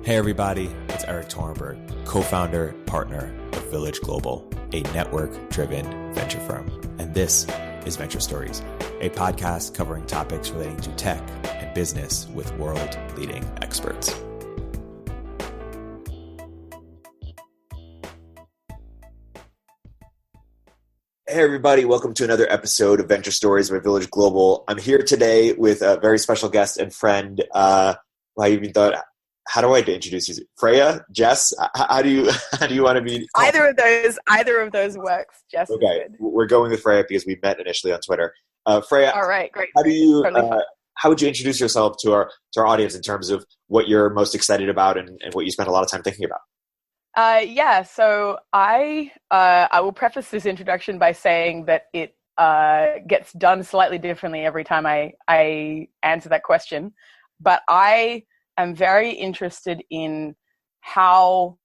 Hey everybody, it's Erik Torenberg, co-founder, partner of Village Global, a network-driven venture firm. And this is Venture Stories, a podcast covering topics relating to tech and business with world-leading experts. Hey everybody, welcome to another episode of Venture Stories by Village Global. I'm here today with a very special guest and friend. How do I introduce you? Freyja, Jess. How do you want to be? Either of those works. Jess. Okay, we're going with Freyja because we met initially on Twitter. Freyja. All right, great. How would you introduce yourself to our audience in terms of what you're most excited about and what you spend a lot of time thinking about? So I will preface this introduction by saying that it gets done slightly differently every time I answer that question, but I'm very interested in how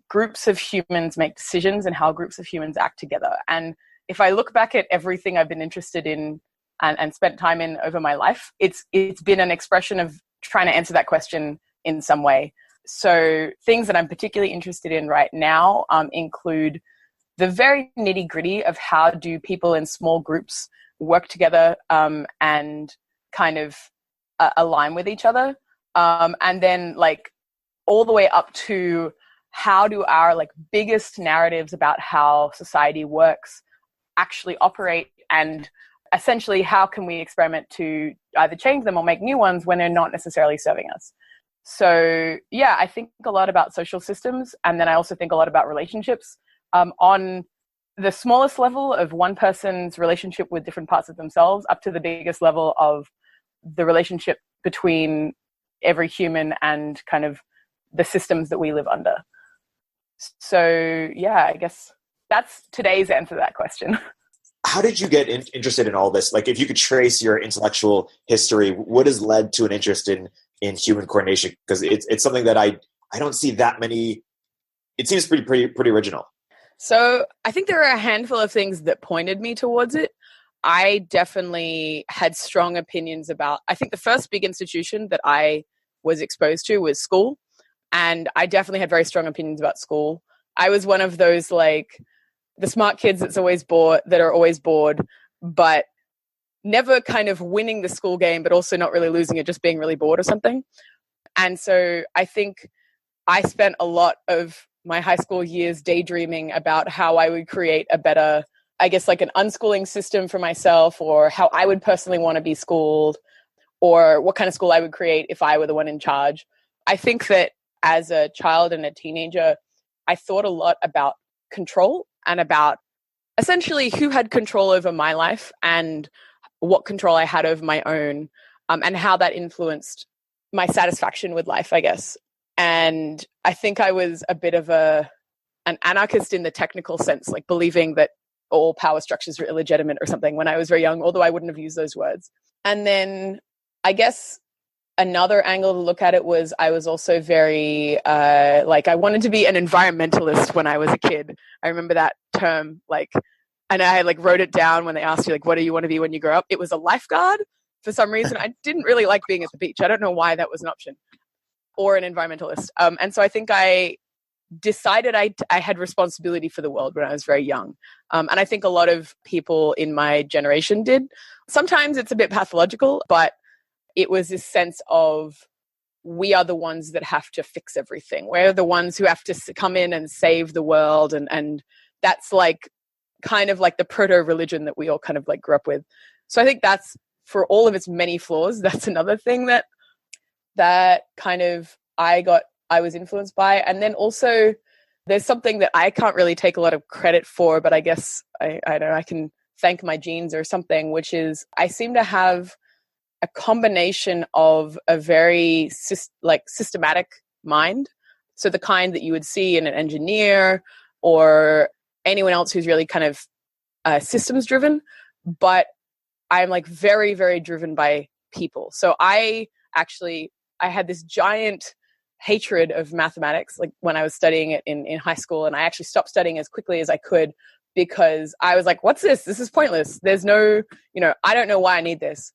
groups of humans make decisions and how groups of humans act together. And if I look back at everything I've been interested in and spent time in over my life, it's been an expression of trying to answer that question in some way. So things that I'm particularly interested in right now include the very nitty-gritty of how do people in small groups work together and kind of align with each other. And then all the way up to how do our biggest narratives about how society works actually operate, and essentially how can we experiment to either change them or make new ones when they're not necessarily serving us. So yeah, I think a lot about social systems, and then I also think a lot about relationships on the smallest level of one person's relationship with different parts of themselves up to the biggest level of the relationship between every human and kind of the systems that we live under. So yeah, I guess that's today's answer to that question. How did you get interested in all this? If you could trace your intellectual history, what has led to an interest in human coordination? Because it's something that I don't see that many. It seems pretty original. So I think there are a handful of things that pointed me towards it. I definitely had strong opinions about, I think the first big institution that I was exposed to was school. And I definitely had very strong opinions about school. I was one of those, the smart kids that are always bored, but never kind of winning the school game, but also not really losing it, just being really bored or something. And so I think I spent a lot of my high school years daydreaming about how I would create a better, I guess, an unschooling system for myself, or how I would personally want to be schooled, or what kind of school I would create if I were the one in charge. I think that as a child and a teenager, I thought a lot about control and about essentially who had control over my life and what control I had over my own, and how that influenced my satisfaction with life, I guess. And I think I was a bit of an anarchist in the technical sense, believing that all power structures were illegitimate or something when I was very young, although I wouldn't have used those words. And then I guess another angle to look at it was I was also very, I wanted to be an environmentalist when I was a kid. I remember that term, and I wrote it down when they asked you, what do you want to be when you grow up? It was a lifeguard. For some reason, I didn't really like being at the beach. I don't know why that was an option. Or an environmentalist. And so I think I decided I had responsibility for the world when I was very young. And I think a lot of people in my generation did. Sometimes it's a bit pathological, but it was this sense of we are the ones that have to fix everything. We're the ones who have to come in and save the world. And that's kind of the proto-religion that we all kind of grew up with. So I think that's, for all of its many flaws, that's another thing that kind of I was influenced by. And then also there's something that I can't really take a lot of credit for, but I guess I know I can thank my genes or something, which is I seem to have a combination of a very systematic mind. So the kind that you would see in an engineer or anyone else who's really kind of systems driven, but I'm very, very driven by people. So I had this giant hatred of mathematics when I was studying it in high school, and I actually stopped studying as quickly as I could because I was like, what's this? This is pointless. There's no, I don't know why I need this.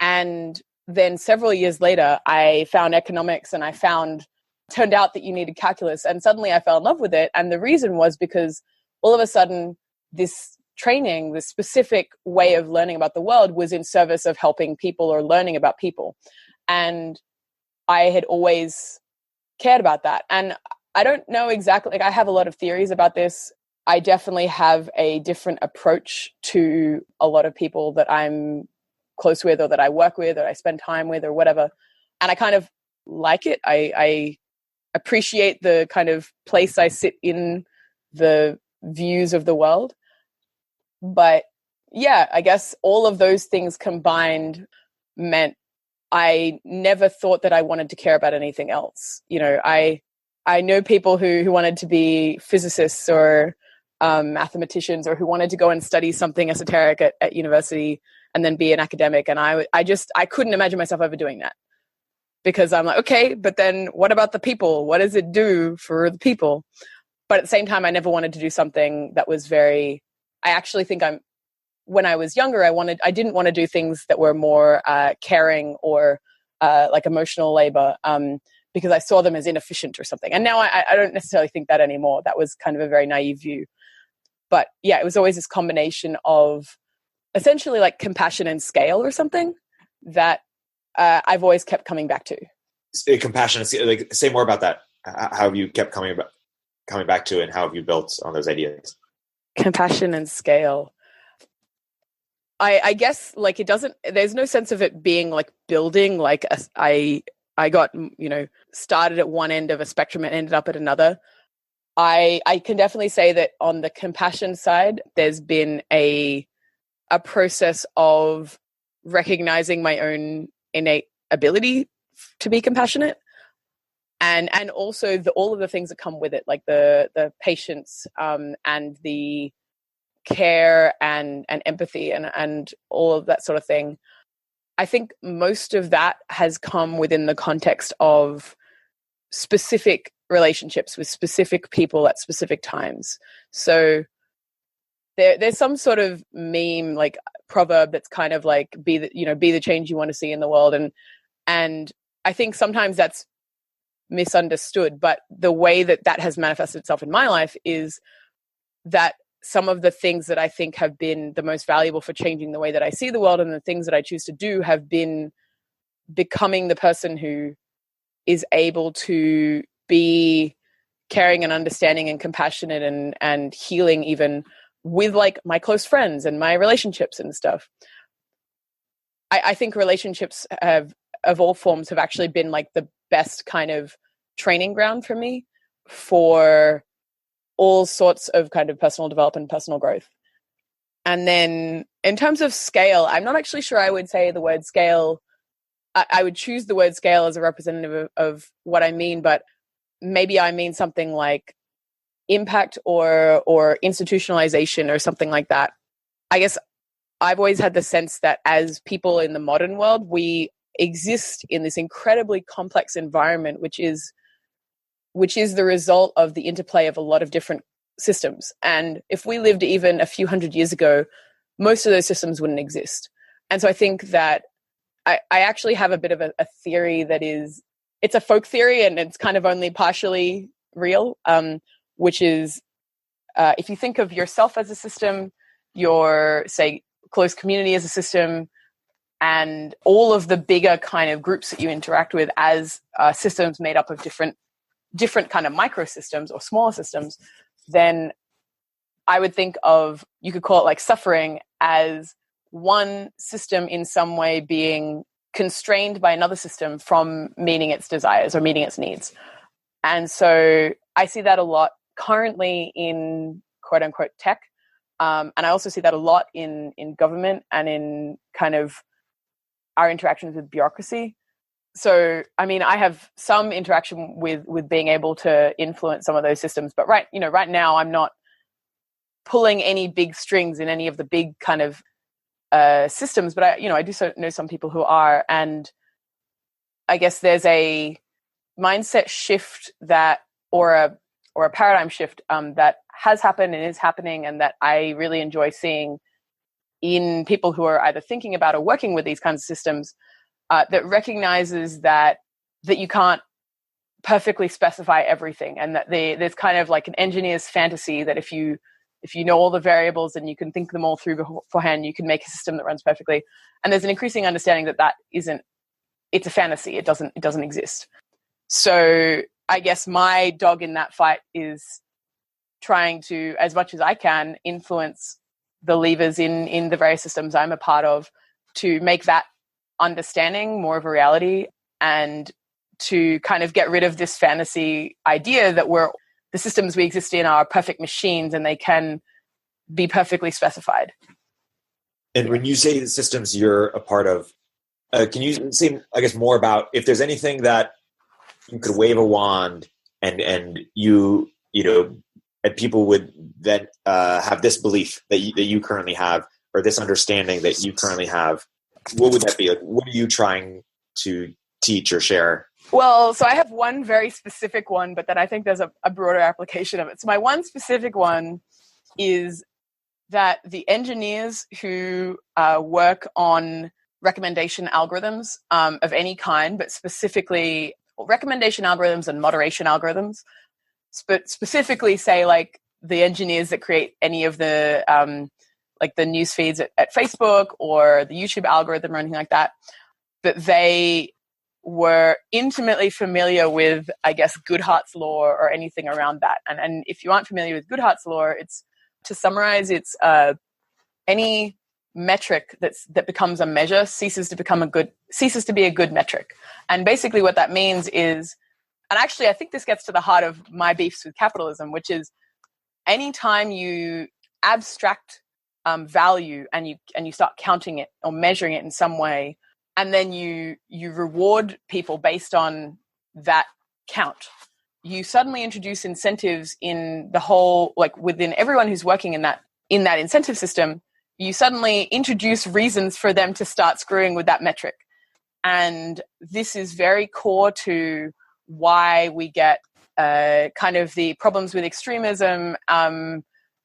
And then several years later, I found economics and I found turned out that you needed calculus, and suddenly I fell in love with it. And the reason was because all of a sudden this training, this specific way of learning about the world, was in service of helping people or learning about people. And I had always cared about that. And I don't know exactly, like I have a lot of theories about this. I definitely have a different approach to a lot of people that I'm close with or that I work with or I spend time with or whatever. And I kind of like it. I appreciate the kind of place I sit in the views of the world. But yeah, I guess all of those things combined meant I never thought that I wanted to care about anything else. You know, I know people who wanted to be physicists or mathematicians, or who wanted to go and study something esoteric at university and then be an academic. And I couldn't imagine myself ever doing that, because I'm like, okay, but then what about the people? What does it do for the people? But at the same time, I never wanted to do something that was I actually think when I was younger, I didn't want to do things that were more caring or like emotional labor, because I saw them as inefficient or something. And now I don't necessarily think that anymore. That was kind of a very naive view. But yeah, it was always this combination of essentially like compassion and scale or something that I've always kept coming back to. Compassion, like, say more about that. How have you kept coming back to it, and how have you built on those ideas? Compassion and scale. I guess like there's no sense of it being like building, like I got, started at one end of a spectrum and ended up at another. I can definitely say that on the compassion side, there's been a process of recognizing my own innate ability to be compassionate, and also all of the things that come with it, like the patience and the care and empathy and all of that sort of thing. I think most of that has come within the context of specific relationships with specific people at specific times. So there's some sort of meme, like proverb, that's kind of like be the change you want to see in the world, and I think sometimes that's misunderstood. But the way that has manifested itself in my life is that some of the things that I think have been the most valuable for changing the way that I see the world and the things that I choose to do have been becoming the person who is able to be caring and understanding and compassionate and healing, even with like my close friends and my relationships and stuff. I think relationships of all forms have actually been like the best kind of training ground for me for all sorts of kind of personal development, personal growth. And then in terms of scale, I'm not actually sure I would say the word scale. I would choose the word scale as a representative of what I mean, but maybe I mean something like impact or institutionalization or something like that. I guess I've always had the sense that as people in the modern world, we exist in this incredibly complex environment, which is the result of the interplay of a lot of different systems. And if we lived even a few hundred years ago, most of those systems wouldn't exist. And so I think that I actually have a bit of a theory that it's a folk theory, and it's kind of only partially real, which is if you think of yourself as a system, your, say, close community as a system, and all of the bigger kind of groups that you interact with as systems made up of different kind of microsystems or smaller systems, then I would think of, you could call it like suffering, as one system in some way being constrained by another system from meeting its desires or meeting its needs. And so I see that a lot currently in quote unquote tech. And I also see that a lot in government and in kind of our interactions with bureaucracy. So, I mean, I have some interaction with being able to influence some of those systems, but right now I'm not pulling any big strings in any of the big kind of systems, but I do know some people who are, and I guess there's a mindset shift or a paradigm shift that has happened and is happening, and that I really enjoy seeing in people who are either thinking about or working with these kinds of systems, that recognizes that you can't perfectly specify everything, and that there's kind of like an engineer's fantasy that if you know all the variables and you can think them all through beforehand, you can make a system that runs perfectly. And there's an increasing understanding that isn't, it's a fantasy. It doesn't exist. So I guess my dog in that fight is trying to, as much as I can, influence the levers in the various systems I'm a part of to make that understanding more of a reality, and to kind of get rid of this fantasy idea that the systems we exist in are perfect machines and they can be perfectly specified. And when you say the systems you're a part of, can you say, I guess, more about if there's anything that you could wave a wand and you know, and people would then have this belief that you currently have, or this understanding that you currently have, what would that be? Like, what are you trying to teach or share? Well, so I have one very specific one, but then I think there's a broader application of it. So my one specific one is that the engineers who work on recommendation algorithms of any kind, but specifically recommendation algorithms and moderation algorithms, but specifically say like the engineers that create any of the like the news feeds at Facebook or the YouTube algorithm or anything like that, that they were intimately familiar with, I guess, Goodhart's law or anything around that. And if you aren't familiar with Goodhart's law, it's, to summarize, it's any metric that becomes a measure ceases to be a good metric. And basically what that means is, and actually I think this gets to the heart of my beefs with capitalism, which is anytime you abstract value and you start counting it or measuring it in some way, and then you reward people based on that count, you suddenly introduce incentives in the whole, like within everyone who's working in that incentive system, you suddenly introduce reasons for them to start screwing with that metric. And this is very core to why we get kind of the problems with extremism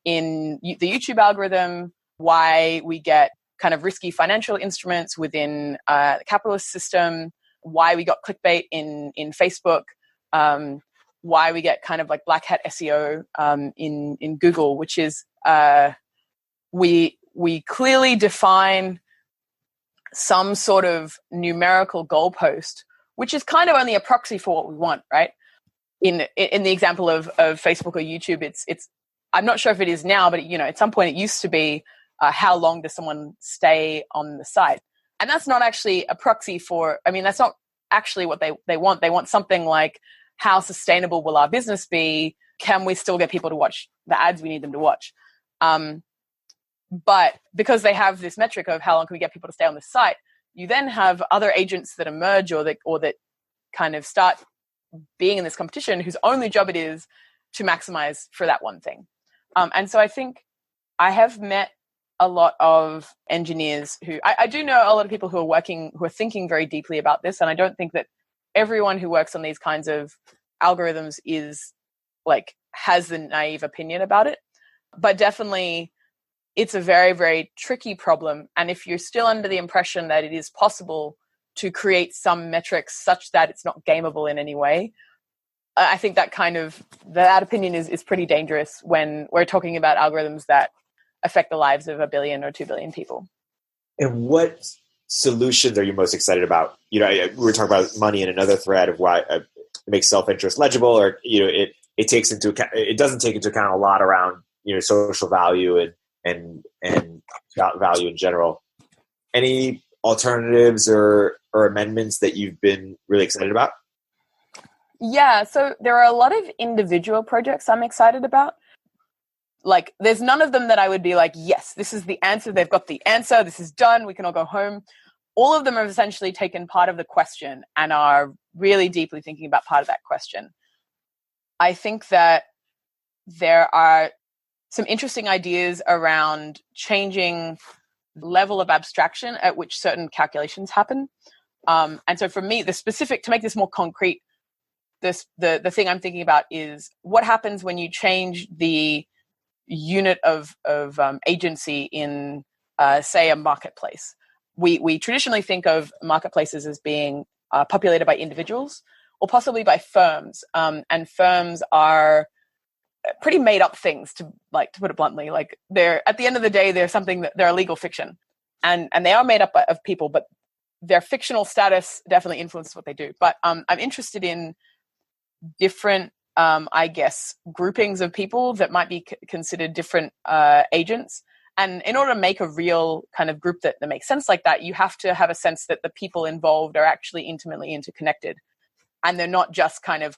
in the YouTube algorithm, why we get kind of risky financial instruments within the capitalist system, why we got clickbait in Facebook, why we get kind of like black hat SEO in Google, which is we clearly define some sort of numerical goalpost, which is kind of only a proxy for what we want, right? In the example of Facebook or YouTube, it's I'm not sure if it is now, but you know, at some point it used to be how long does someone stay on the site? And that's not actually a proxy for, I mean, that's not actually what they want. They want something like, how sustainable will our business be? Can we still get people to watch the ads we need them to watch? But because they have this metric of how long can we get people to stay on the site, you then have other agents that emerge or that kind of start being in this competition whose only job it is to maximize for that one thing. And so I think I have met a lot of engineers who I do know a lot of people who are thinking very deeply about this. And I don't think that everyone who works on these kinds of algorithms is like has the naive opinion about it, but definitely it's a very, very tricky problem. And if you're still under the impression that it is possible to create some metrics such that it's not gameable in any way, I think that opinion is pretty dangerous when we're talking about algorithms that affect the lives of 1 billion or 2 billion people. And what solutions are you most excited about? You know, we were talking about money in another thread of why it makes self-interest legible, or you know, it takes into account, it doesn't take into account a lot around, you know, social value and value in general. Any alternatives or amendments that you've been really excited about? Yeah, so there are a lot of individual projects I'm excited about. Like, there's none of them that I would be like, yes, this is the answer. They've got the answer. This is done. We can all go home. All of them have essentially taken part of the question and are really deeply thinking about part of that question. I think that there are some interesting ideas around changing the level of abstraction at which certain calculations happen. And so for me, to make this more concrete, the thing I'm thinking about is what happens when you change the unit of agency in, say, a marketplace. We traditionally think of marketplaces as being populated by individuals, or possibly by firms. And firms are pretty made up things, to put it bluntly. Like, they're, at the end of the day, they're a legal fiction, and they are made up of people, but their fictional status definitely influences what they do. But I'm interested in different, I guess, groupings of people that might be considered different agents. And in order to make a real kind of group that makes sense like that, you have to have a sense that the people involved are actually intimately interconnected, and they're not just kind of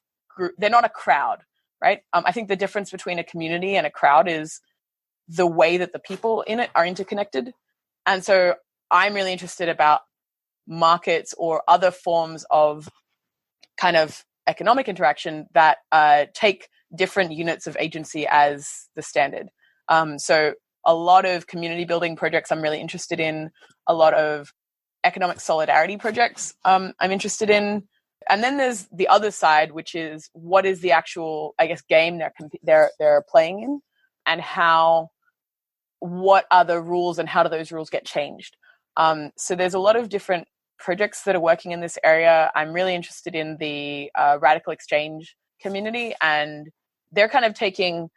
they're not a crowd, right? I think the difference between a community and a crowd is the way that the people in it are interconnected. And so I'm really interested about markets or other forms of kind of economic interaction that take different units of agency as the standard. So a lot of community building projects I'm really interested in, a lot of economic solidarity projects I'm interested in. And then there's the other side, which is what is the actual, I guess, game they're playing in, and what are the rules and how do those rules get changed? So there's a lot of different projects that are working in this area. I'm really interested in the radical exchange community, and they're kind of taking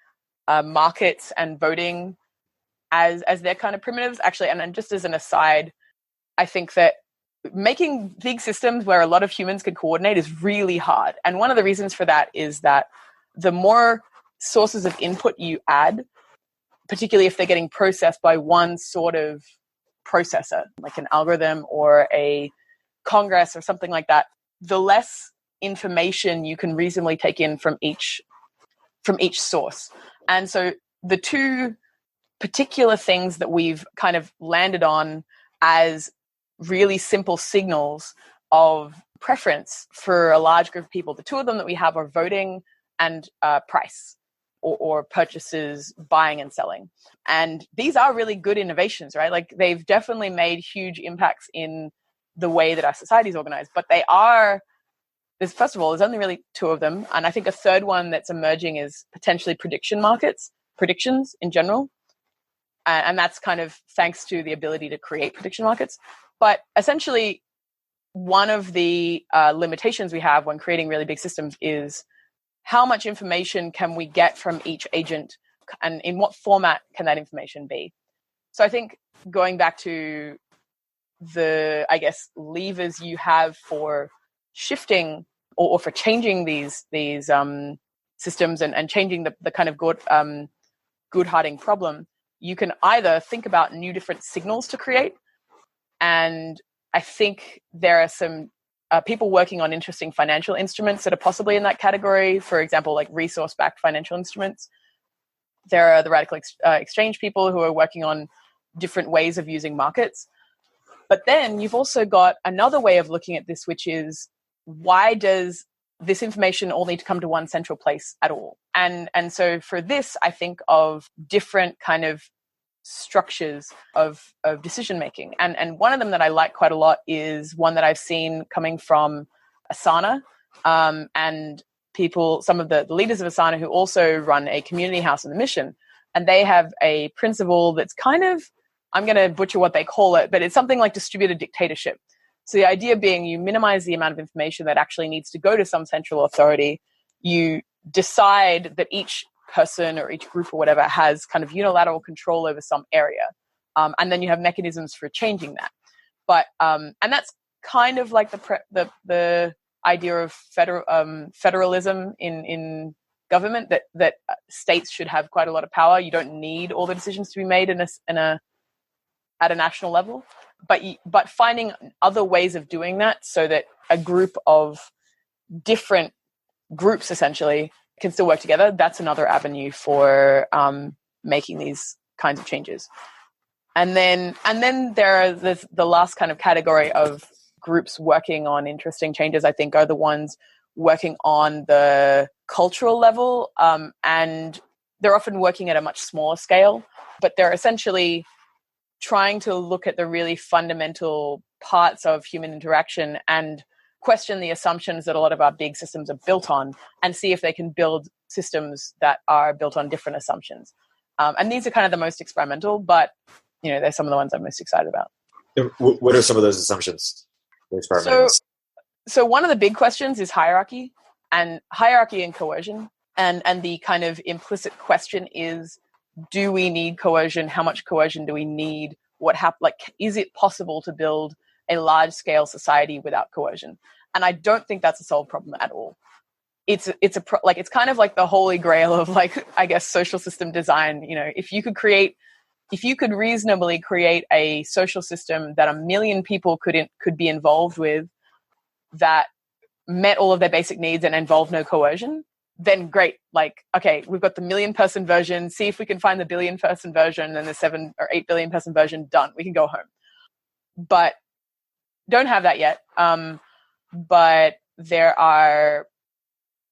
markets and voting as their kind of primitives, actually. And just as an aside, I think that making big systems where a lot of humans can coordinate is really hard. And one of the reasons for that is that the more sources of input you add, particularly if they're getting processed by one sort of processor, like an algorithm or a Congress or something like that, the less information you can reasonably take in from each source. And so the two particular things that we've kind of landed on as really simple signals of preference for a large group of people, the two of them that we have are voting and price, or purchases, buying and selling. And these are really good innovations, right? Like, they've definitely made huge impacts in the way that our society is organized. But first of all, there's only really two of them. And I think a third one that's emerging is potentially prediction markets, predictions in general. And that's kind of thanks to the ability to create prediction markets. But essentially, one of the limitations we have when creating really big systems is how much information can we get from each agent, and in what format can that information be? So I think going back to the, I guess, levers you have for shifting or for changing these systems and changing the kind of Goodharting problem, you can either think about new different signals to create. And I think there are some people working on interesting financial instruments that are possibly in that category. For example, like resource-backed financial instruments. There are the radical exchange people who are working on different ways of using markets. But then you've also got another way of looking at this, which is, why does this information all need to come to one central place at all? And so for this, I think of different kind of structures of decision making. And one of them that I like quite a lot is one that I've seen coming from Asana, and some of the leaders of Asana who also run a community house in the Mission. And they have a principle that's kind of, I'm going to butcher what they call it, but it's something like distributed dictatorship. So the idea being, you minimize the amount of information that actually needs to go to some central authority. You decide that each person or each group or whatever has kind of unilateral control over some area. And then you have mechanisms for changing that. But, and that's kind of like the idea of federalism in government, that states should have quite a lot of power. You don't need all the decisions to be made at a national level, but finding other ways of doing that so that a group of different groups essentially can still work together. That's another avenue for making these kinds of changes. And then there's the last kind of category of groups working on interesting changes, I think, are the ones working on the cultural level. And they're often working at a much smaller scale, but they're essentially trying to look at the really fundamental parts of human interaction and question the assumptions that a lot of our big systems are built on, and see if they can build systems that are built on different assumptions. And these are kind of the most experimental, but they're some of the ones I'm most excited about. What are some of those assumptions? So one of the big questions is hierarchy and coercion. And the kind of implicit question is, do we need coercion? How much coercion do we need? Is it possible to build a large scale society without coercion? And I don't think that's a solved problem at all. It's kind of like the holy grail of, like, I guess, social system design. You know, if you could reasonably create a social system that 1 million people could be involved with, that met all of their basic needs and involved no coercion, then great. Like, okay, we've got the 1 million person version. See if we can find the 1 billion person version and the 7 or 8 billion person version. Done. We can go home. But don't have that yet. But there are,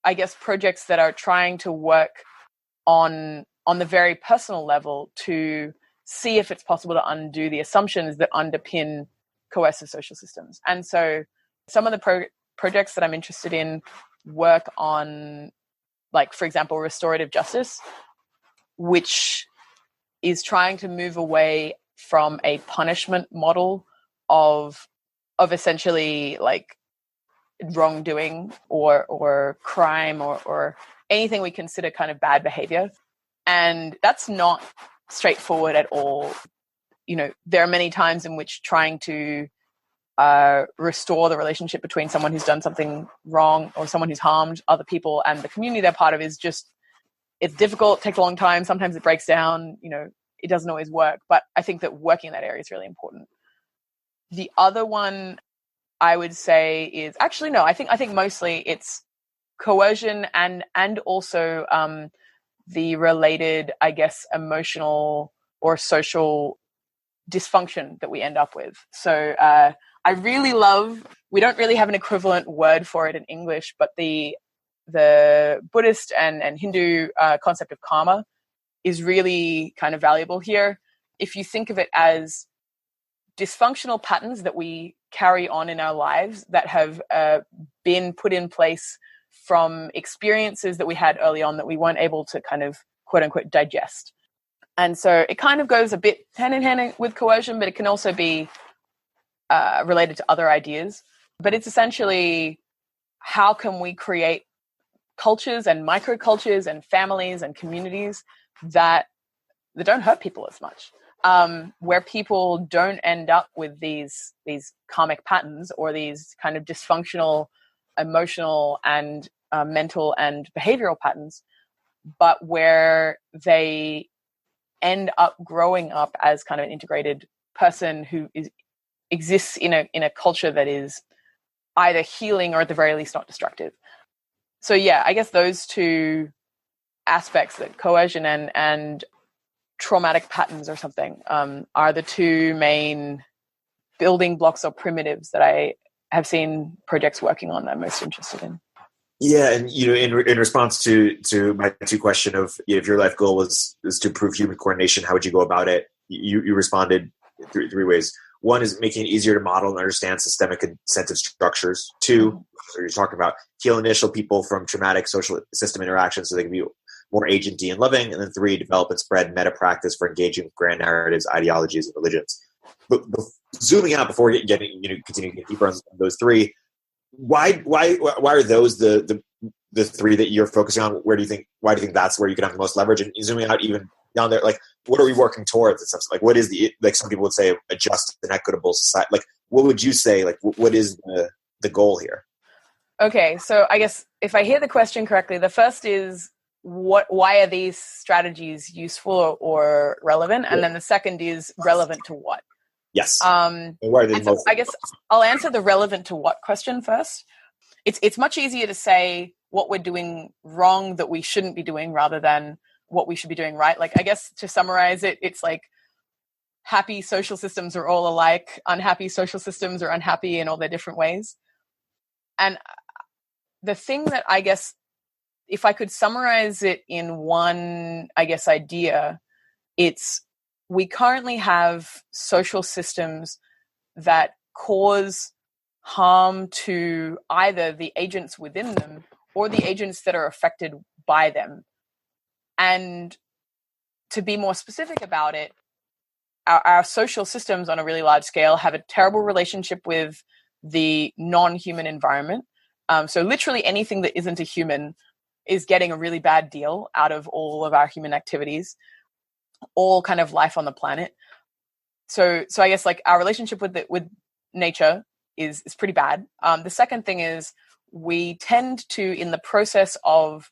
I guess, projects that are trying to work on the very personal level to see if it's possible to undo the assumptions that underpin coercive social systems. And so some of the projects that I'm interested in work on, like, for example, restorative justice, which is trying to move away from a punishment model of essentially, like, wrongdoing or crime or anything we consider kind of bad behavior. And that's not straightforward at all. You know, there are many times in which trying to restore the relationship between someone who's done something wrong or someone who's harmed other people and the community they're part of is just, it's difficult, takes a long time. Sometimes it breaks down, you know, it doesn't always work. But I think that working in that area is really important. The other one I would say is actually, no, I think mostly it's coercion and also the related, I guess, emotional or social dysfunction that we end up with. So I really love, we don't really have an equivalent word for it in English, but the Buddhist and Hindu concept of karma is really kind of valuable here. If you think of it as dysfunctional patterns that we carry on in our lives that have been put in place from experiences that we had early on that we weren't able to kind of quote unquote digest. And so it kind of goes a bit hand in hand with coercion, but it can also be related to other ideas. But it's essentially, how can we create cultures and microcultures and families and communities that don't hurt people as much, where people don't end up with these karmic patterns or these kind of dysfunctional emotional and mental and behavioral patterns, but where they end up growing up as kind of an integrated person who exists in a culture that is either healing or at the very least not destructive. So yeah, I guess those two aspects, that coercion and traumatic patterns or something, are the two main building blocks or primitives that I have seen projects working on that I'm most interested in. Yeah, and in response to my two question of, if your life goal is to improve human coordination, how would you go about it? You responded three ways. One is making it easier to model and understand systemic incentive structures. Two, so you're talking about heal initial people from traumatic social system interactions so they can be more agency and loving. And then three, develop and spread meta practice for engaging with grand narratives, ideologies, and religions. But zooming out before continuing to get deeper on those three, why are those the three that you're focusing on? Why do you think that's where you can have the most leverage? And zooming out even down there, like, what are we working towards and stuff? Like, what is some people would say a just and equitable society? Like, what would you say? Like, what is the goal here? Okay, so I guess if I hear the question correctly, the first is why are these strategies useful or relevant? And then the second is relevant to what? Yes. I guess I'll answer the relevant to what question first. It's much easier to say what we're doing wrong that we shouldn't be doing rather than what we should be doing right. Like, I guess to summarize it, it's like happy social systems are all alike. Unhappy social systems are unhappy in all their different ways. And the thing that I guess, if I could summarize it in one, I guess, idea, it's we currently have social systems that cause harm to either the agents within them or the agents that are affected by them. And to be more specific about it, our social systems on a really large scale have a terrible relationship with the non-human environment. So literally anything that isn't a human is getting a really bad deal out of all of our human activities, all kind of life on the planet. So I guess like our relationship with nature is pretty bad. The second thing is we tend to, in the process of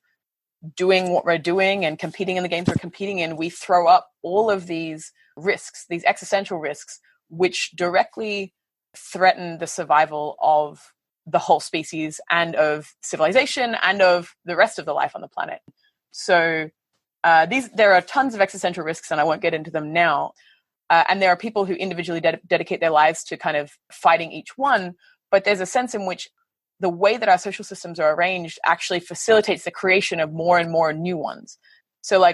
doing what we're doing and competing in the games we're competing in, we throw up all of these risks, these existential risks, which directly threaten the survival of the whole species and of civilization and of the rest of the life on the planet. So there are tons of existential risks, and I won't get into them now. And there are people who individually dedicate their lives to kind of fighting each one. But there's a sense in which the way that our social systems are arranged actually facilitates the creation of more and more new ones. So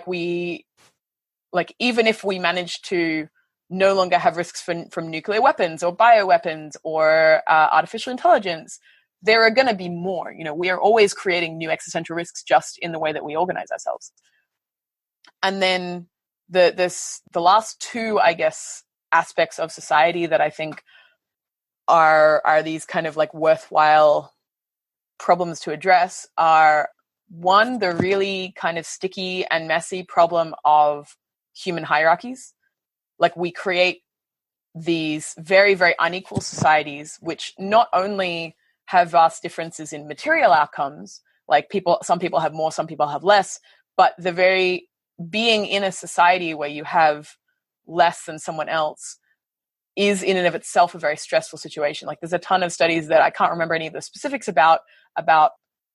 even if we manage to no longer have risks from nuclear weapons or bioweapons or artificial intelligence, there are going to be more. We are always creating new existential risks just in the way that we organize ourselves. And then the last two, I guess, aspects of society that I think are these kind of like worthwhile problems to address are, one, the really kind of sticky and messy problem of human hierarchies. Like we create these very, very unequal societies, which not only have vast differences in material outcomes, like some people have more, some people have less, but the very being in a society where you have less than someone else is in and of itself a very stressful situation. Like there's a ton of studies that I can't remember any of the specifics about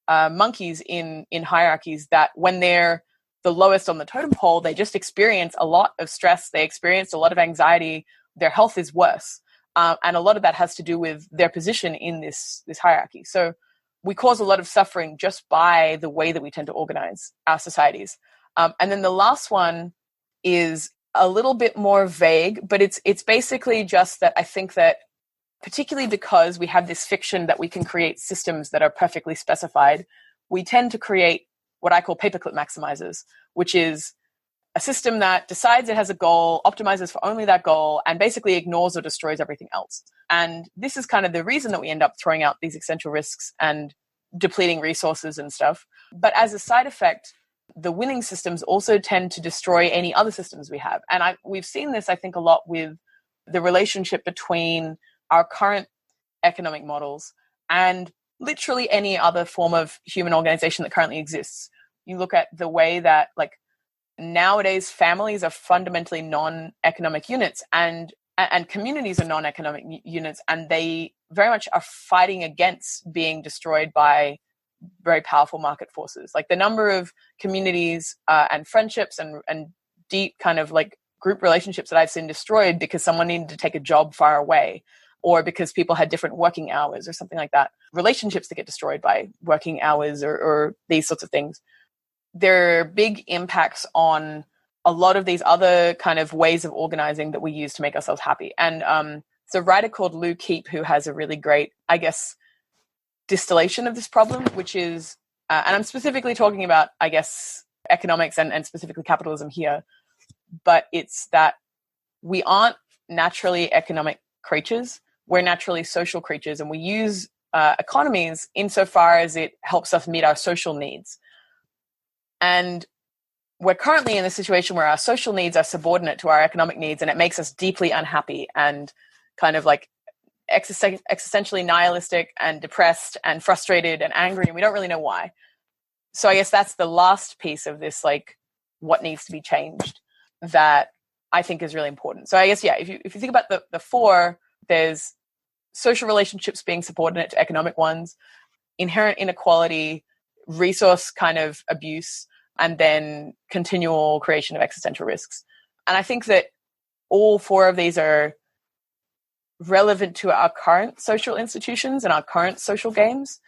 monkeys in hierarchies, that when they're the lowest on the totem pole, they just experience a lot of stress. They experience a lot of anxiety. Their health is worse. And a lot of that has to do with their position in this hierarchy. So we cause a lot of suffering just by the way that we tend to organize our societies. And then the last one is a little bit more vague, but it's basically just that I think that, particularly because we have this fiction that we can create systems that are perfectly specified, we tend to create what I call paperclip maximizers, which is a system that decides it has a goal, optimizes for only that goal, and basically ignores or destroys everything else. And this is kind of the reason that we end up throwing out these existential risks and depleting resources and stuff. But as a side effect, the winning systems also tend to destroy any other systems we have. And we've seen this, I think, a lot with the relationship between our current economic models and literally any other form of human organization that currently exists. You look at the way that, like, nowadays families are fundamentally non-economic units, and communities are non-economic units, and they very much are fighting against being destroyed by very powerful market forces. Like the number of communities and friendships and deep kind of like group relationships that I've seen destroyed because someone needed to take a job far away, or because people had different working hours or something like that. Relationships that get destroyed by working hours or these sorts of things. There are big impacts on a lot of these other kind of ways of organizing that we use to make ourselves happy. And it's a writer called Lou Keep who has a really great, I guess, distillation of this problem, which is, and I'm specifically talking about, I guess, economics and specifically capitalism here, but it's that we aren't naturally economic creatures. We're naturally social creatures, and we use economies insofar as it helps us meet our social needs. And we're currently in a situation where our social needs are subordinate to our economic needs, and it makes us deeply unhappy and kind of like existentially nihilistic and depressed and frustrated and angry, and we don't really know why. So I guess that's the last piece of this, like, what needs to be changed, that I think is really important. So I guess, yeah, if you think about the four, there's social relationships being subordinate to economic ones, inherent inequality, resource kind of abuse, and then continual creation of existential risks. And I think that all four of these are relevant to our current social institutions and our current social games.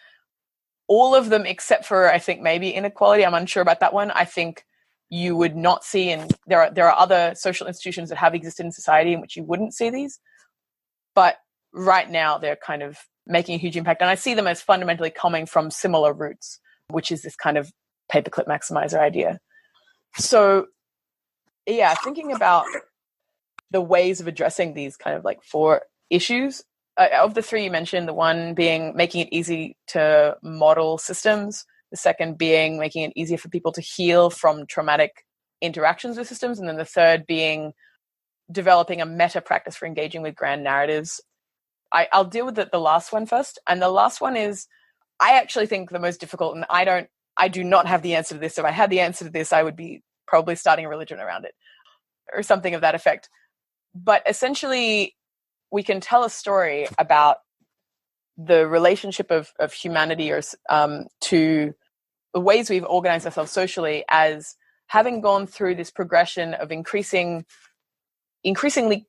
All of them, except for, I think, maybe inequality. I'm unsure about that one. I think you would not see, and there are other social institutions that have existed in society in which you wouldn't see these. But right now, they're kind of making a huge impact. And I see them as fundamentally coming from similar roots, which is this kind of paperclip maximizer idea. So, yeah, thinking about the ways of addressing these kind of like four issues, of the three you mentioned, the one being making it easy to model systems, the second being making it easier for people to heal from traumatic interactions with systems, and then the third being developing a meta practice for engaging with grand narratives. I'll deal with the last one first. And the last one is, I actually think the most difficult, and I do not have the answer to this. If I had the answer to this, I would be probably starting a religion around it or something of that effect. But essentially, we can tell a story about the relationship of humanity or to the ways we've organized ourselves socially as having gone through this progression of increasingly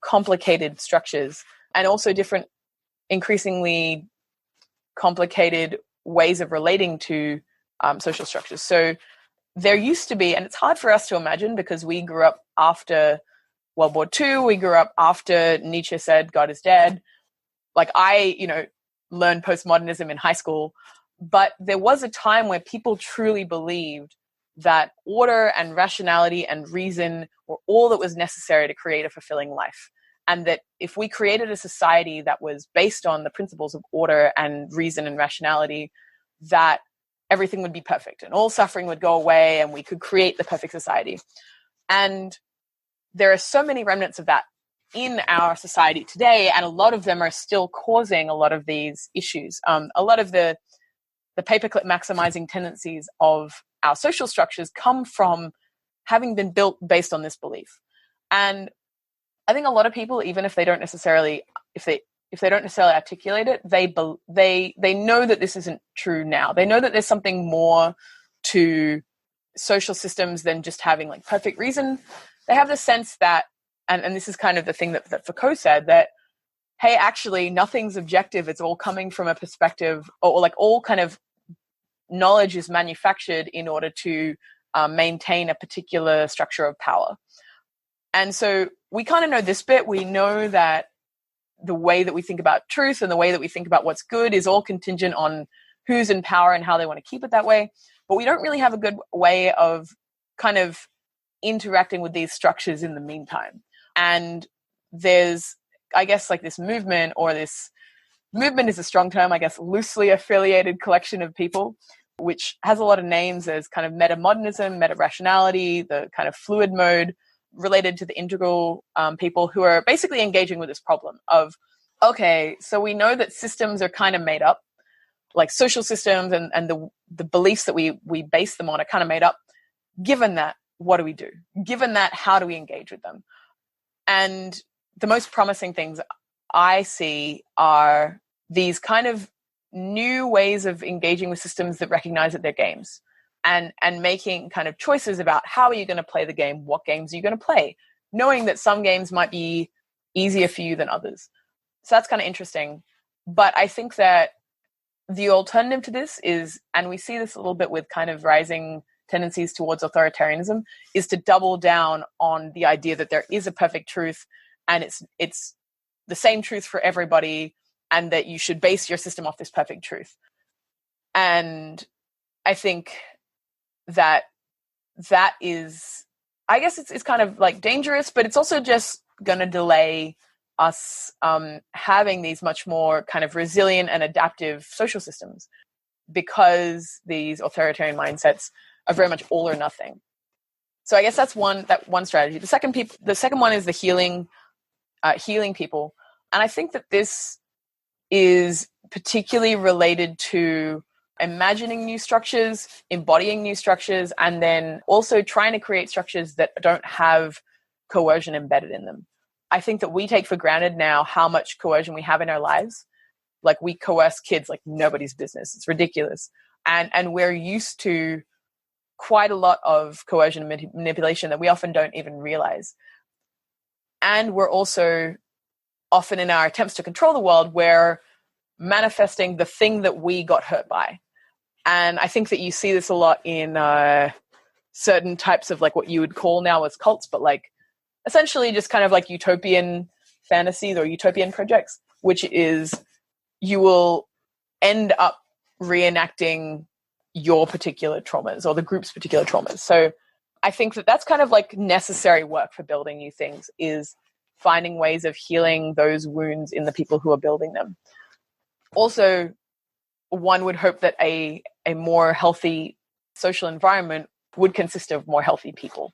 complicated structures, and also different increasingly complicated ways of relating to social structures. So there used to be, and it's hard for us to imagine because we grew up after World War II, we grew up after Nietzsche said God is dead. Like I, learned postmodernism in high school, but there was a time where people truly believed that order and rationality and reason were all that was necessary to create a fulfilling life. And that if we created a society that was based on the principles of order and reason and rationality, that everything would be perfect and all suffering would go away and we could create the perfect society. And there are so many remnants of that in our society today, and a lot of them are still causing a lot of these issues. A lot of the paperclip maximizing tendencies of our social structures come from having been built based on this belief. And I think a lot of people, even if they don't necessarily, if they don't necessarily articulate it, they know that this isn't true now. They know that there's something more to social systems than just having like perfect reason. They have the sense that, and this is kind of the thing that Foucault said, that, hey, actually nothing's objective. It's all coming from a perspective, or like all kind of knowledge is manufactured in order to maintain a particular structure of power. And so we kind of know this bit. We know that the way that we think about truth and the way that we think about what's good is all contingent on who's in power and how they want to keep it that way. But we don't really have a good way of kind of interacting with these structures in the meantime. And there's, I guess, like this movement, or this movement is a strong term, I guess, loosely affiliated collection of people, which has a lot of names. There's kind of meta-modernism, meta-rationality, the kind of fluid mode, related to the integral people, who are basically engaging with this problem of, okay, so we know that systems are kind of made up, like social systems and the beliefs that we base them on are kind of made up. Given that, what do we do? Given that, how do we engage with them? And the most promising things I see are these kind of new ways of engaging with systems that recognize that they're games, and making kind of choices about how are you going to play the game, what games are you going to play, knowing that some games might be easier for you than others. So that's kind of interesting. But I think that the alternative to this is, and we see this a little bit with kind of rising tendencies towards authoritarianism, is to double down on the idea that there is a perfect truth, and it's the same truth for everybody, and that you should base your system off this perfect truth. And I think that is, I guess it's kind of like dangerous, but it's also just going to delay us having these much more kind of resilient and adaptive social systems, because these authoritarian mindsets are very much all or nothing. So I guess that's one strategy. The second one is the healing people. And I think that this is particularly related to imagining new structures, embodying new structures, and then also trying to create structures that don't have coercion embedded in them. I think that we take for granted now how much coercion we have in our lives. Like, we coerce kids like nobody's business. It's ridiculous. And we're used to quite a lot of coercion and manipulation that we often don't even realize. And we're also often, in our attempts to control the world, we're manifesting the thing that we got hurt by. And I think that you see this a lot in certain types of like what you would call now as cults, but like essentially just kind of like utopian fantasies or utopian projects, which is you will end up reenacting your particular traumas or the group's particular traumas. So I think that that's kind of like necessary work for building new things, is finding ways of healing those wounds in the people who are building them. Also, one would hope that a more healthy social environment would consist of more healthy people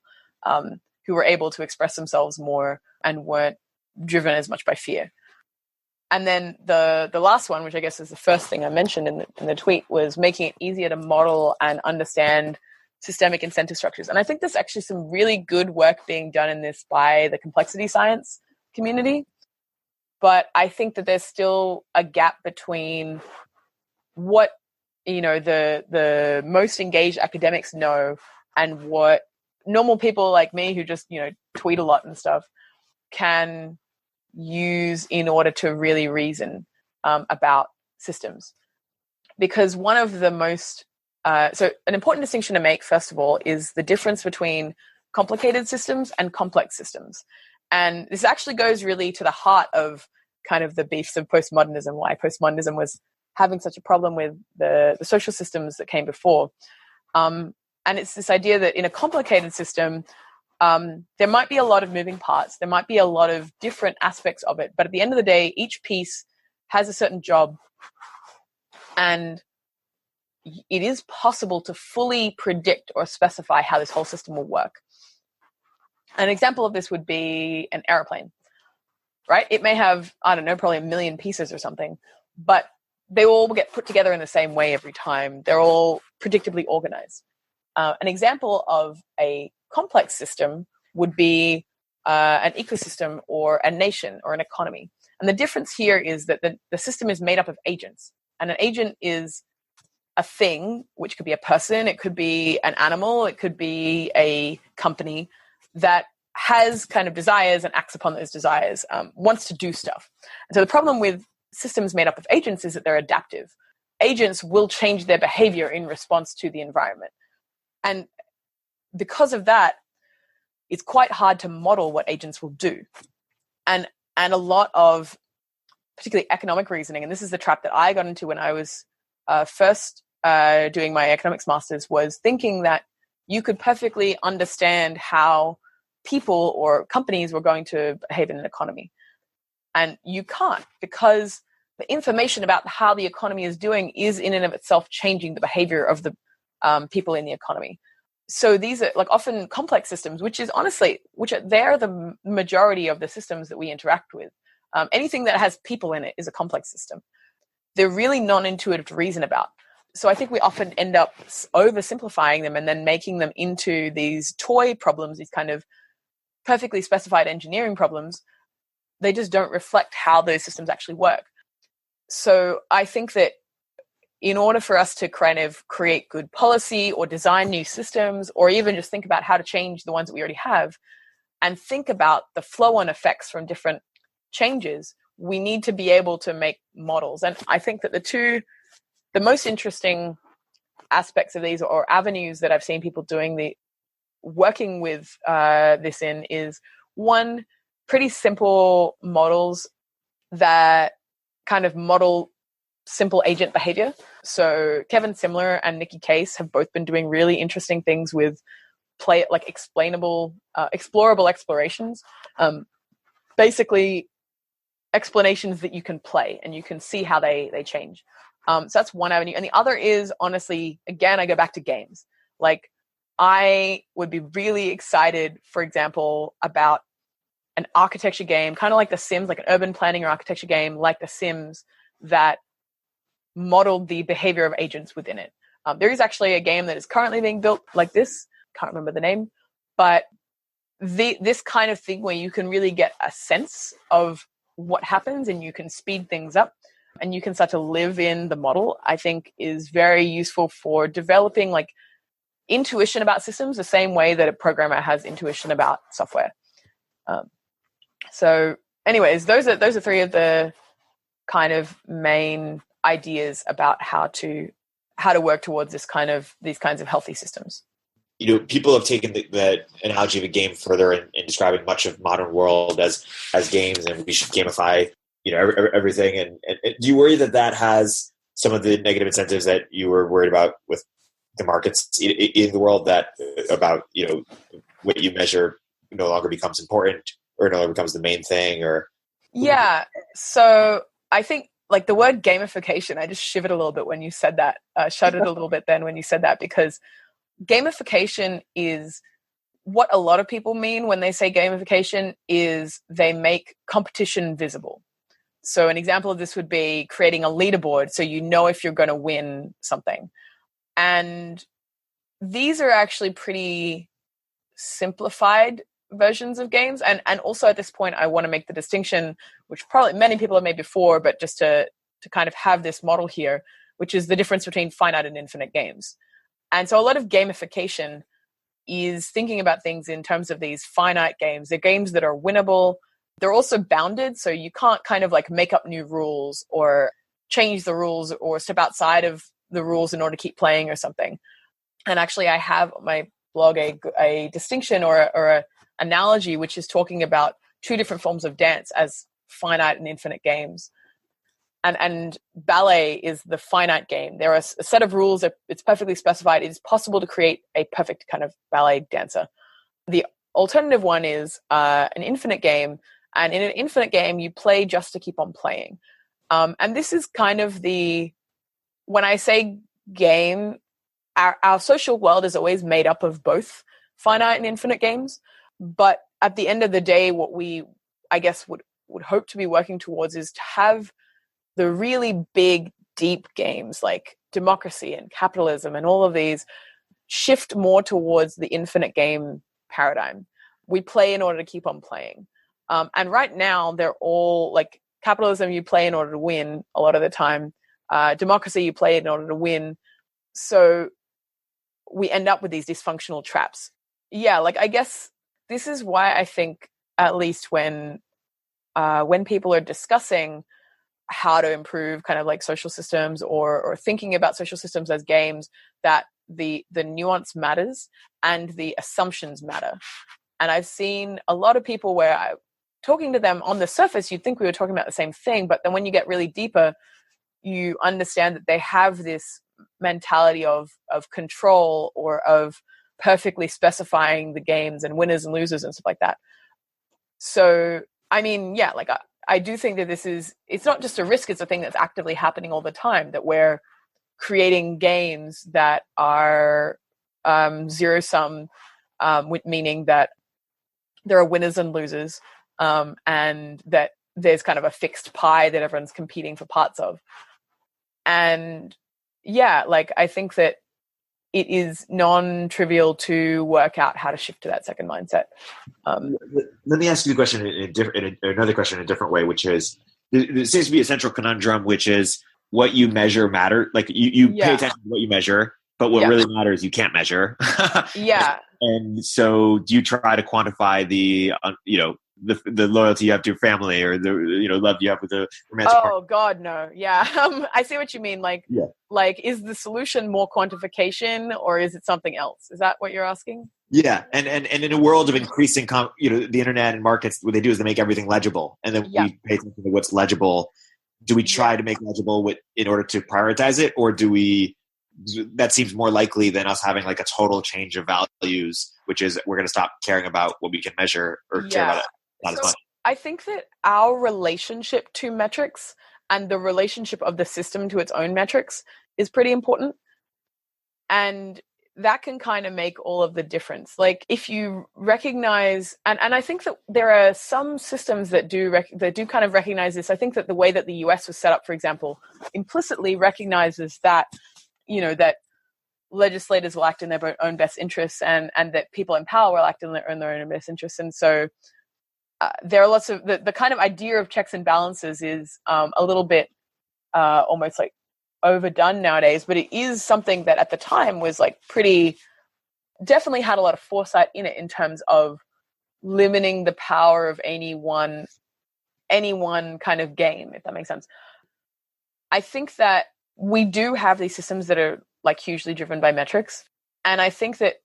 who were able to express themselves more and weren't driven as much by fear. And then the last one, which I guess is the first thing I mentioned in the tweet, was making it easier to model and understand systemic incentive structures. And I think there's actually some really good work being done in this by the complexity science community. But I think that there's still a gap between what, the most engaged academics know and what normal people like me who just, tweet a lot and stuff can use in order to really reason about systems. Because one of the most, so an important distinction to make, first of all, is the difference between complicated systems and complex systems. And this actually goes really to the heart of kind of the beefs of postmodernism, why postmodernism was having such a problem with the social systems that came before. And it's this idea that in a complicated system, there might be a lot of moving parts. There might be a lot of different aspects of it. But at the end of the day, each piece has a certain job. And it is possible to fully predict or specify how this whole system will work. An example of this would be an airplane, right? It may have, probably 1 million pieces or something, but they all get put together in the same way every time. They're all predictably organized. An example of a complex system would be an ecosystem or a nation or an economy. And the difference here is that the system is made up of agents. And an agent is a thing, which could be a person, it could be an animal, it could be a company that has kind of desires and acts upon those desires, wants to do stuff. And so the problem with systems made up of agents is that they're adaptive. Agents will change their behavior in response to the environment. And because of that, it's quite hard to model what agents will do. And a lot of particularly economic reasoning, and this is the trap that I got into when I was first doing my economics master's, was thinking that you could perfectly understand how people or companies were going to behave in an economy. And you can't, because the information about how the economy is doing is in and of itself changing the behavior of the people in the economy. So these are like often complex systems, they're the majority of the systems that we interact with. Anything that has people in it is a complex system. They're really non-intuitive to reason about. So I think we often end up oversimplifying them and then making them into these toy problems, these kind of perfectly specified engineering problems. They just don't reflect how those systems actually work. So I think that in order for us to kind of create good policy or design new systems, or even just think about how to change the ones that we already have, and think about the flow-on effects from different changes, we need to be able to make models. And I think that the most interesting aspects of these, or avenues that I've seen people working with this in, is one, pretty simple models that kind of model simple agent behavior. So Kevin Simler and Nikki Case have both been doing really interesting things with explainable, explorable explorations. Basically explanations that you can play and you can see how they change. So that's one avenue. And the other is, honestly, again, I go back to games. Like, I would be really excited, for example, about an architecture game, kind of like The Sims, like an urban planning or architecture game like The Sims, that modeled the behavior of agents within it. There is actually a game that is currently being built like this. Can't remember the name, but this kind of thing where you can really get a sense of what happens and you can speed things up and you can start to live in the model, I think is very useful for developing like intuition about systems, the same way that a programmer has intuition about software. So anyways, those are three of the kind of main ideas about how to work towards these kinds of healthy systems. People have taken the analogy of a game further in describing much of modern world as games, and we should gamify, everything. And do you worry that has some of the negative incentives that you were worried about with the markets in the world, that about, what you measure no longer becomes important or no, it becomes the main thing, or? Yeah. So I think like the word gamification, I just shivered a little bit when you said that, shuddered a little bit then when you said that, because gamification is what a lot of people mean when they say gamification is they make competition visible. So an example of this would be creating a leaderboard so you know if you're going to win something. And these are actually pretty simplified versions of games. And also at this point, I want to make the distinction, which probably many people have made before, but just to kind of have this model here, which is the difference between finite and infinite games. And so a lot of gamification is thinking about things in terms of these finite games. They're games that are winnable. They're also bounded, so you can't kind of like make up new rules or change the rules or step outside of the rules in order to keep playing or something. And actually, I have on my blog a distinction or a analogy, which is talking about two different forms of dance as finite and infinite games. And ballet is the finite game. There are a set of rules that it's perfectly specified. It is possible to create a perfect kind of ballet dancer. The alternative one is an infinite game. And in an infinite game, you play just to keep on playing. And this is kind of when I say game, our social world is always made up of both finite and infinite games. But at the end of the day, what we, I guess, would hope to be working towards is to have the really big, deep games like democracy and capitalism and all of these shift more towards the infinite game paradigm. We play in order to keep on playing. And right now, they're all like capitalism, you play in order to win a lot of the time. Democracy, you play in order to win. So we end up with these dysfunctional traps. Yeah, like I guess this is why I think, at least when people are discussing how to improve kind of like social systems or thinking about social systems as games, that the nuance matters and the assumptions matter. And I've seen a lot of people where talking to them on the surface, you'd think we were talking about the same thing, but then when you get really deeper, you understand that they have this mentality of control or of perfectly specifying the games and winners and losers and stuff like that. So, I mean, yeah, like I do think that it's not just a risk, it's a thing that's actively happening all the time, that we're creating games that are zero-sum, meaning that there are winners and losers, and that there's kind of a fixed pie that everyone's competing for parts of. And yeah, like I think that it is non-trivial to work out how to shift to that second mindset. Let me ask you the question another question in a different way, which is, there seems to be a central conundrum, which is what you measure matter. Like you pay attention to what you measure, but what really matters you can't measure. Yeah. And so do you try to quantify the loyalty you have to your family, or the love you have with the romantic partner? Oh God, no. Yeah. I see what you mean. Like is the solution more quantification, or is it something else? Is that what you're asking? Yeah. And in a world of increasing, the internet and markets, what they do is they make everything legible. And then we pay attention to what's legible. Do we try to make legible in order to prioritize it? Or that seems more likely than us having like a total change of values, which is we're going to stop caring about what we can measure or care about it not as much. I think that our relationship to metrics and the relationship of the system to its own metrics is pretty important. And that can kind of make all of the difference. Like if you recognize, and I think that there are some systems that do kind of recognize this. I think that the way that the US was set up, for example, implicitly recognizes that, that legislators will act in their own best interests and that people in power will act in their own best interests. And so there are lots of, the kind of idea of checks and balances is a little bit almost like overdone nowadays, but it is something that at the time was like definitely had a lot of foresight in it in terms of limiting the power of any one kind of game, if that makes sense. I think that we do have these systems that are like hugely driven by metrics. And I think that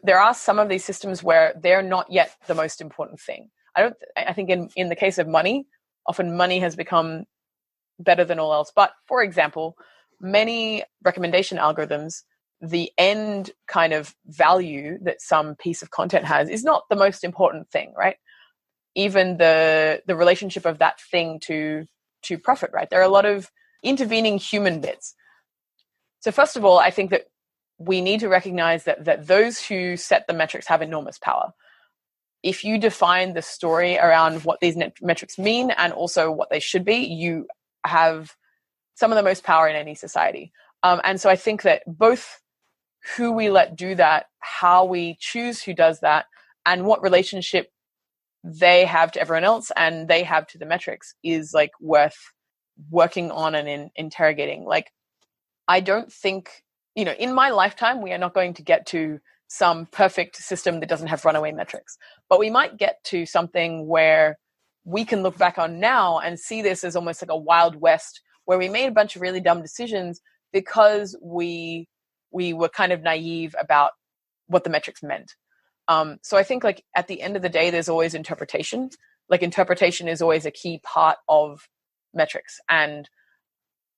there are some of these systems where they're not yet the most important thing. I think in the case of money, often money has become better than all else. But for example, many recommendation algorithms, the end kind of value that some piece of content has is not the most important thing, right? even the relationship of that thing to profit, right? There are a lot of intervening human bits. So first of all, I think that we need to recognize that those who set the metrics have enormous power. If you define the story around what these metrics mean and also what they should be, you have some of the most power in any society. And so I think that both who we let do that, how we choose who does that, and what relationship they have to everyone else and they have to the metrics is like worth working on and interrogating. Like, I don't think, in my lifetime, we are not going to get to some perfect system that doesn't have runaway metrics, but we might get to something where we can look back on now and see this as almost like a Wild West where we made a bunch of really dumb decisions because we were kind of naive about what the metrics meant. So I think like at the end of the day, there's always interpretation. Like interpretation is always a key part of metrics. And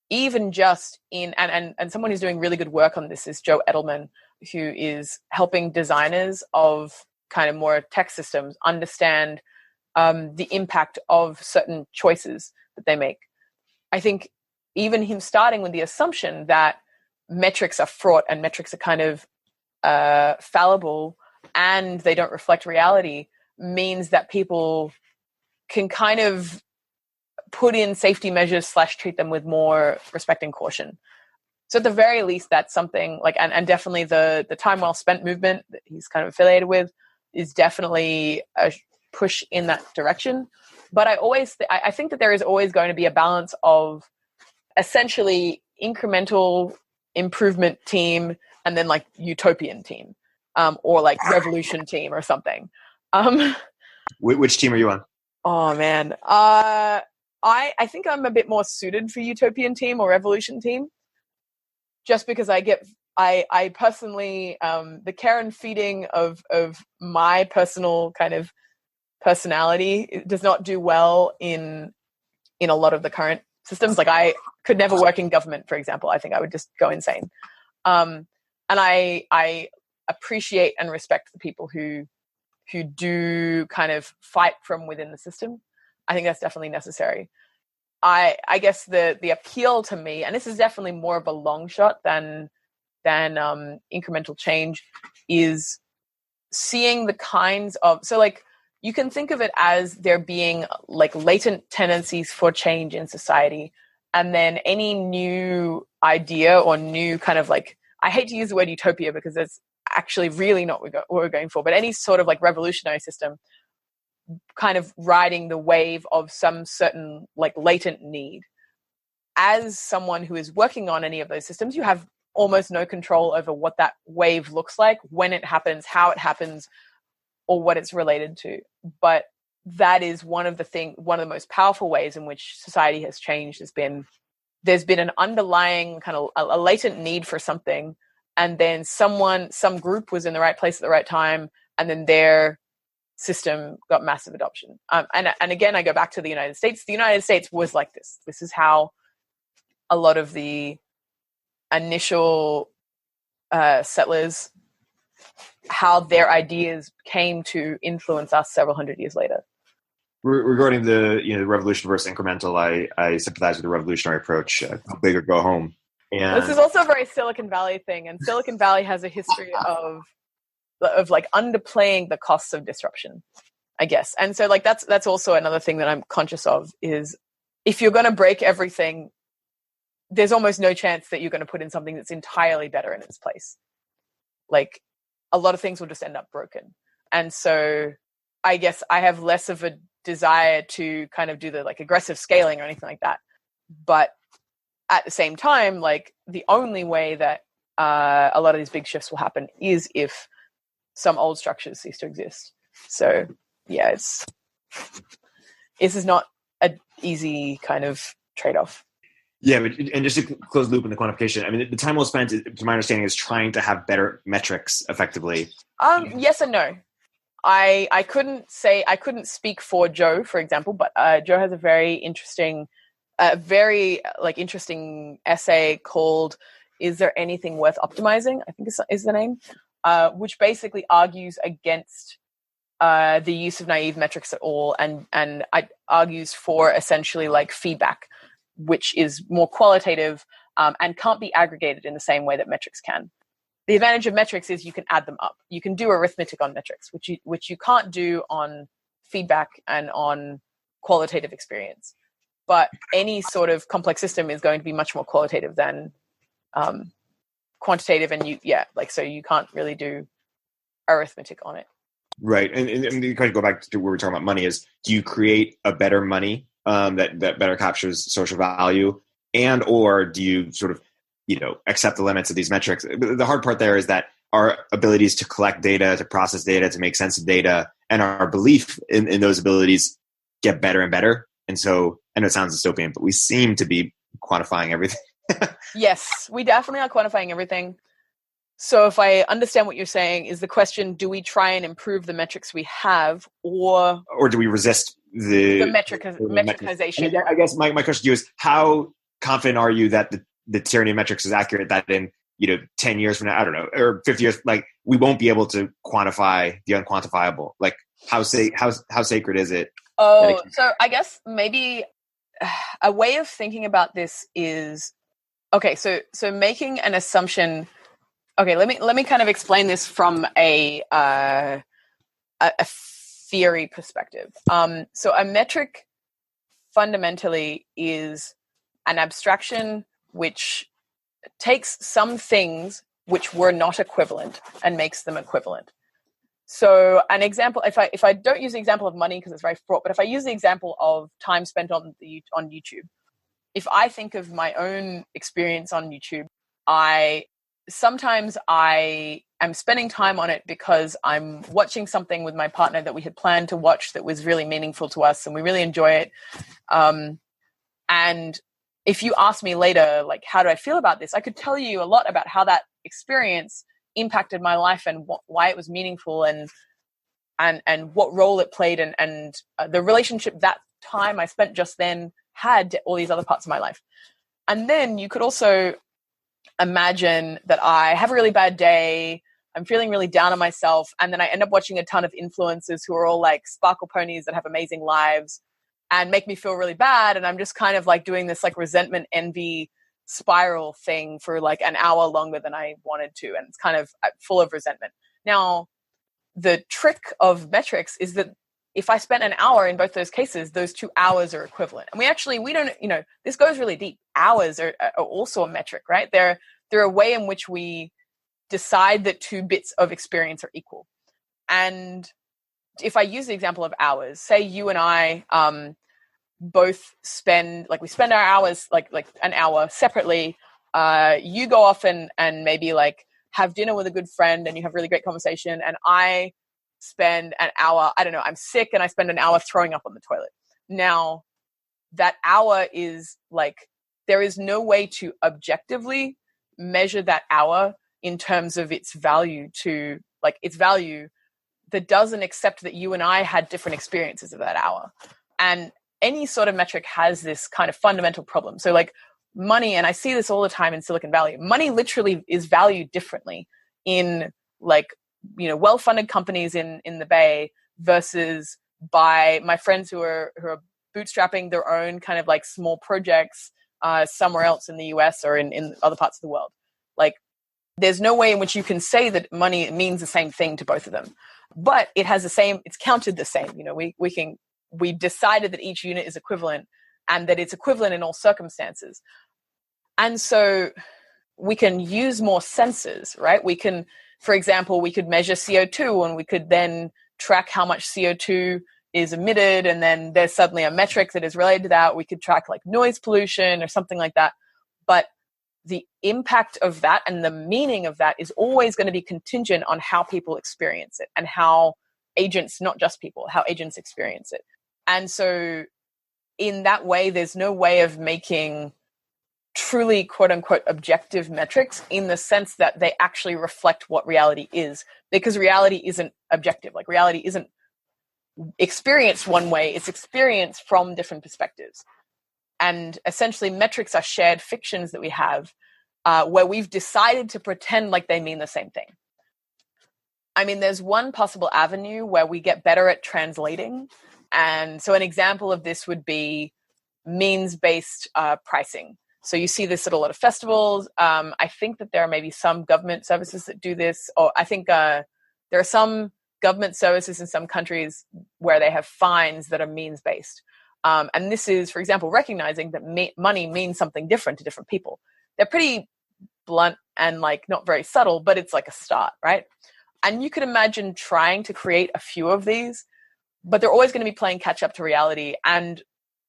even just and someone who's doing really good work on this is Joe Edelman, who is helping designers of kind of more tech systems understand the impact of certain choices that they make. I think even him starting with the assumption that metrics are fraught and metrics are kind of fallible and they don't reflect reality means that people can kind of put in safety measures / treat them with more respect and caution. So at the very least, that's something like, and definitely the time well spent movement that he's kind of affiliated with is definitely a push in that direction. But I think that there is always going to be a balance of essentially incremental improvement team and then like utopian team, or like revolution team or something. Which team are you on? Oh man. I think I'm a bit more suited for utopian team or revolution team, just because I personally, the care and feeding of my personal kind of personality does not do well in a lot of the current systems. Like I could never work in government, for example. I think I would just go insane. And I appreciate and respect the people who do kind of fight from within the system. I think that's definitely necessary. I guess the appeal to me, and this is definitely more of a long shot than incremental change, is seeing the kinds of, so like you can think of it as there being like latent tendencies for change in society, and then any new idea or new kind of like, I hate to use the word utopia because it's actually really not what we're going for, but any sort of like revolutionary system kind of riding the wave of some certain like latent need. As someone who is working on any of those systems, you have almost no control over what that wave looks like, when it happens, how it happens, or what it's related to. But that is one of the most powerful ways in which society has changed there's been an underlying kind of a latent need for something, and then some group was in the right place at the right time, and then their system got massive adoption. And again, I go back to the United States. The United States was like this. This is how a lot of the initial settlers, how their ideas came to influence us several hundred years later. Regarding the revolution versus incremental, I sympathize with the revolutionary approach. Go big or go home. And this is also a very Silicon Valley thing, and Silicon Valley has a history of like underplaying the costs of disruption, I guess. And so like that's also another thing that I'm conscious of, is if you're going to break everything, there's almost no chance that you're going to put in something that's entirely better in its place. Like a lot of things will just end up broken. And so I guess I have less of a desire to kind of do the like aggressive scaling or anything like that. But at the same time, like the only way that a lot of these big shifts will happen is if some old structures cease to exist. So yeah, this is not an easy kind of trade-off. Yeah, and just to close the loop in the quantification, I mean, the time well spent, to my understanding, is trying to have better metrics effectively. Yes and no. I couldn't speak for Joe, for example, but Joe has a very interesting essay called "Is There Anything Worth Optimizing?" I think is the name, which basically argues against the use of naive metrics at all, and it argues for essentially like feedback, which is more qualitative and can't be aggregated in the same way that metrics can. The advantage of metrics is you can add them up. You can do arithmetic on metrics, which you can't do on feedback and on qualitative experience. But any sort of complex system is going to be much more qualitative than quantitative, and so you can't really do arithmetic on it. Right, and you kind of go back to where we're talking about money. Is do you create a better money that better captures social value, and or do you sort of accept the limits of these metrics? The hard part there is that our abilities to collect data, to process data, to make sense of data, and our belief in those abilities get better and better. And so, I know it sounds dystopian, but we seem to be quantifying everything. Yes, we definitely are quantifying everything. So if I understand what you're saying, is the question, do we try and improve the metrics we have, or do we resist the metricization? I guess my question to you is, how confident are you that the tyranny of metrics is accurate, that in 10 years from now, I don't know, or 50 years, like we won't be able to quantify the unquantifiable? Like how sacred is it? Oh, so I guess maybe a way of thinking about this is, okay, so making an assumption. Okay, let me kind of explain this from a theory perspective. So a metric fundamentally is an abstraction which takes some things which were not equivalent and makes them equivalent. So an example, if I don't use the example of money because it's very fraught, but if I use the example of time spent on YouTube, if I think of my own experience on YouTube, sometimes I am spending time on it because I'm watching something with my partner that we had planned to watch that was really meaningful to us and we really enjoy it. And if you ask me later, like, how do I feel about this? I could tell you a lot about how that experience impacted my life and why it was meaningful and what role it played and the relationship that time I spent just then had to all these other parts of my life. And then you could also imagine that I have a really bad day, I'm feeling really down on myself, and then I end up watching a ton of influencers who are all like sparkle ponies that have amazing lives and make me feel really bad, and I'm just kind of like doing this like resentment, envy spiral thing for like an hour longer than I wanted to, and it's kind of full of resentment. Now, the trick of metrics is that if I spent an hour in both those cases, those 2 hours are equivalent. And we don't, this goes really deep. Hours are also a metric, right? They're a way in which we decide that 2 bits of experience are equal. And if I use the example of hours, say you and I both spend our hours, like an hour separately. You go off and maybe like have dinner with a good friend and you have really great conversation. And I spend an hour, I don't know, I'm sick and I spend an hour throwing up on the toilet. Now, that hour is like, there is no way to objectively measure that hour in terms of its value that doesn't accept that you and I had different experiences of that hour. And any sort of metric has this kind of fundamental problem. So like money, and I see this all the time in Silicon Valley, money literally is valued differently in like, well-funded companies in the Bay versus by my friends who are bootstrapping their own kind of like small projects somewhere else in the US or in other parts of the world. Like, there's no way in which you can say that money means the same thing to both of them, but it has it's counted the same. We decided that each unit is equivalent and that it's equivalent in all circumstances. And so we can use more sensors, right? For example, we could measure CO2 and we could then track how much CO2 is emitted. And then there's suddenly a metric that is related to that. We could track like noise pollution or something like that. But the impact of that and the meaning of that is always going to be contingent on how people experience it and how agents, not just people, how agents experience it. And so in that way, there's no way of making truly quote unquote objective metrics in the sense that they actually reflect what reality is, because reality isn't objective. Like, reality isn't experienced one way, it's experienced from different perspectives. And essentially metrics are shared fictions that we have where we've decided to pretend like they mean the same thing. I mean, there's one possible avenue where we get better at translating. And so an example of this would be means-based pricing. So you see this at a lot of festivals. I think that there are maybe some government services that do this, or I think there are some government services in some countries where they have fines that are means-based. And this is, for example, recognizing that money means something different to different people. They're pretty blunt and like not very subtle, but it's like a start, right? And you could imagine trying to create a few of these, but they're always going to be playing catch up to reality. And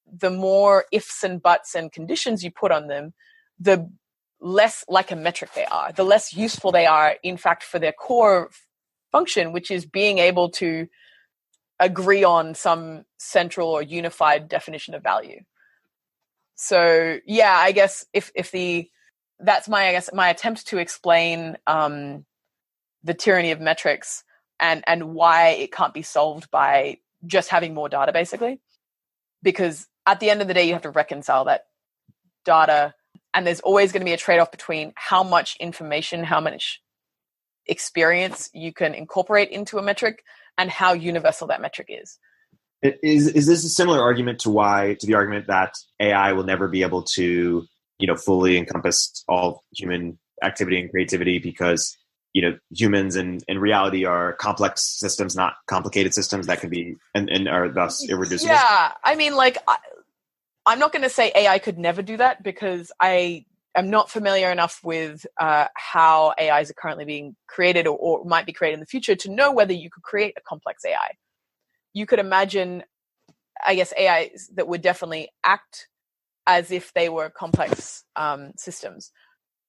the more ifs and buts and conditions you put on them, the less like a metric they are, the less useful they are, in fact, for their core function, which is being able to agree on some central or unified definition of value. So yeah, I guess that's my attempt to explain the tyranny of metrics and why it can't be solved by just having more data, basically. Because at the end of the day, you have to reconcile that data, and there's always going to be a trade-off between how much information, how much experience you can incorporate into a metric, and how universal that metric is. Is this a similar argument to the argument that AI will never be able to, fully encompass all human activity and creativity because, humans in reality are complex systems, not complicated systems that can be and are thus irreducible? Yeah, I mean, like, I'm not going to say AI could never do that because I am not familiar enough with how AIs are currently being created or might be created in the future to know whether you could create a complex AI. You could imagine, I guess, AIs that would definitely act as if they were complex systems.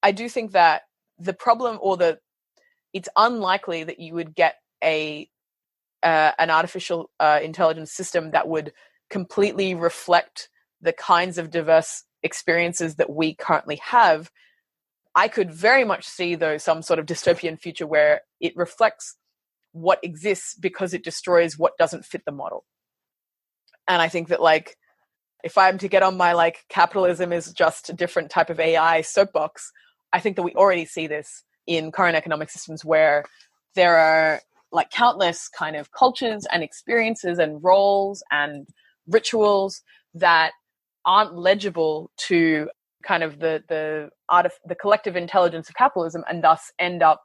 I do think that the problem it's unlikely that you would get an artificial intelligence system that would completely reflect the kinds of diverse experiences that we currently have. I could very much see, though, some sort of dystopian future where it reflects what exists because it destroys what doesn't fit the model. And I think that, like, if I'm to get on my, like, capitalism is just a different type of AI soapbox, I think that we already see this in current economic systems where there are, like, countless kind of cultures and experiences and roles and rituals that aren't legible to kind of the collective intelligence of capitalism, and thus end up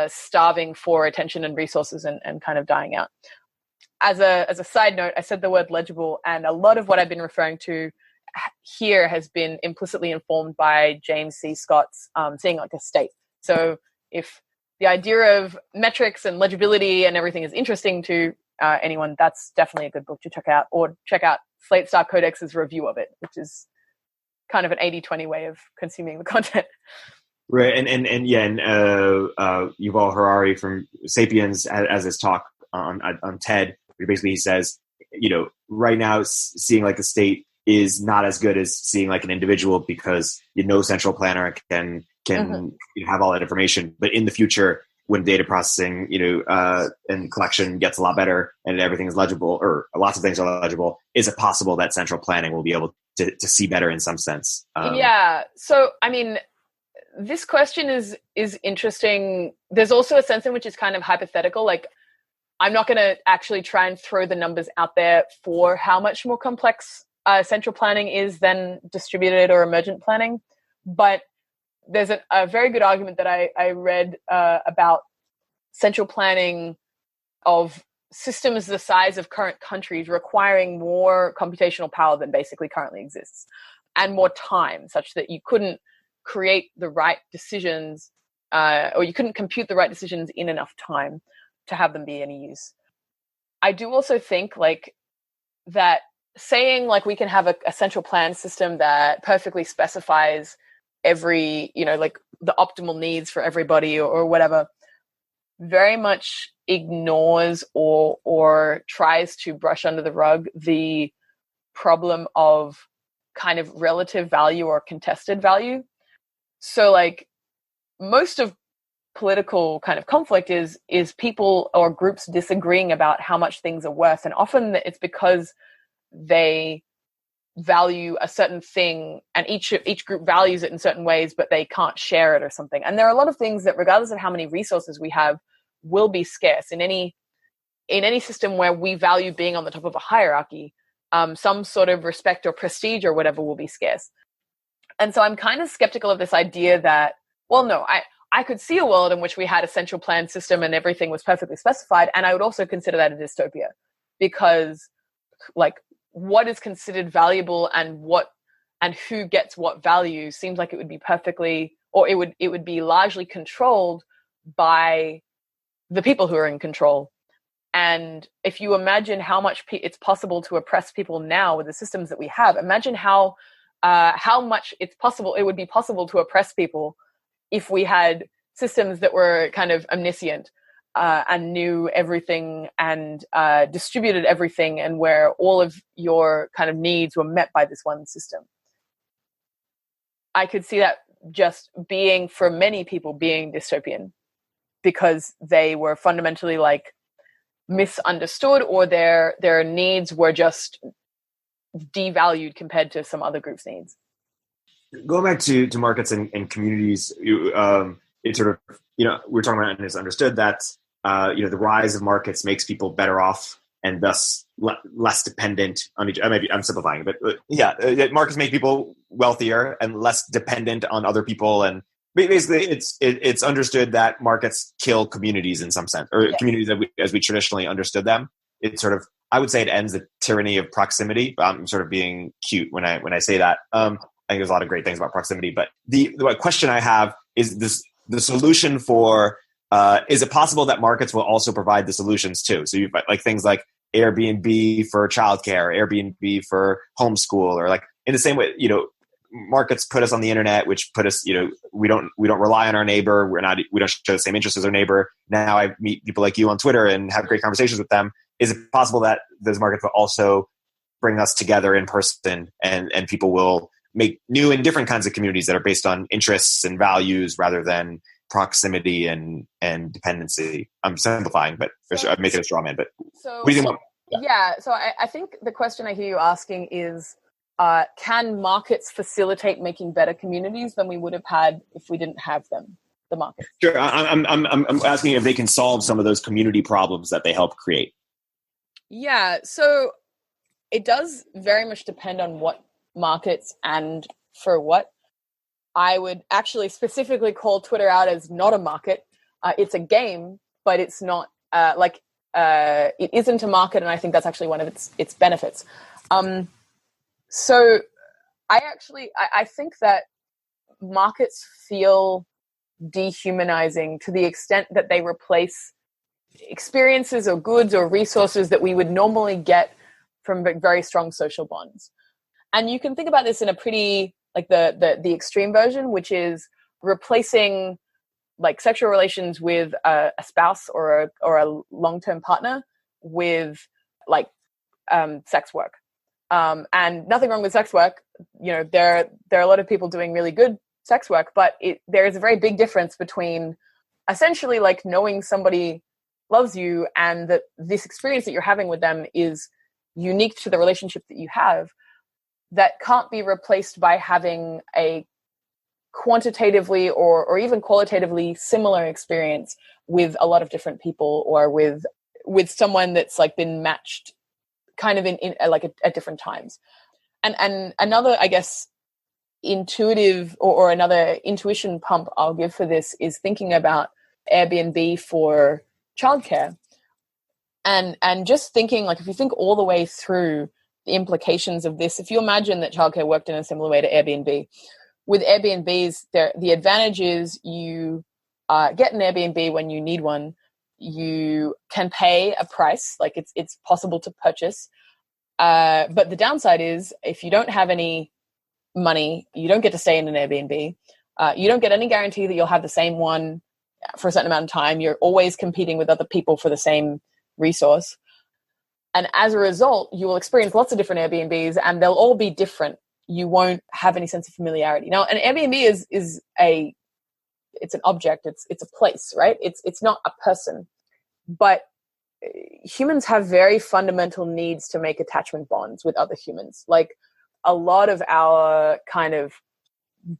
starving for attention and resources and kind of dying out. As a side note, I said the word legible, and a lot of what I've been referring to here has been implicitly informed by James C. Scott's Seeing Like a State. So if the idea of metrics and legibility and everything is interesting to anyone, that's definitely a good book to check out, or check out Slate Star Codex's review of it, which is kind of an 80-20 way of consuming the content. Right, and Yuval Harari from Sapiens as this talk on TED, where basically he says, right now seeing like a state is not as good as seeing like an individual because no central planner can have all that information. But in the future, when data processing, and collection gets a lot better and everything is legible, or lots of things are legible, is it possible that central planning will be able to see better in some sense? Yeah. So, I mean, this question is interesting. There's also a sense in which it's kind of hypothetical. Like, I'm not going to actually try and throw the numbers out there for how much more complex central planning is than distributed or emergent planning. But there's a very good argument that I read about central planning of systems the size of current countries requiring more computational power than basically currently exists, and more time, such that you couldn't create the right decisions or you couldn't compute the right decisions in enough time to have them be any use. I do also think like that saying like we can have a central plan system that perfectly specifies every, like the optimal needs for everybody or whatever, very much ignores or tries to brush under the rug the problem of kind of relative value or contested value. So like most of political kind of conflict is people or groups disagreeing about how much things are worth, and often it's because they value a certain thing and each group values it in certain ways, but they can't share it or something. And there are a lot of things that regardless of how many resources we have, will be scarce. In any system where we value being on the top of a hierarchy, some sort of respect or prestige or whatever will be scarce. And so I'm kind of skeptical of this idea that, well, no, I could see a world in which we had a central planned system and everything was perfectly specified. And I would also consider that a dystopia, because like what is considered valuable and who gets what value seems like it would be perfectly, or it would be largely controlled by the people who are in control. And if you imagine how much it's possible to oppress people now with the systems that we have, imagine how much it would be possible to oppress people if we had systems that were kind of omniscient and knew everything and distributed everything, and where all of your kind of needs were met by this one system. I could see that just being, for many people, being dystopian, because they were fundamentally like misunderstood, or their needs were just devalued compared to some other group's needs. Going back to markets and communities, it's sort of, we're talking about, and it's understood that the rise of markets makes people better off and thus less dependent on each. Maybe I'm simplifying, but markets make people wealthier and less dependent on other people. And basically, it's understood that markets kill communities in some sense, or communities as we traditionally understood them. It's sort of, I would say, it ends the tyranny of proximity. I'm sort of being cute when I say that. I think there's a lot of great things about proximity, but the question I have is the solution for. Is it possible that markets will also provide the solutions too? So you've like things like Airbnb for childcare, Airbnb for homeschool, or like in the same way, markets put us on the internet, which put us, we don't rely on our neighbor. We don't share the same interests as our neighbor. Now I meet people like you on Twitter and have great conversations with them. Is it possible that those markets will also bring us together in person, and people will make new and different kinds of communities that are based on interests and values rather than proximity and dependency? I'm simplifying, but I'm making a straw man. But what do you think? So I think the question I hear you asking is, can markets facilitate making better communities than we would have had if we didn't have them, the markets? Sure. I'm asking if they can solve some of those community problems that they help create. Yeah. So it does very much depend on what markets and for what. I would actually specifically call Twitter out as not a market. It's a game, but it's not it isn't a market, and I think that's actually one of its benefits. So I think that markets feel dehumanizing to the extent that they replace experiences or goods or resources that we would normally get from very strong social bonds. And you can think about this in a pretty like the extreme version, which is replacing like sexual relations with a spouse or a long-term partner with like sex work. And nothing wrong with sex work. There are a lot of people doing really good sex work, but there is a very big difference between essentially like knowing somebody loves you and that this experience that you're having with them is unique to the relationship that you have, that can't be replaced by having a quantitatively or even qualitatively similar experience with a lot of different people, or with someone that's like been matched kind of in like at different times. And another, I guess, intuitive or another intuition pump I'll give for this is thinking about Airbnb for childcare, and just thinking like, if you think all the way through the implications of this, if you imagine that childcare worked in a similar way to Airbnb, with Airbnbs, the advantage is you get an Airbnb when you need one. You can pay a price, like it's possible to purchase. But the downside is, if you don't have any money, you don't get to stay in an Airbnb. You don't get any guarantee that you'll have the same one for a certain amount of time. You're always competing with other people for the same resource. And as a result, you will experience lots of different Airbnbs, and they'll all be different. You won't have any sense of familiarity. Now, an Airbnb is it's an object. It's a place, right? It's not a person. But humans have very fundamental needs to make attachment bonds with other humans. Like a lot of our kind of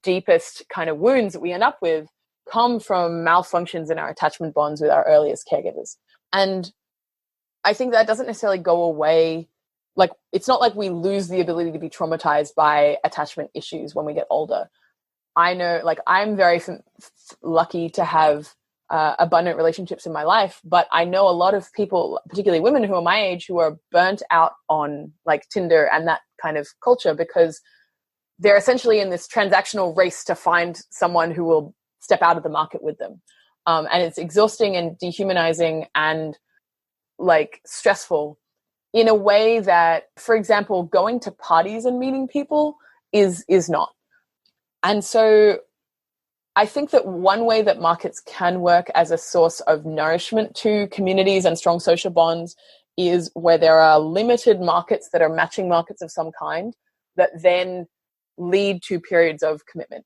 deepest kind of wounds that we end up with come from malfunctions in our attachment bonds with our earliest caregivers. And I think that doesn't necessarily go away. Like, it's not like we lose the ability to be traumatized by attachment issues when we get older. I know, like, I'm very lucky to have abundant relationships in my life, but I know a lot of people, particularly women who are my age, who are burnt out on like Tinder and that kind of culture because they're essentially in this transactional race to find someone who will step out of the market with them. And it's exhausting and dehumanizing and like stressful in a way that, for example, going to parties and meeting people is not. And so I think that one way that markets can work as a source of nourishment to communities and strong social bonds is where there are limited markets that are matching markets of some kind that then lead to periods of commitment.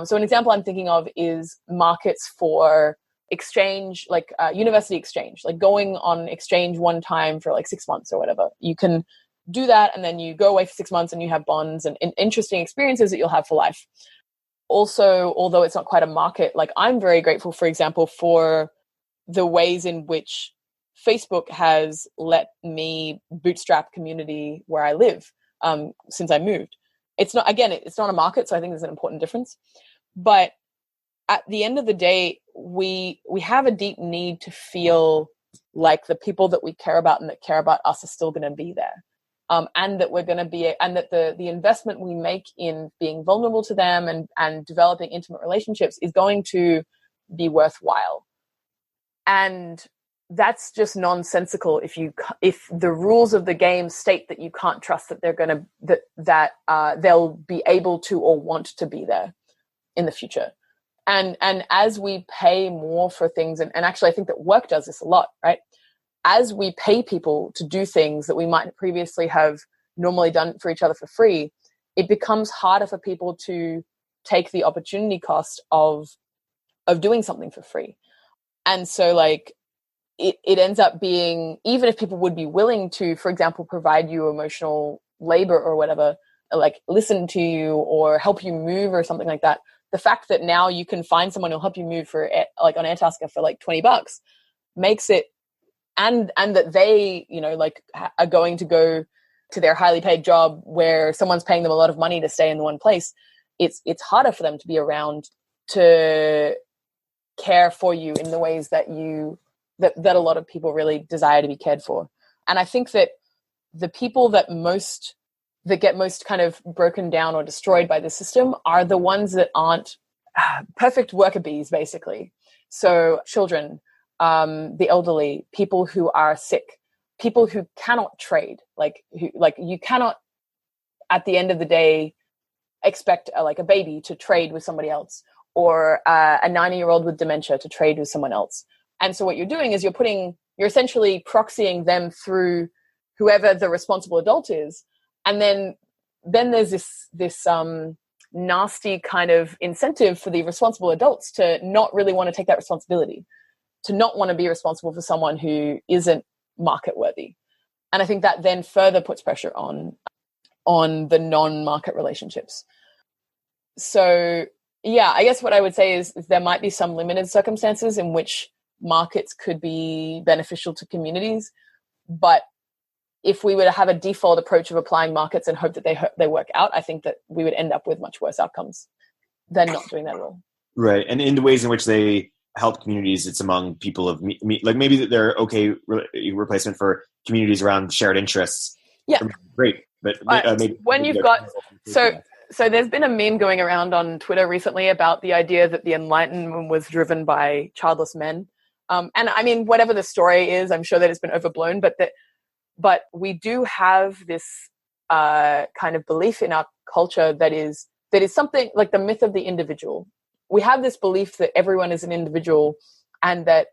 So an example I'm thinking of is markets for exchange, like university exchange, like going on exchange one time for like 6 months or whatever. You can do that and then you go away for 6 months and you have bonds and interesting experiences that you'll have for life. Also, although it's not quite a market, like I'm very grateful, for example, for the ways in which Facebook has let me bootstrap community where I live since I moved. It's not a market, so I think there's an important difference. But at the end of the day, we have a deep need to feel like the people that we care about and that care about us are still going to be there. And that we're going to be, and that the investment we make in being vulnerable to them and developing intimate relationships is going to be worthwhile. And that's just nonsensical if the rules of the game state that you can't trust that they're going to that they'll be able to or want to be there in the future. And as we pay more for things, and actually I think that work does this a lot, right? As we pay people to do things that we might previously have normally done for each other for free, it becomes harder for people to take the opportunity cost of doing something for free. And so like it ends up being, even if people would be willing to, for example, provide you emotional labor or whatever, like listen to you or help you move or something like that, the fact that now you can find someone who'll help you move for like on Airtasker for like $20 makes it, and that they, you know, like are going to go to their highly paid job where someone's paying them a lot of money to stay in the one place. It's harder for them to be around to care for you in the ways that that a lot of people really desire to be cared for. And I think that the people that get most kind of broken down or destroyed by the system are the ones that aren't perfect worker bees, basically. So children, the elderly, people who are sick, people who cannot trade, like you cannot at the end of the day expect a baby to trade with somebody else, or a 90-year-old with dementia to trade with someone else. And so what you're doing is you're essentially proxying them through whoever the responsible adult is. And then there's this nasty kind of incentive for the responsible adults to not really want to take that responsibility, to not want to be responsible for someone who isn't market worthy. And I think that then further puts pressure on the non-market relationships. So yeah, I guess what I would say is there might be some limited circumstances in which markets could be beneficial to communities, but if we were to have a default approach of applying markets and hope that they work out, I think that we would end up with much worse outcomes than not doing that at all. Right. And in the ways in which they help communities, it's among people of like maybe they're okay replacement for communities around shared interests. Yeah. Great. But maybe when you've got, so there's been a meme going around on Twitter recently about the idea that the Enlightenment was driven by childless men. And I mean, whatever the story is, I'm sure that it's been overblown, but we do have this kind of belief in our culture that is something like the myth of the individual. We have this belief that everyone is an individual and that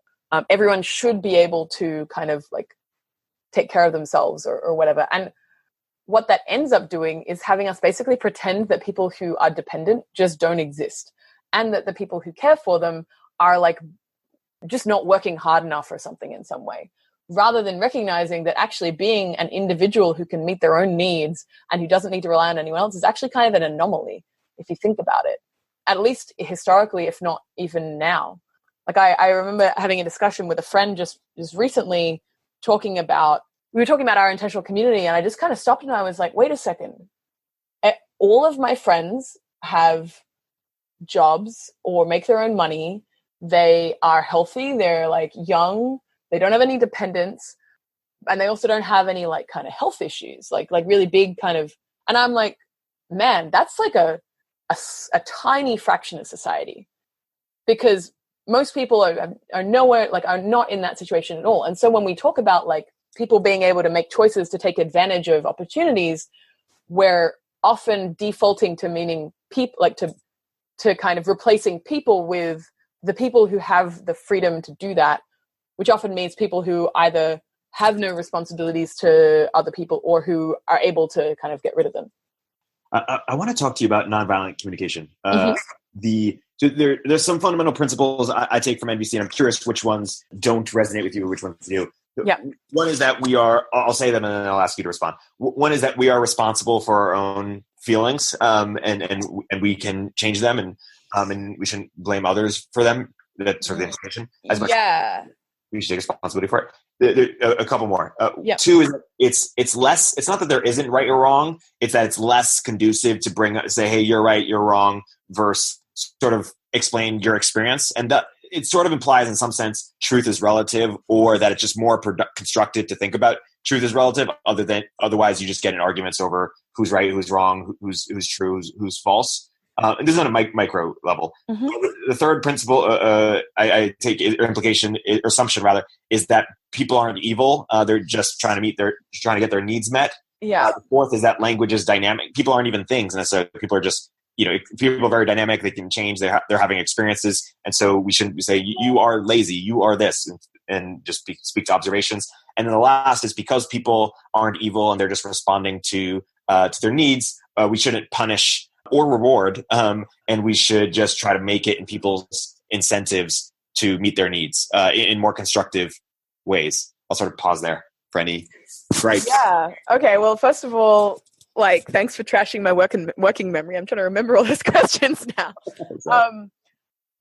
everyone should be able to kind of like take care of themselves or whatever. And what that ends up doing is having us basically pretend that people who are dependent just don't exist, and that the people who care for them are like just not working hard enough or something in some way, rather than recognizing that actually being an individual who can meet their own needs and who doesn't need to rely on anyone else is actually kind of an anomaly if you think about it. at least historically, if not even now. Like I remember having a discussion with a friend just recently we were talking about our intentional community, and I just kind of stopped and I was like, wait a second. All of my friends have jobs or make their own money. They are healthy. They're like young. They don't have any dependents. And they also don't have any like kind of health issues, like really big kind of, and I'm like, man, that's like a tiny fraction of society, because most people are nowhere, like are not in that situation at all. And so when we talk about like people being able to make choices to take advantage of opportunities, we're often defaulting to meaning people, like to kind of replacing people with the people who have the freedom to do that, which often means people who either have no responsibilities to other people or who are able to kind of get rid of them. I want to talk to you about nonviolent communication. There's some fundamental principles I take from NVC, and I'm curious which ones don't resonate with you or which ones do. Yeah. One is that I'll say them and then I'll ask you to respond. One is that we are responsible for our own feelings, and we can change them, and we shouldn't blame others for them. That's sort of the implication. As much we should take responsibility for it. A couple more. Two is it's less. It's not that there isn't right or wrong. It's that it's less conducive to say, hey, you're right, you're wrong, versus sort of explain your experience. And that it sort of implies in some sense truth is relative, or that it's just more constructive to think about truth is relative. Otherwise, you just get in arguments over who's right, who's wrong, who's true, who's false. And this is on a micro level. Mm-hmm. The third principle I take implication or assumption rather is that people aren't evil. They're just trying to get their needs met. Yeah. The fourth is that language is dynamic. People aren't even things necessarily. People are just, people are very dynamic. They can change. They're having experiences. And so we shouldn't say you are lazy, you are this, and just speak to observations. And then the last is because people aren't evil and they're just responding to their needs, we shouldn't punish or reward, and we should just try to make it in people's incentives to meet their needs in more constructive ways. I'll sort of pause there for any gripes. Yeah. Okay. Well, first of all, thanks for trashing my working memory. I'm trying to remember all those questions now.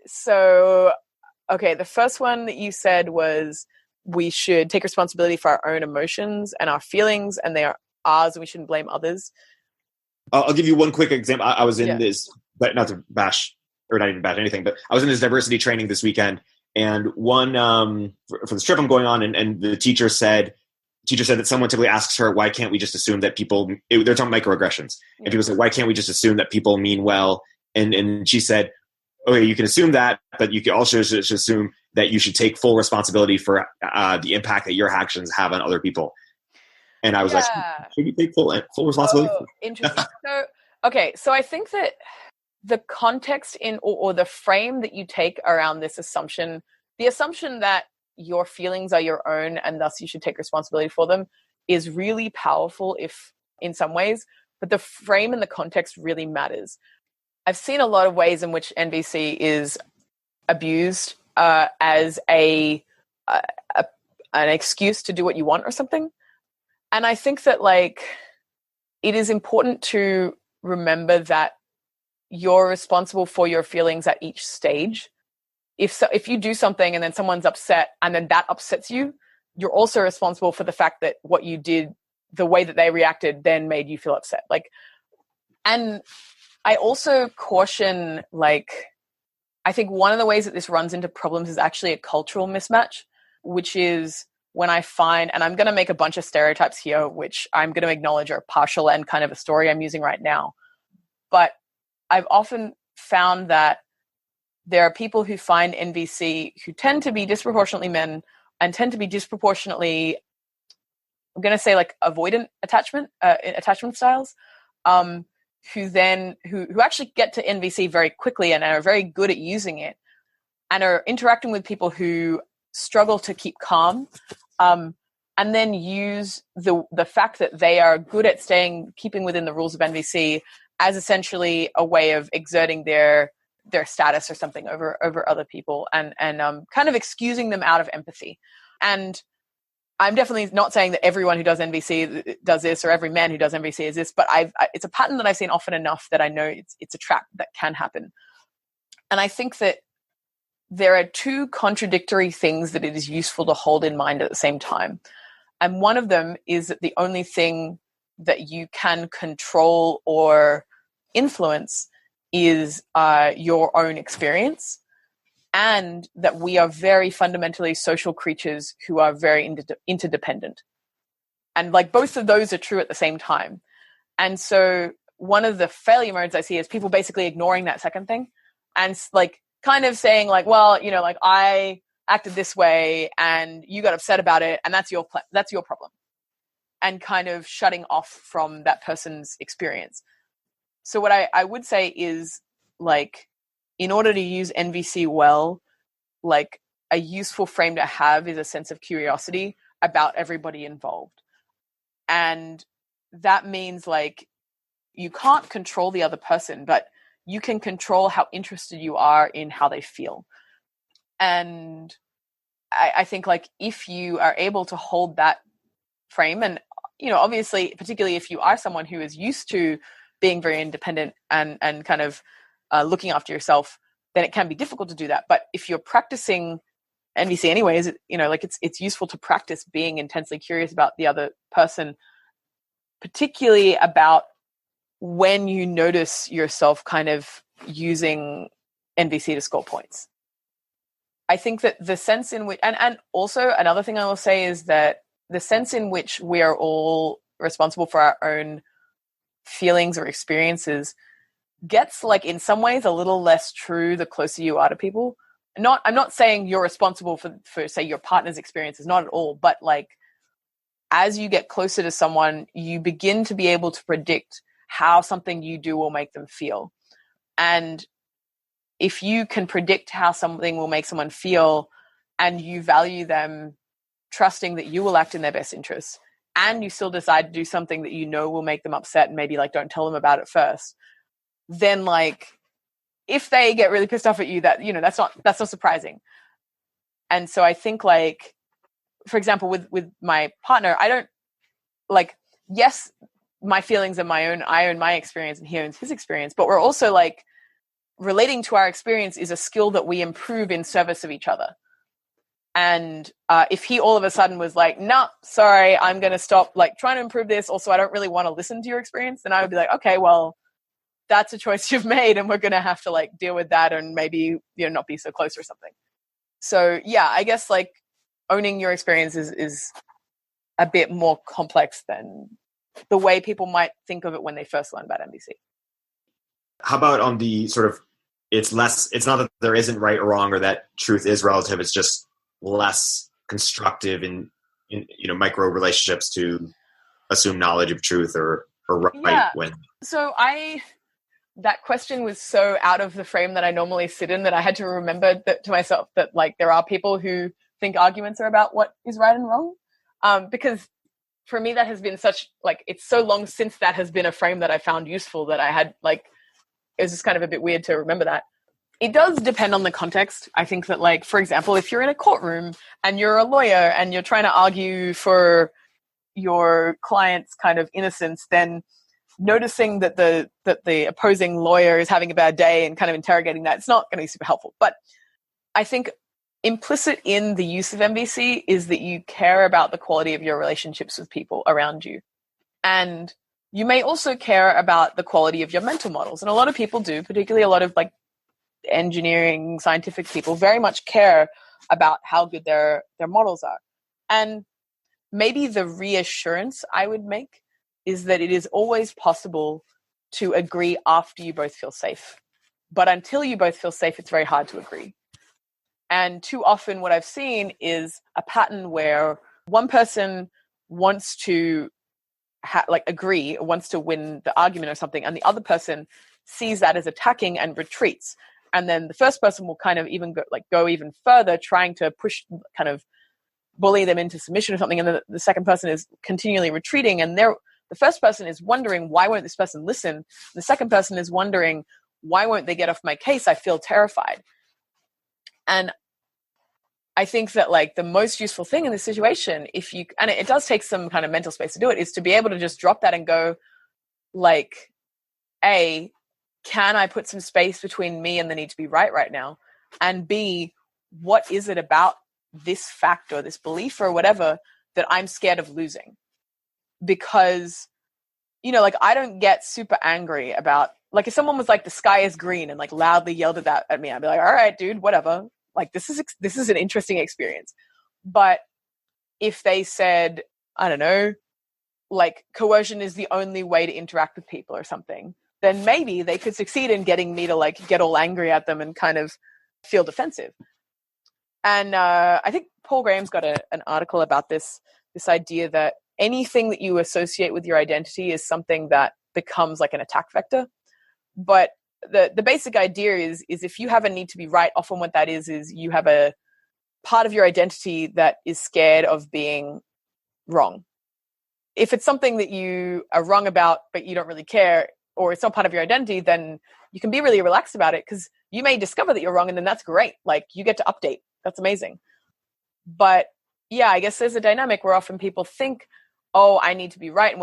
So, okay, the first one that you said was we should take responsibility for our own emotions and our feelings, and they are ours, and we shouldn't blame others. I'll give you one quick example. I was in this, but not to bash, or not even bash anything, but I was in this diversity training this weekend, and one for this trip I'm going on, and the teacher said that someone typically asks her, why can't we just assume that people, they're talking microaggressions, and people say, why can't we just assume that people mean well? And she said, okay, you can assume that, but you can also just assume that you should take full responsibility for the impact that your actions have on other people. And I was like, should we take full responsibility? Oh, interesting. So I think that the context or the frame that you take around this assumption, the assumption that your feelings are your own and thus you should take responsibility for them, is really powerful if in some ways, but the frame and the context really matters. I've seen a lot of ways in which NVC is abused as an excuse to do what you want or something. And I think that it is important to remember that you're responsible for your feelings at each stage. If you do something and then someone's upset and then that upsets you, you're also responsible for the fact that what you did, the way that they reacted, then made you feel upset. And I also caution, I think one of the ways that this runs into problems is actually a cultural mismatch, which is when I find, and I'm going to make a bunch of stereotypes here, which I'm going to acknowledge are partial and kind of a story I'm using right now. But I've often found that there are people who find NVC who tend to be disproportionately men and tend to be disproportionately, I'm going to say avoidant attachment styles, who actually get to NVC very quickly and are very good at using it and are interacting with people who struggle to keep calm, and then use the fact that they are good at keeping within the rules of NVC as essentially a way of exerting their status or something over other people and kind of excusing them out of empathy. And I'm definitely not saying that everyone who does NVC does this or every man who does NVC is this, but it's a pattern that I've seen often enough that I know it's a trap that can happen. And I think that there are two contradictory things that it is useful to hold in mind at the same time. And one of them is that the only thing that you can control or influence is your own experience, and that we are very fundamentally social creatures who are very interdependent. And like both of those are true at the same time. And so one of the failure modes I see is people basically ignoring that second thing and like kind of saying like, well, you know, like I acted this way and you got upset about it and that's your problem, and kind of shutting off from that person's experience. So what I would say is, like, in order to use NVC well, like a useful frame to have is a sense of curiosity about everybody involved. And that means like you can't control the other person, but you can control how interested you are in how they feel. And I think like if you are able to hold that frame, and, you know, obviously, particularly if you are someone who is used to being very independent and kind of looking after yourself, then it can be difficult to do that. But if you're practicing NVC anyways, you know, like it's useful to practice being intensely curious about the other person, particularly about when you notice yourself kind of using NVC to score points. I think that the sense in which, and also another thing I will say is that the sense in which we are all responsible for our own feelings or experiences gets, like, in some ways a little less true the closer you are to people. I'm not saying you're responsible for say your partner's experiences, not at all, but like as you get closer to someone, you begin to be able to predict how something you do will make them feel. And if you can predict how something will make someone feel and you value them, trusting that you will act in their best interests, and you still decide to do something that you know will make them upset and maybe like don't tell them about it first, then like if they get really pissed off at you, that, you know, that's not surprising. And so I think, like, for example, with my partner, I don't, like, yes, my feelings are my own, I own my experience and he owns his experience, but we're also like relating to our experience is a skill that we improve in service of each other. And if he all of a sudden was like, no, sorry, I'm going to stop like trying to improve this. Also, I don't really want to listen to your experience. Then I would be like, okay, well, that's a choice you've made and we're going to have to like deal with that and maybe, you know, not be so close or something. So yeah, I guess like owning your experience is a bit more complex than the way people might think of it when they first learn about NVC. How about on the sort of, it's not that there isn't right or wrong or that truth is relative. It's just less constructive in you know, micro relationships to assume knowledge of truth or right. Yeah. When. So that question was so out of the frame that I normally sit in that I had to remember that to myself that like there are people who think arguments are about what is right and wrong. Because for me, that has been such, like, it's so long since that has been a frame that I found useful that I had, like, it was just kind of a bit weird to remember that. It does depend on the context. I think that, like, for example, if you're in a courtroom and you're a lawyer and you're trying to argue for your client's kind of innocence, then noticing that the opposing lawyer is having a bad day and kind of interrogating that, it's not going to be super helpful. But I think implicit in the use of NVC is that you care about the quality of your relationships with people around you. And you may also care about the quality of your mental models. And a lot of people do, particularly a lot of like engineering, scientific people very much care about how good their models are. And maybe the reassurance I would make is that it is always possible to agree after you both feel safe. But until you both feel safe, it's very hard to agree. And too often what I've seen is a pattern where one person wants to agree, or wants to win the argument or something, and the other person sees that as attacking and retreats. And then the first person will kind of even go even further, trying to push, kind of bully them into submission or something. And then the second person is continually retreating. And the first person is wondering, why won't this person listen? The second person is wondering, why won't they get off my case? I feel terrified. And I think that like the most useful thing in this situation, and it does take some kind of mental space to do it, is to be able to just drop that and go like, can I put some space between me and the need to be right now? And B, what is it about this fact or this belief or whatever that I'm scared of losing? Because, like, I don't get super angry about, like, if someone was like, the sky is green, and like loudly yelled that at me, I'd be like, all right, dude, whatever. Like, this is an interesting experience. But if they said, I don't know, like, coercion is the only way to interact with people or something, then maybe they could succeed in getting me to like get all angry at them and kind of feel defensive. And I think Paul Graham's got an article about this idea that anything that you associate with your identity is something that becomes like an attack vector. But the basic idea is if you have a need to be right, often what that is you have a part of your identity that is scared of being wrong. If it's something that you are wrong about, but you don't really care, or it's not part of your identity, then you can be really relaxed about it, because you may discover that you're wrong, and then that's great. Like, you get to update. That's amazing. But yeah, I guess there's a dynamic where often people think, oh, I need to be right. And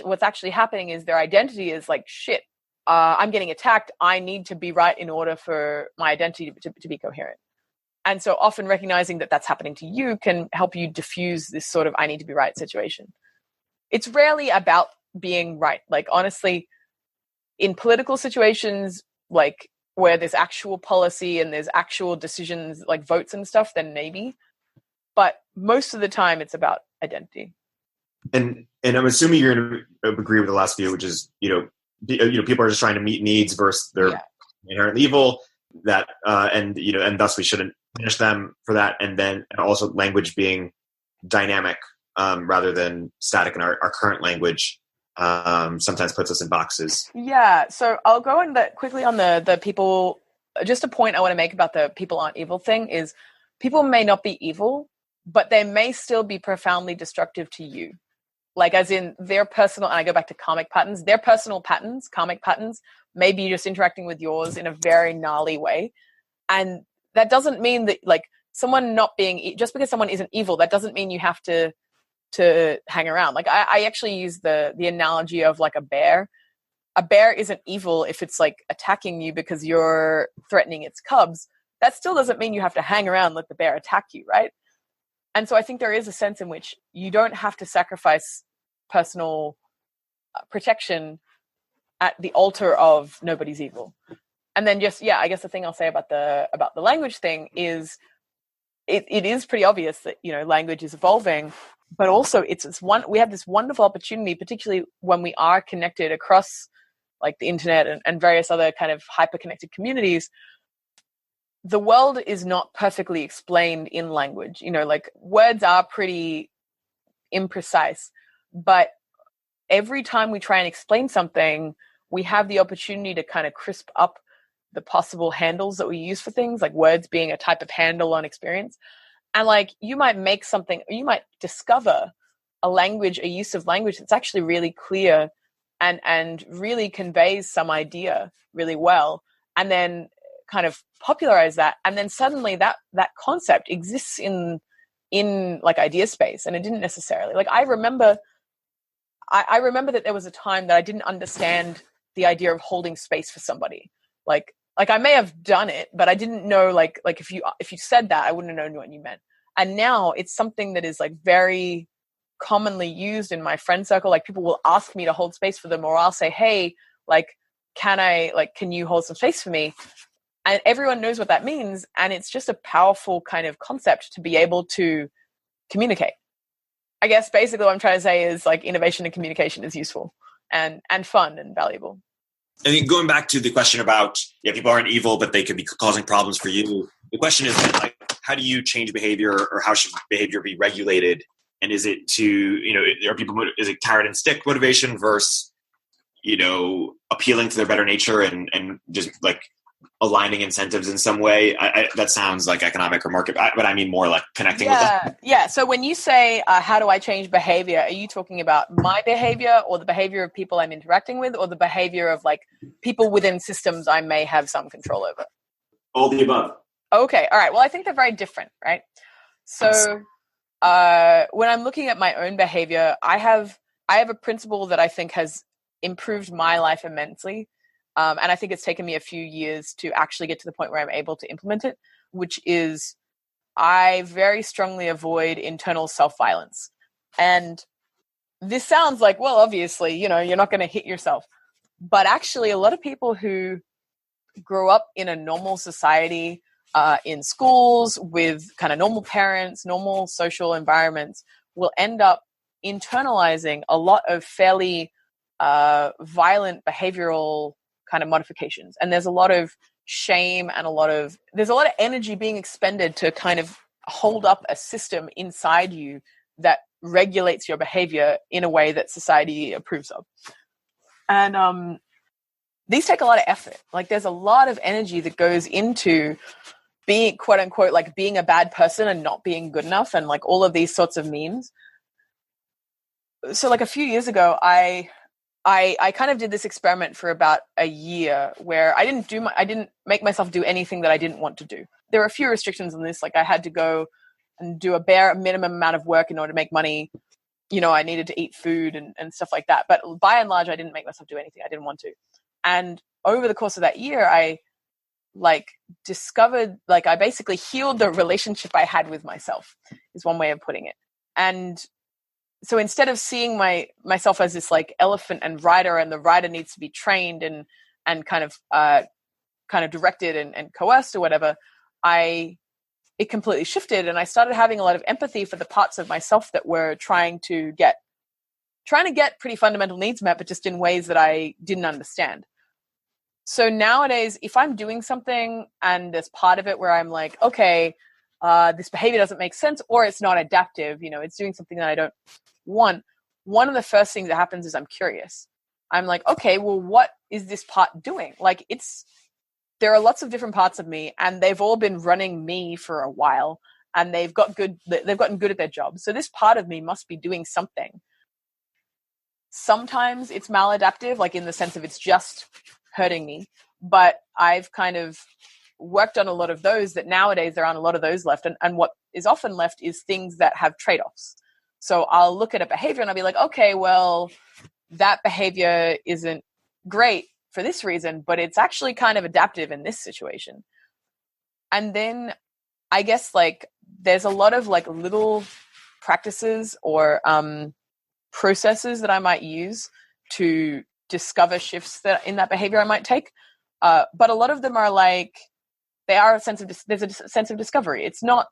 what's actually happening is their identity is like, shit, I'm getting attacked. I need to be right in order for my identity to be coherent. And so often recognizing that that's happening to you can help you diffuse this sort of I need to be right situation. It's rarely about being right. Like, honestly, in political situations, like where there's actual policy and there's actual decisions, like votes and stuff, then maybe. But most of the time, it's about identity. And I'm assuming you're going to agree with the last view, which is, people are just trying to meet needs versus they're inherently evil. That and thus we shouldn't punish them for that. And then also language being dynamic rather than static in our current language. Sometimes puts us in boxes. Yeah, so I'll go in quickly on the people. Just a point I want to make about the people aren't evil thing is people may not be evil, but they may still be profoundly destructive to you. Like, as in their personal, and I go back to karmic patterns, their personal patterns, karmic patterns, may be just interacting with yours in a very gnarly way. And that doesn't mean that, like, someone not being, just because someone isn't evil, that doesn't mean you have to hang around. Like, I actually use the analogy of like a bear. A bear isn't evil if it's like attacking you because you're threatening its cubs. That still doesn't mean you have to hang around and let the bear attack you, right? And so I think there is a sense in which you don't have to sacrifice personal protection at the altar of nobody's evil. And then just, I guess the thing I'll say about the language thing is it is pretty obvious that, language is evolving, but also we have this wonderful opportunity, particularly when we are connected across like the internet and various other kind of hyper-connected communities. The world is not perfectly explained in language. Like, words are pretty imprecise, but every time we try and explain something, we have the opportunity to kind of crisp up the possible handles that we use for things, like words being a type of handle on experience. And like, you might make something, or you might discover a use of language that's actually really clear and really conveys some idea really well, and then kind of popularize that, and then suddenly that concept exists in like idea space, and it didn't necessarily. Like, I remember that there was a time that I didn't understand the idea of holding space for somebody. Like I may have done it, but I didn't know like if you said that, I wouldn't have known what you meant. And now it's something that is like very commonly used in my friend circle. Like, people will ask me to hold space for them, or I'll say, hey, like, can you hold some space for me? And everyone knows what that means. And it's just a powerful kind of concept to be able to communicate. I guess basically what I'm trying to say is like innovation and communication is useful and fun and valuable. I think going back to the question about, people aren't evil, but they could be causing problems for you. The question is, like, how do you change behavior, or how should behavior be regulated? And is it is it carrot and stick motivation versus, appealing to their better nature and just like aligning incentives in some way? That sounds like economic or market, but I mean more like connecting with them. Yeah. So when you say, how do I change behavior? Are you talking about my behavior, or the behavior of people I'm interacting with, or the behavior of like people within systems I may have some control over? All the above. Okay. All right. Well, I think they're very different, right? So when I'm looking at my own behavior, I have a principle that I think has improved my life immensely. And I think it's taken me a few years to actually get to the point where I'm able to implement it, which is I very strongly avoid internal self-violence. And this sounds like, well, obviously, you're not going to hit yourself. But actually, a lot of people who grow up in a normal society, in schools, with kind of normal parents, normal social environments, will end up internalizing a lot of fairly violent behavioral kind of modifications. And there's a lot of shame and there's a lot of energy being expended to kind of hold up a system inside you that regulates your behavior in a way that society approves of. And these take a lot of effort. Like, there's a lot of energy that goes into being, quote unquote, like being a bad person and not being good enough, and like all of these sorts of memes. So like a few years ago, I kind of did this experiment for about a year where I didn't make myself do anything that I didn't want to do. There were a few restrictions on this. Like, I had to go and do a bare minimum amount of work in order to make money. I needed to eat food and stuff like that. But by and large, I didn't make myself do anything I didn't want to. And over the course of that year, I discovered, I basically healed the relationship I had with myself, is one way of putting it. And so instead of seeing myself as this like elephant and rider, and the rider needs to be trained and kind of directed and coerced or whatever, it completely shifted, and I started having a lot of empathy for the parts of myself that were trying to get pretty fundamental needs met, but just in ways that I didn't understand. So nowadays, if I'm doing something and there's part of it where I'm like, okay, this behavior doesn't make sense, or it's not adaptive, it's doing something that I don't want, one of the first things that happens is I'm curious. I'm like, okay, well, what is this part doing? Like, there are lots of different parts of me, and they've all been running me for a while, and they've gotten good at their job. So this part of me must be doing something. Sometimes it's maladaptive, like in the sense of it's just hurting me. But I've kind of worked on a lot of those that nowadays there aren't a lot of those left. And what is often left is things that have trade-offs. So I'll look at a behavior and I'll be like, okay, well, that behavior isn't great for this reason, but it's actually kind of adaptive in this situation. And then I guess like there's a lot of like little practices or processes that I might use to discover shifts in that behavior I might take. But a lot of them are like, there's a sense of discovery. It's not,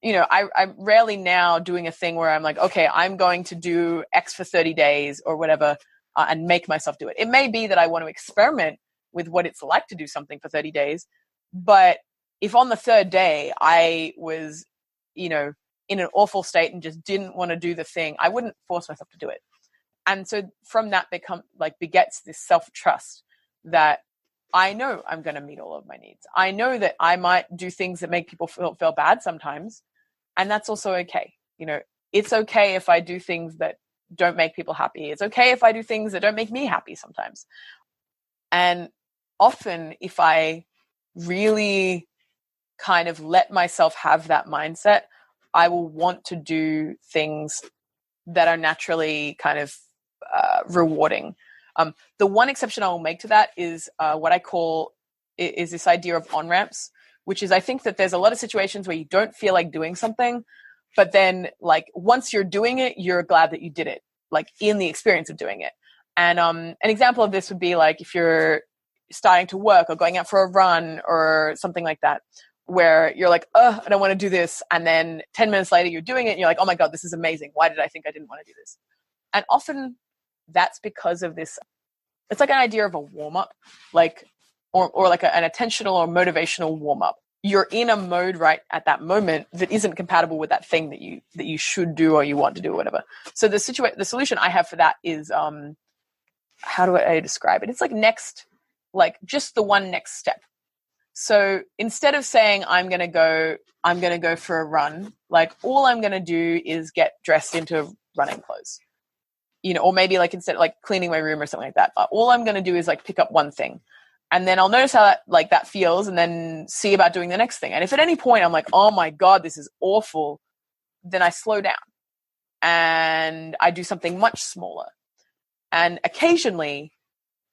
I'm rarely now doing a thing where I'm like, okay, I'm going to do X for 30 days or whatever, and make myself do it. It may be that I want to experiment with what it's like to do something for 30 days. But if on the third day I was, in an awful state and just didn't want to do the thing, I wouldn't force myself to do it. And so from that begets this self-trust that I know I'm going to meet all of my needs. I know that I might do things that make people feel bad sometimes. And that's also okay. It's okay if I do things that don't make people happy. It's okay if I do things that don't make me happy sometimes. And often if I really kind of let myself have that mindset, I will want to do things that are naturally kind of rewarding. The one exception I will make to that is what I call is this idea of on-ramps, which is I think that there's a lot of situations where you don't feel like doing something, but then like once you're doing it, you're glad that you did it, like in the experience of doing it. And an example of this would be like if you're starting to work or going out for a run or something like that, where you're like, I don't want to do this. And then 10 minutes later you're doing it and you're like, oh my God, this is amazing. Why did I think I didn't want to do this? And often that's because of this. It's like an idea of a warm-up, like, or like an attentional or motivational warm-up. You're in a mode right at that moment that isn't compatible with that thing that you should do or you want to do or whatever. So the solution I have for that is, how do I describe it? It's like just the one next step. So instead of saying I'm going to go for a run, like all I'm going to do is get dressed into running clothes. Or maybe like instead of like cleaning my room or something like that, all I'm going to do is like pick up one thing, and then I'll notice how that feels, and then see about doing the next thing. And if at any point I'm like, oh my God, this is awful, then I slow down and I do something much smaller. And occasionally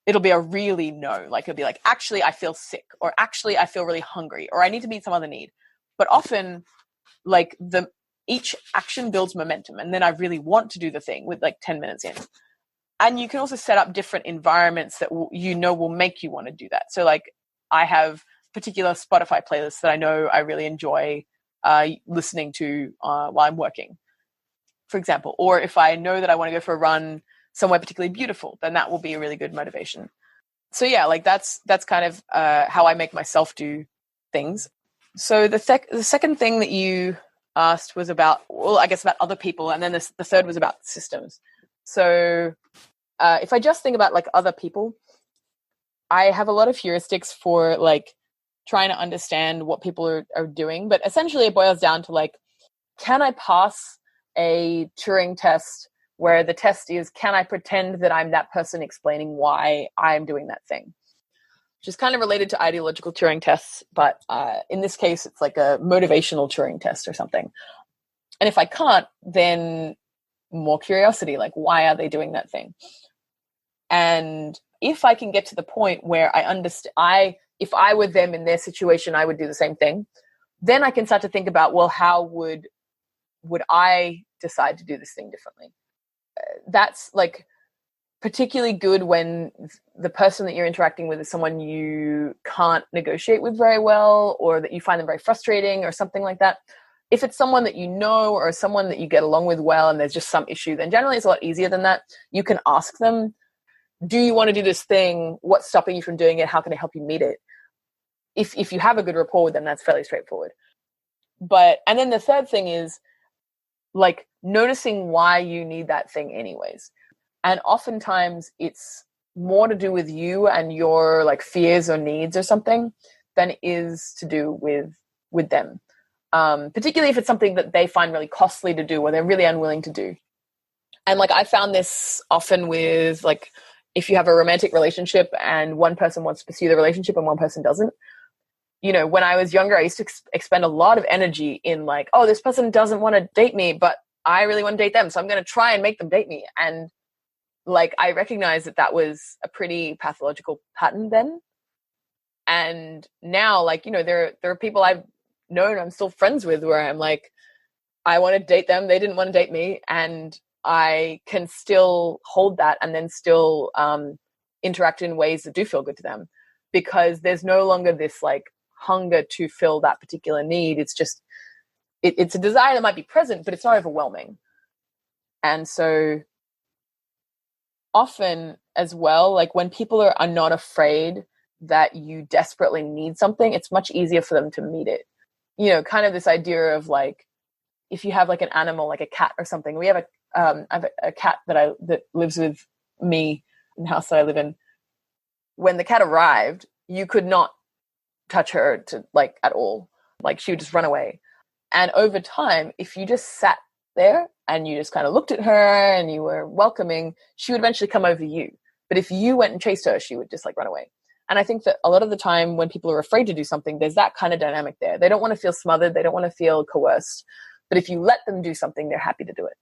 it'll be a really no. Like, it'll be like, actually, I feel sick, or actually, I feel really hungry, or I need to meet some other need. But often, like, each action builds momentum, and then I really want to do the thing with like 10 minutes in. And you can also set up different environments that will make you want to do that. So like, I have particular Spotify playlists that I know I really enjoy listening to while I'm working, for example. Or if I know that I want to go for a run somewhere particularly beautiful, then that will be a really good motivation. So yeah, like that's kind of how I make myself do things. So the second thing that you asked was about, well, I guess about other people, and then the third was about systems. So if I just think about like other people, I have a lot of heuristics for like trying to understand what people are doing, but essentially it boils down to like, can I pass a Turing test where the test is, can I pretend that I'm that person explaining why I'm doing that thing? Which is kind of related to ideological Turing tests, but in this case, it's like a motivational Turing test or something. And if I can't, then more curiosity, like, why are they doing that thing? And if I can get to the point where I understand, if I were them in their situation, I would do the same thing, then I can start to think about, well, how would I decide to do this thing differently? That's like particularly good when the person that you're interacting with is someone you can't negotiate with very well, or that you find them very frustrating or something like that. If it's someone that you know or someone that you get along with well and there's just some issue, then generally it's a lot easier than that. You can ask them, do you want to do this thing? What's stopping you from doing it? How can I help you meet it? If you have a good rapport with them, that's fairly straightforward. And then the third thing is like noticing why you need that thing anyways. And oftentimes it's more to do with you and your like fears or needs or something than it is to do with them. Particularly if it's something that they find really costly to do or they're really unwilling to do. And like I found this often with like, if you have a romantic relationship and one person wants to pursue the relationship and one person doesn't, you know, when I was younger, I used to expend a lot of energy in like, oh, this person doesn't want to date me, but I really want to date them. So I'm going to try and make them date me. And like, I recognized that was a pretty pathological pattern then. And now, like, you know, there are people I've known, I'm still friends with, where I'm like, I want to date them. They didn't want to date me. And I can still hold that and then still interact in ways that do feel good to them, because there's no longer this like hunger to fill that particular need. It's just, it's a desire that might be present, but it's not overwhelming. And so often as well, like when people are not afraid that you desperately need something, it's much easier for them to meet it. You know, kind of this idea of like, if you have like an animal, like a cat or something, I have a cat that lives with me in the house that I live in. When the cat arrived, you could not touch her to like at all. Like she would just run away. And over time, if you just sat there and you just kind of looked at her and you were welcoming, she would eventually come over you. But if you went and chased her, she would just like run away. And I think that a lot of the time when people are afraid to do something, there's that kind of dynamic there. They don't want to feel smothered. They don't want to feel coerced. But if you let them do something, they're happy to do it.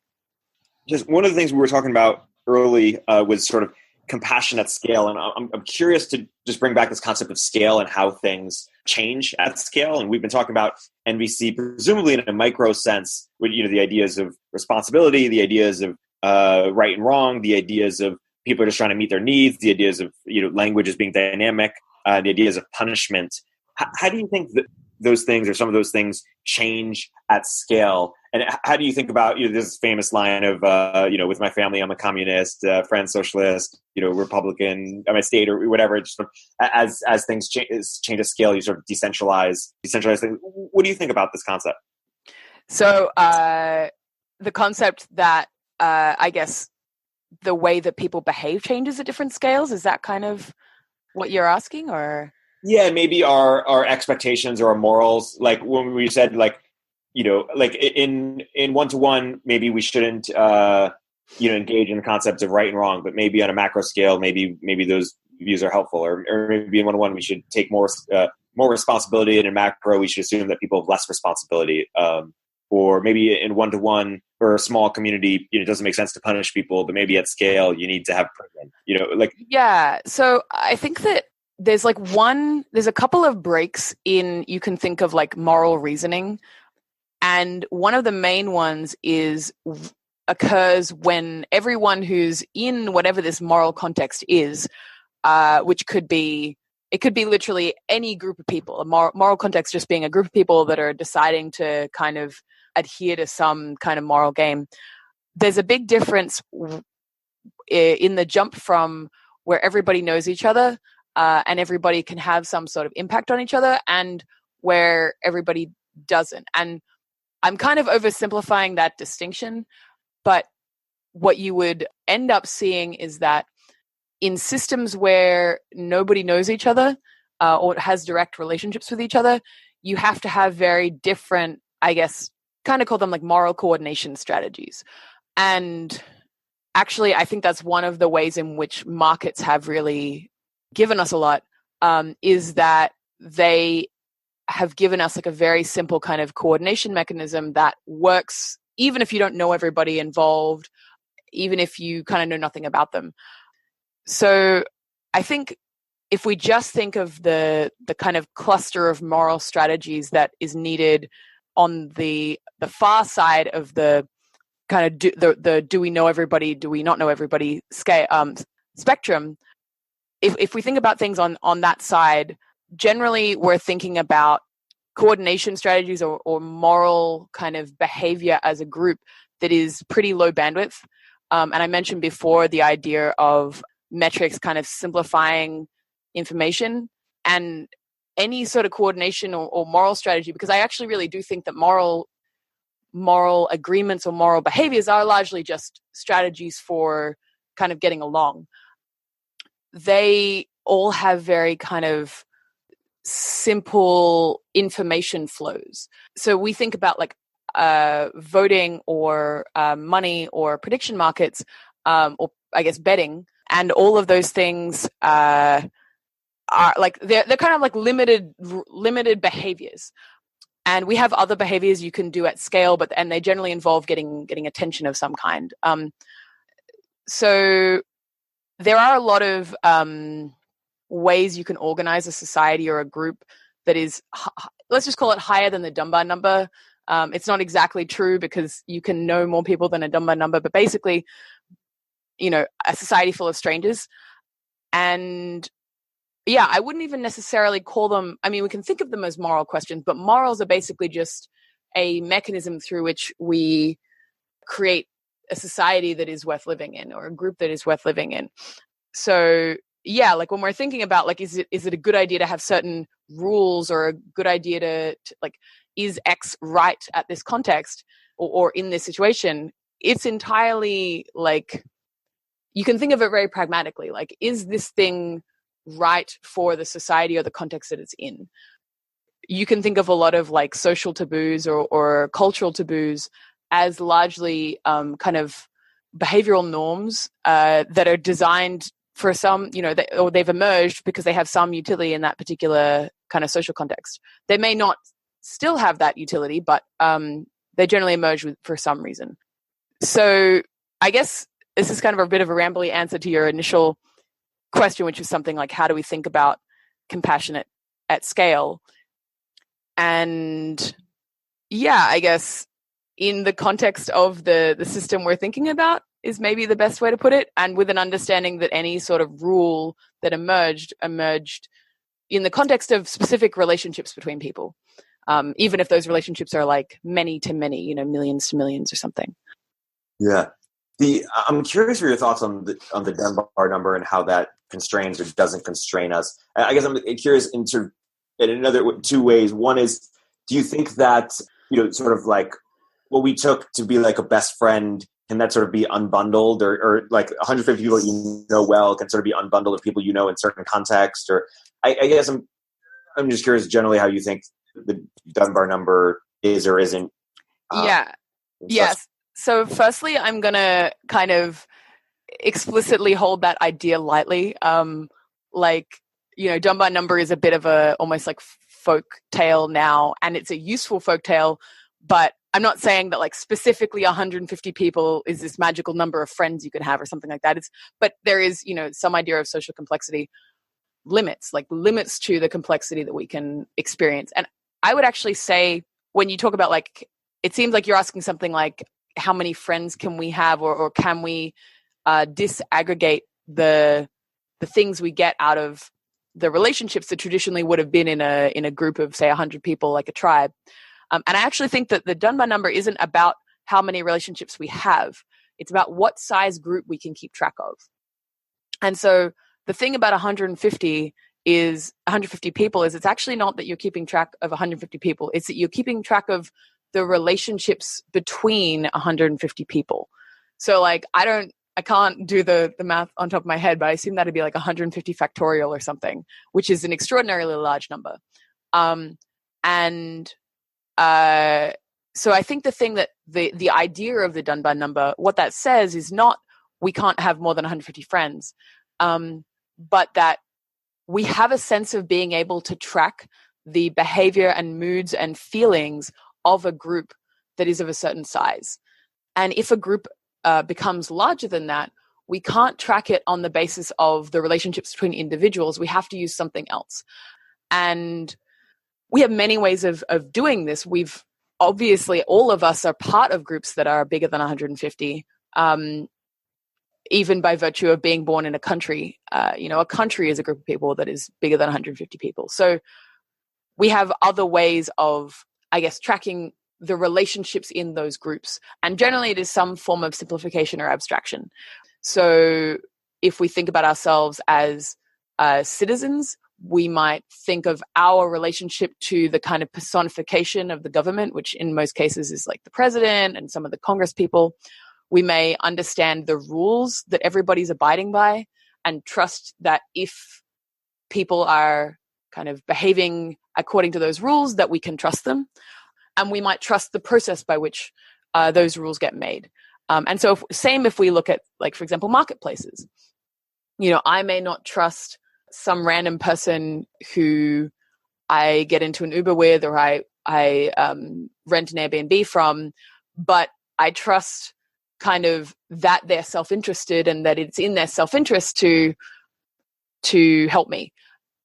Just one of the things we were talking about early was sort of compassion at scale. And I'm curious to just bring back this concept of scale and how things change at scale. And we've been talking about NVC, presumably in a micro sense, with, you know, the ideas of responsibility, the ideas of right and wrong, the ideas of people are just trying to meet their needs, the ideas of, you know, language as being dynamic, the ideas of punishment. How do you think that those things or some of those things change at scale? And how do you think about, you know, this famous line of, you know, with my family, I'm a communist, friends, socialist, you know, Republican, I'm a state or whatever. Just as things change at scale, you sort of decentralize things. What do you think about this concept? So the concept that I guess the way that people behave changes at different scales, is that kind of what you're asking? Or yeah, maybe our expectations or our morals, like when we said, like, you know, like in one-to-one, maybe we shouldn't, you know, engage in the concepts of right and wrong, but maybe on a macro scale, maybe those views are helpful, or maybe in one-to-one, we should take more responsibility, and in macro, we should assume that people have less responsibility. Or maybe in one-to-one or a small community, you know, it doesn't make sense to punish people, but maybe at scale, you need to have prison. Yeah. So I think that there's a couple of breaks you can think of like moral reasoning. And one of the main ones occurs when everyone who's in whatever this moral context is, which could be literally any group of people. A moral context just being a group of people that are deciding to kind of adhere to some kind of moral game. There's a big difference in the jump from where everybody knows each other and everybody can have some sort of impact on each other, and where everybody doesn't. And I'm kind of oversimplifying that distinction, but what you would end up seeing is that in systems where nobody knows each other or has direct relationships with each other, you have to have very different, I guess, kind of call them like moral coordination strategies. And actually, I think that's one of the ways in which markets have really given us a lot, is that they have given us like a very simple kind of coordination mechanism that works even if you don't know everybody involved, even if you kind of know nothing about them. So I think if we just think of the kind of cluster of moral strategies that is needed on the far side of the kind of do we know everybody, do we not know everybody spectrum, if we think about things on that side, generally we're thinking about coordination strategies or moral kind of behavior as a group that is pretty low bandwidth. And I mentioned before the idea of metrics kind of simplifying information, and any sort of coordination or moral strategy, because I actually really do think that moral agreements or moral behaviors are largely just strategies for kind of getting along. They all have very kind of simple information flows. So we think about like voting or money or prediction markets, or I guess betting, and all of those things are like they're kind of like limited behaviors. And we have other behaviors you can do at scale, and they generally involve getting attention of some kind. So there are a lot of ways you can organize a society or a group that is, let's just call it higher than the Dunbar number. It's not exactly true because you can know more people than a Dunbar number, but basically, a society full of strangers. And yeah, I wouldn't even necessarily call them, I mean, we can think of them as moral questions, but morals are basically just a mechanism through which we create a society that is worth living in, or a group that is worth living in. So yeah, like when we're thinking about like, is it a good idea to have certain rules, or a good idea to like, is X right at this context or in this situation? It's entirely like, you can think of it very pragmatically. Like, is this thing right for the society or the context that it's in? You can think of a lot of like social taboos or cultural taboos as largely kind of behavioral norms that are designed for some, or they've emerged because they have some utility in that particular kind of social context. They may not still have that utility, but they generally emerge for some reason. So I guess this is kind of a bit of a rambly answer to your initial question, which is something like, how do we think about compassion at scale? And yeah, I guess in the context of the system we're thinking about is maybe the best way to put it, and with an understanding that any sort of rule that emerged in the context of specific relationships between people, even if those relationships are like many to many, millions to millions or something. Yeah. I'm curious for your thoughts on the Dunbar number and how that constrains or doesn't constrain us. I guess I'm curious in another two ways. One is, do you think that, sort of like what we took to be like a best friend, can that sort of be unbundled, or like 150 people you know well can sort of be unbundled of people you know in certain context? Or I guess I'm just curious generally how you think the Dunbar number is or isn't. Yes. So firstly, I'm going to kind of explicitly hold that idea lightly. Dunbar number is a bit of a almost like folk tale now, and it's a useful folk tale, But I'm not saying that like specifically 150 people is this magical number of friends you can have or something like that. But there is, some idea of social complexity limits to the complexity that we can experience. And I would actually say, when you talk about like, it seems like you're asking something like, how many friends can we have, or can we disaggregate the things we get out of the relationships that traditionally would have been in a group of, say, 100 people, like a tribe. And I actually think that the Dunbar number isn't about how many relationships we have. It's about what size group we can keep track of. And so the thing about 150 people is it's actually not that you're keeping track of 150 people. It's that you're keeping track of the relationships between 150 people. So like, I can't do the math on top of my head, but I assume that'd be like 150 factorial or something, which is an extraordinarily large number. So I think the thing that the idea of the Dunbar number, what that says is not we can't have more than 150 friends, but that we have a sense of being able to track the behavior and moods and feelings of a group that is of a certain size. And if a group becomes larger than that, we can't track it on the basis of the relationships between individuals. We have to use something else. And we have many ways of doing this. We've obviously, all of us are part of groups that are bigger than 150, even by virtue of being born in a country. A country is a group of people that is bigger than 150 people. So we have other ways of, I guess, tracking the relationships in those groups. And generally it is some form of simplification or abstraction. So if we think about ourselves as citizens, we might think of our relationship to the kind of personification of the government, which in most cases is like the president and some of the Congress people. We may understand the rules that everybody's abiding by and trust that if people are kind of behaving according to those rules, that we can trust them. And we might trust the process by which those rules get made. And so same if we look at, like, for example, marketplaces. I may not trust some random person who I get into an Uber with, or I rent an Airbnb from, but I trust kind of that they're self-interested and that it's in their self-interest to help me.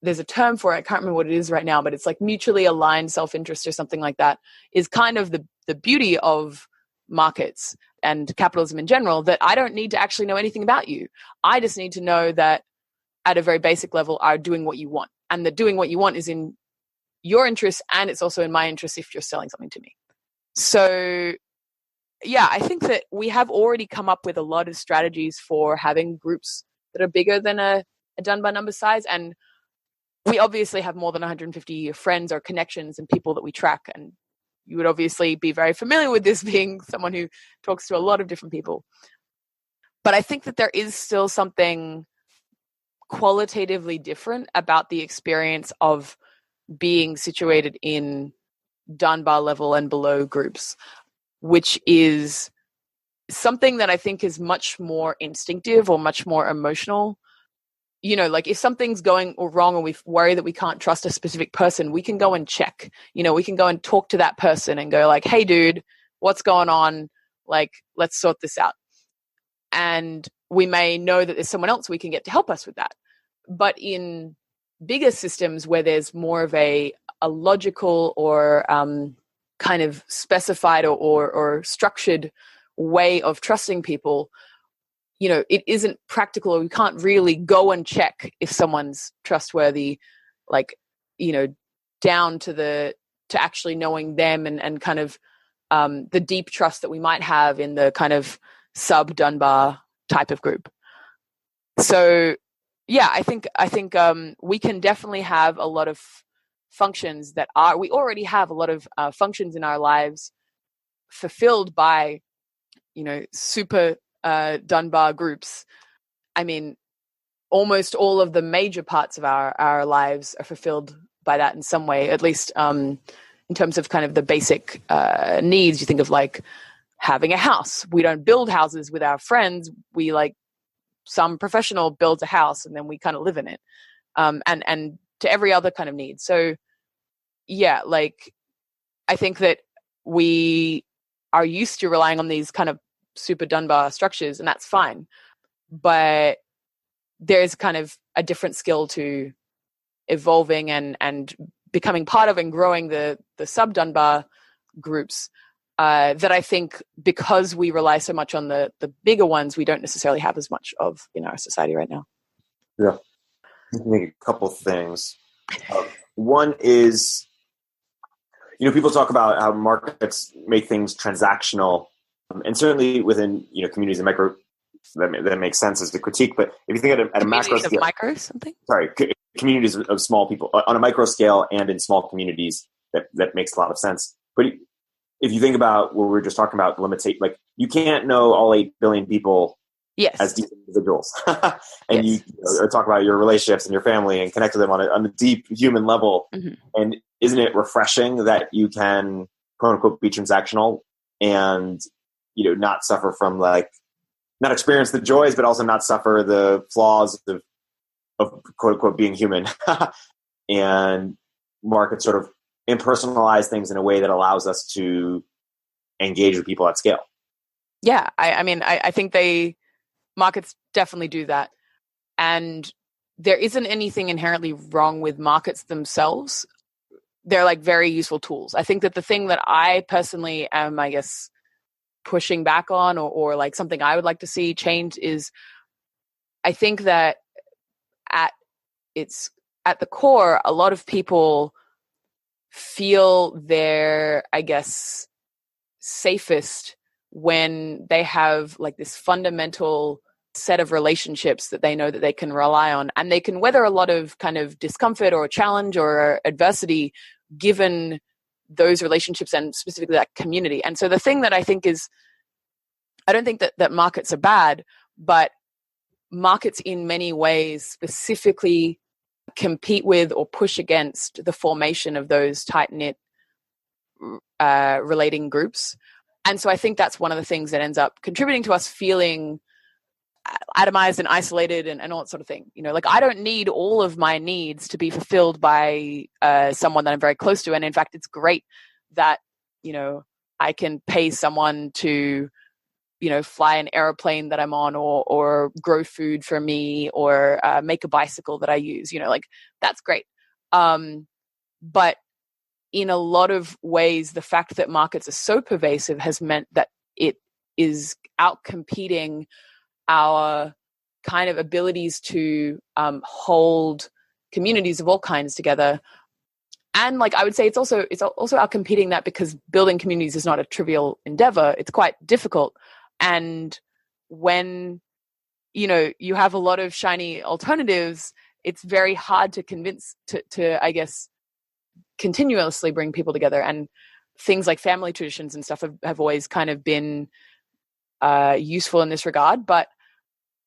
There's a term for it, I can't remember what it is right now, but it's like mutually aligned self-interest or something like that, is kind of the beauty of markets and capitalism in general, that I don't need to actually know anything about you. I just need to know that at a very basic level are doing what you want, and that doing what you want is in your interest, and it's also in my interest if you're selling something to me. So yeah, I think that we have already come up with a lot of strategies for having groups that are bigger than a Dunbar number size. And we obviously have more than 150 friends or connections and people that we track. And you would obviously be very familiar with this, being someone who talks to a lot of different people. But I think that there is still something qualitatively different about the experience of being situated in Dunbar level and below groups, which is something that I think is much more instinctive or much more emotional. Like if something's going wrong or we worry that we can't trust a specific person, we can go and check. We can go and talk to that person and go like, hey, dude, what's going on? Like, let's sort this out. And we may know that there's someone else we can get to help us with that. But in bigger systems where there's more of a logical or kind of specified or structured way of trusting people, it isn't practical, or we can't really go and check if someone's trustworthy, like, down to actually knowing them and kind of the deep trust that we might have in the kind of sub-Dunbar type of group. So yeah, I think we can definitely have a lot of functions we already have a lot of functions in our lives fulfilled by, super Dunbar groups. I mean, almost all of the major parts of our lives are fulfilled by that in some way, at least in terms of kind of the basic needs. You think of like having a house. We don't build houses with our friends. We like some professional builds a house and then we kind of live in it. And to every other kind of need. So yeah, like I think that we are used to relying on these kind of super Dunbar structures, and that's fine. But there's kind of a different skill to evolving and becoming part of and growing the sub Dunbar groups that I think, because we rely so much on the bigger ones, we don't necessarily have as much of in our society right now. Yeah. I think a couple things. One is, people talk about how markets make things transactional, and certainly within communities and micro, that makes sense as the critique. But if you think at a macro scale, micro something. Sorry, communities of small people on a micro scale and in small communities, that makes a lot of sense. But if you think about what we were just talking about, like you can't know all 8 billion people. Yes. As deep individuals. And yes. You talk about your relationships and your family and connect to them on a deep human level. Mm-hmm. And isn't it refreshing that you can, quote unquote, be transactional and, not suffer from not experience the joys, but also not suffer the flaws of quote unquote being human. And markets sort of impersonalize things in a way that allows us to engage with people at scale. Yeah. I think markets definitely do that. And there isn't anything inherently wrong with markets themselves. They're very useful tools. I think that the thing that I personally am, I guess, pushing back on or something I would like to see change is, I think that at the core, a lot of people feel they're, I guess, safest when they have this fundamental set of relationships that they know that they can rely on, and they can weather a lot of kind of discomfort or challenge or adversity given those relationships and specifically that community. And so the thing that I think is, I don't think that markets are bad, but markets in many ways specifically compete with or push against the formation of those tight-knit relating groups. And so I think that's one of the things that ends up contributing to us feeling atomized and isolated and all that sort of thing. I don't need all of my needs to be fulfilled by someone that I'm very close to. And in fact, it's great that, I can pay someone to, fly an airplane that I'm on or grow food for me or make a bicycle that I use, that's great. But in a lot of ways, the fact that markets are so pervasive has meant that it is outcompeting our kind of abilities to hold communities of all kinds together. And I would say it's also outcompeting that because building communities is not a trivial endeavor. It's quite difficult. And when, you have a lot of shiny alternatives, it's very hard to convince to I guess, continuously bring people together. And things like family traditions and stuff have always kind of been useful in this regard. But,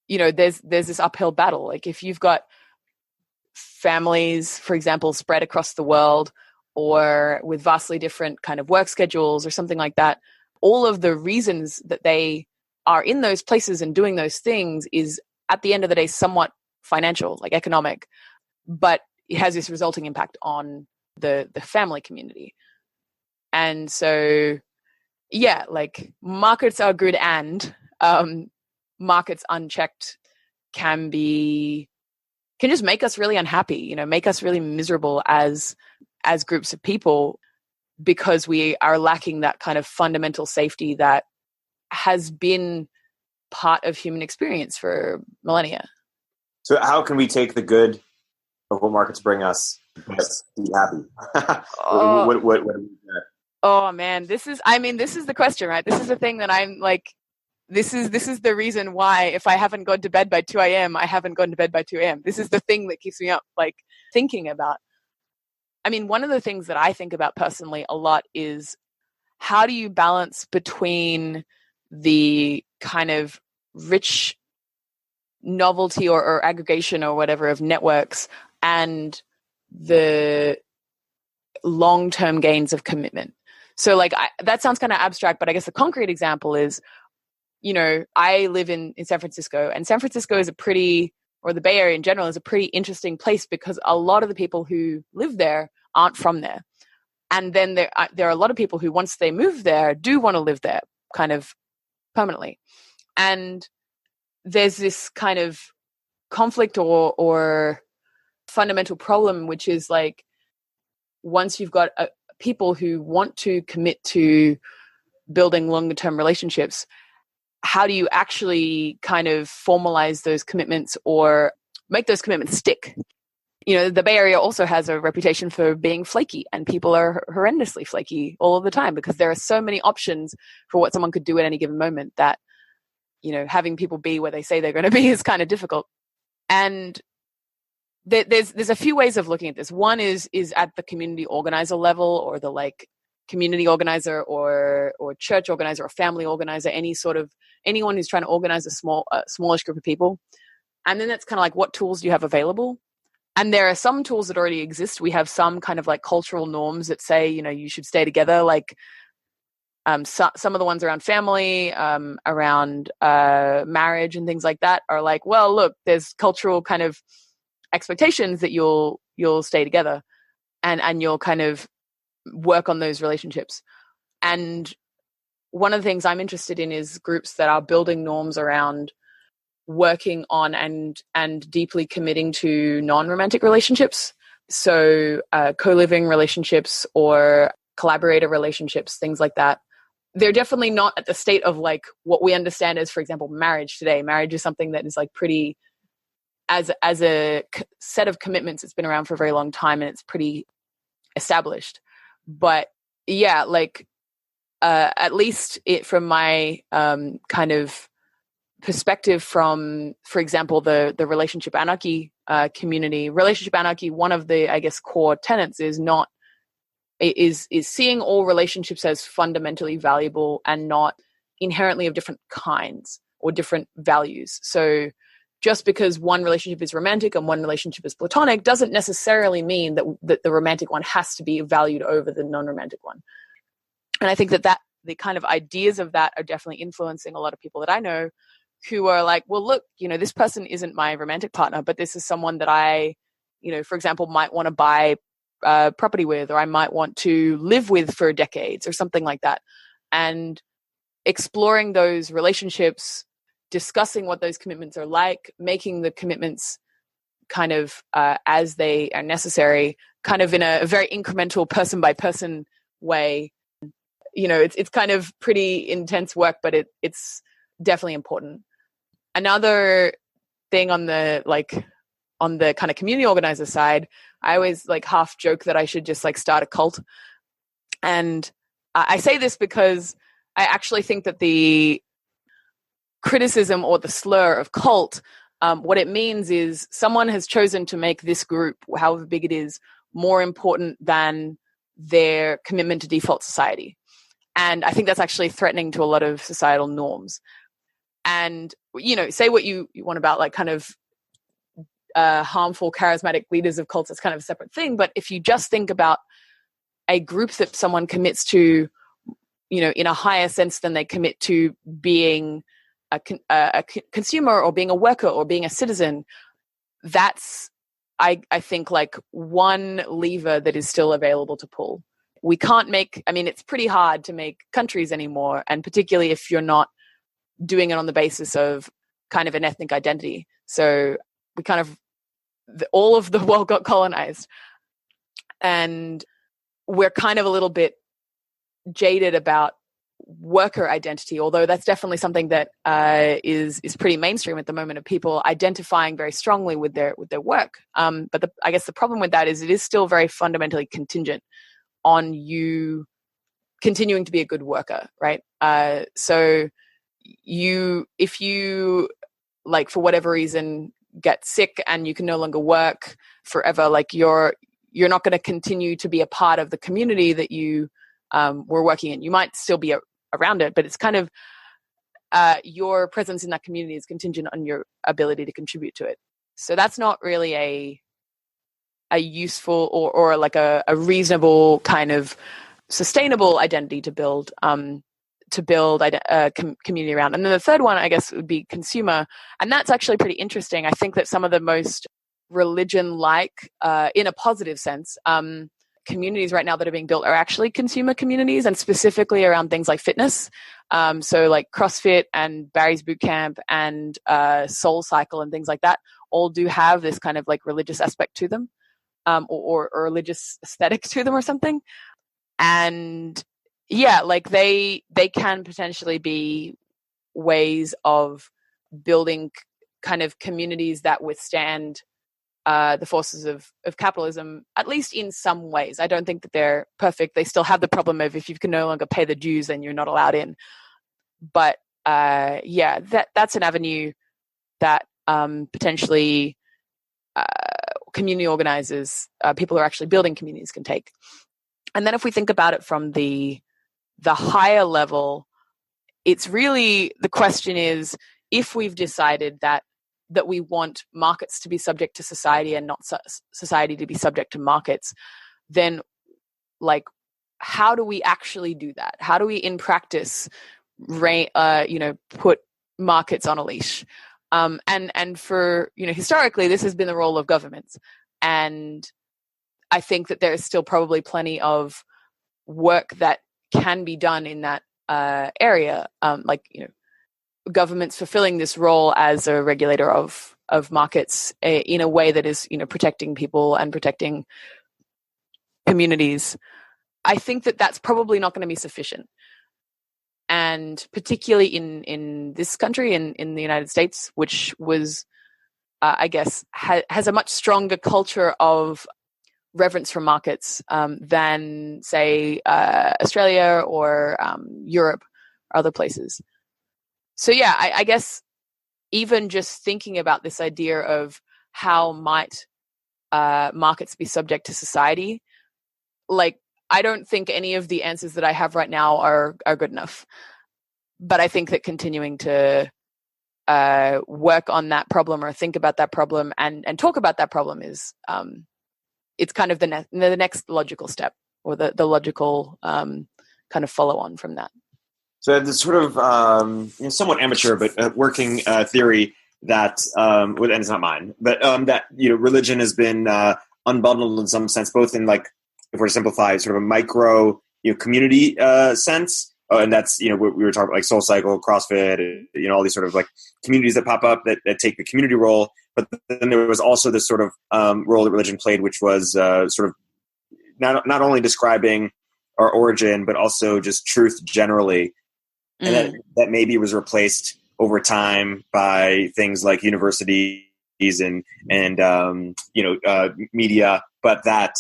there's this uphill battle. If you've got families, for example, spread across the world or with vastly different kind of work schedules or something like that, all of the reasons that they are in those places and doing those things is at the end of the day somewhat financial, economic, but it has this resulting impact on the family community. And so, yeah, markets are good, and markets unchecked can just make us really unhappy, make us really miserable as groups of people, because we are lacking that kind of fundamental safety that has been part of human experience for millennia. So how can we take the good of what markets bring us but be happy? What do we do? Oh man, this is the question, right? This is the thing that I'm this is the reason why if I haven't gone to bed by 2 a.m., I haven't gone to bed by 2 a.m. This is the thing that keeps me up, thinking about. One of the things that I think about personally a lot is how do you balance between the kind of rich novelty or aggregation or whatever of networks and the long-term gains of commitment. So that sounds kind of abstract, but I guess the concrete example is, I live in San Francisco, and San Francisco is or the Bay Area in general is a pretty interesting place because a lot of the people who live there aren't from there. And then there are a lot of people who, once they move there, do want to live there kind of permanently. And there's this kind of conflict or fundamental problem, which is like, once you've got people who want to commit to building longer term relationships, how do you actually kind of formalize those commitments or make those commitments stick? You know, the Bay Area also has a reputation for being flaky, and people are horrendously flaky all of the time because there are so many options for what someone could do at any given moment that, you know, having people be where they say they're going to be is kind of difficult. And there's a few ways of looking at this. One is at the community organizer level, or the like community organizer or church organizer or family organizer, anyone who's trying to organize a smallish group of people. And then that's kind of like, what tools do you have available? And there are some tools that already exist. We have some kind of like cultural norms that say, you know, you should stay together. Like some of the ones around family, around marriage and things like that are like, well, look, there's cultural kind of expectations that you'll stay together and you'll kind of work on those relationships. And one of the things I'm interested in is groups that are building norms around working on and deeply committing to non-romantic relationships. So co-living relationships or collaborator relationships, things like that. They're definitely not at the state of like what we understand as, for example, marriage today. Marriage is something that is like pretty, as a set of commitments, it's been around for a very long time and it's pretty established. But yeah, like at least from my kind of perspective from, for example, the relationship anarchy community. Relationship anarchy, one of the, I guess, core tenets is seeing all relationships as fundamentally valuable and not inherently of different kinds or different values. So just because one relationship is romantic and one relationship is platonic doesn't necessarily mean that the romantic one has to be valued over the non-romantic one. And I think that the kind of ideas of that are definitely influencing a lot of people that I know who are like, well, look, you know, this person isn't my romantic partner, but this is someone that I, you know, for example, might want to buy property with, or I might want to live with for decades or something like that. And exploring those relationships, discussing what those commitments are like, making the commitments kind of as they are necessary, kind of in a very incremental person by person way. You know, it's kind of pretty intense work, but it's definitely important. Another thing on the kind of community organizer side, I always like half joke that I should just like start a cult. And I say this because I actually think that the criticism or the slur of cult, what it means is someone has chosen to make this group, however big it is, more important than their commitment to default society. And I think that's actually threatening to a lot of societal norms. And, you know, say what you want about like kind of harmful, charismatic leaders of cults, it's kind of a separate thing. But if you just think about a group that someone commits to, you know, in a higher sense than they commit to being a consumer or being a worker or being a citizen, that's, I think, like one lever that is still available to pull. We can't it's pretty hard to make countries anymore, and particularly if you're not doing it on the basis of kind of an ethnic identity. So we kind of, all of the world got colonized, and we're kind of a little bit jaded about worker identity, although that's definitely something that is pretty mainstream at the moment, of people identifying very strongly with their work. But I guess the problem with that is it is still very fundamentally contingent on you continuing to be a good worker, right? So if you like for whatever reason get sick and you can no longer work forever, like you're not going to continue to be a part of the community that you were working in. You might still be around it, but it's kind of your presence in that community is contingent on your ability to contribute to it. So that's not really a useful or like a reasonable kind of sustainable identity to build a community around. And then the third one, I guess, would be consumer. And that's actually pretty interesting. I think that some of the most religion-like, in a positive sense, communities right now that are being built are actually consumer communities, and specifically around things like fitness. So like CrossFit and Barry's Bootcamp and Soul Cycle and things like that all do have this kind of like religious aspect to them, or religious aesthetic to them or something. And yeah, like they can potentially be ways of building kind of communities that withstand the forces of capitalism, at least in some ways. I don't think that they're perfect. They still have the problem of if you can no longer pay the dues, then you're not allowed in. But yeah, that's an avenue that potentially community organizers, people who are actually building communities, can take. And then if we think about it from the higher level, it's really, the question is, if we've decided that we want markets to be subject to society and not society to be subject to markets, then like, how do we actually do that? How do we in practice put markets on a leash? And for, historically, this has been the role of governments. And I think that there is still probably plenty of work that can be done in that area. Governments fulfilling this role as a regulator of markets in a way that is, protecting people and protecting communities. I think that that's probably not going to be sufficient. And particularly in this country, in the United States, which was, I guess, has a much stronger culture of reverence for markets than, say, Australia or Europe or other places. So yeah, I guess even just thinking about this idea of how might markets be subject to society, like, I don't think any of the answers that I have right now are good enough. But I think that continuing to work on that problem or think about that problem and talk about that problem is, it's kind of the next logical step, or the logical kind of follow on from that. So this sort of somewhat amateur but working theory that, and it's not mine, but that religion has been unbundled in some sense, both in, like, if we're to simplify, sort of a micro community sense, and that's what we were talking about, like Soul Cycle, CrossFit, all these sort of like communities that pop up that take the community role. But then there was also this sort of role that religion played, which was sort of not only describing our origin, but also just truth generally. And that maybe was replaced over time by things like universities and media, but that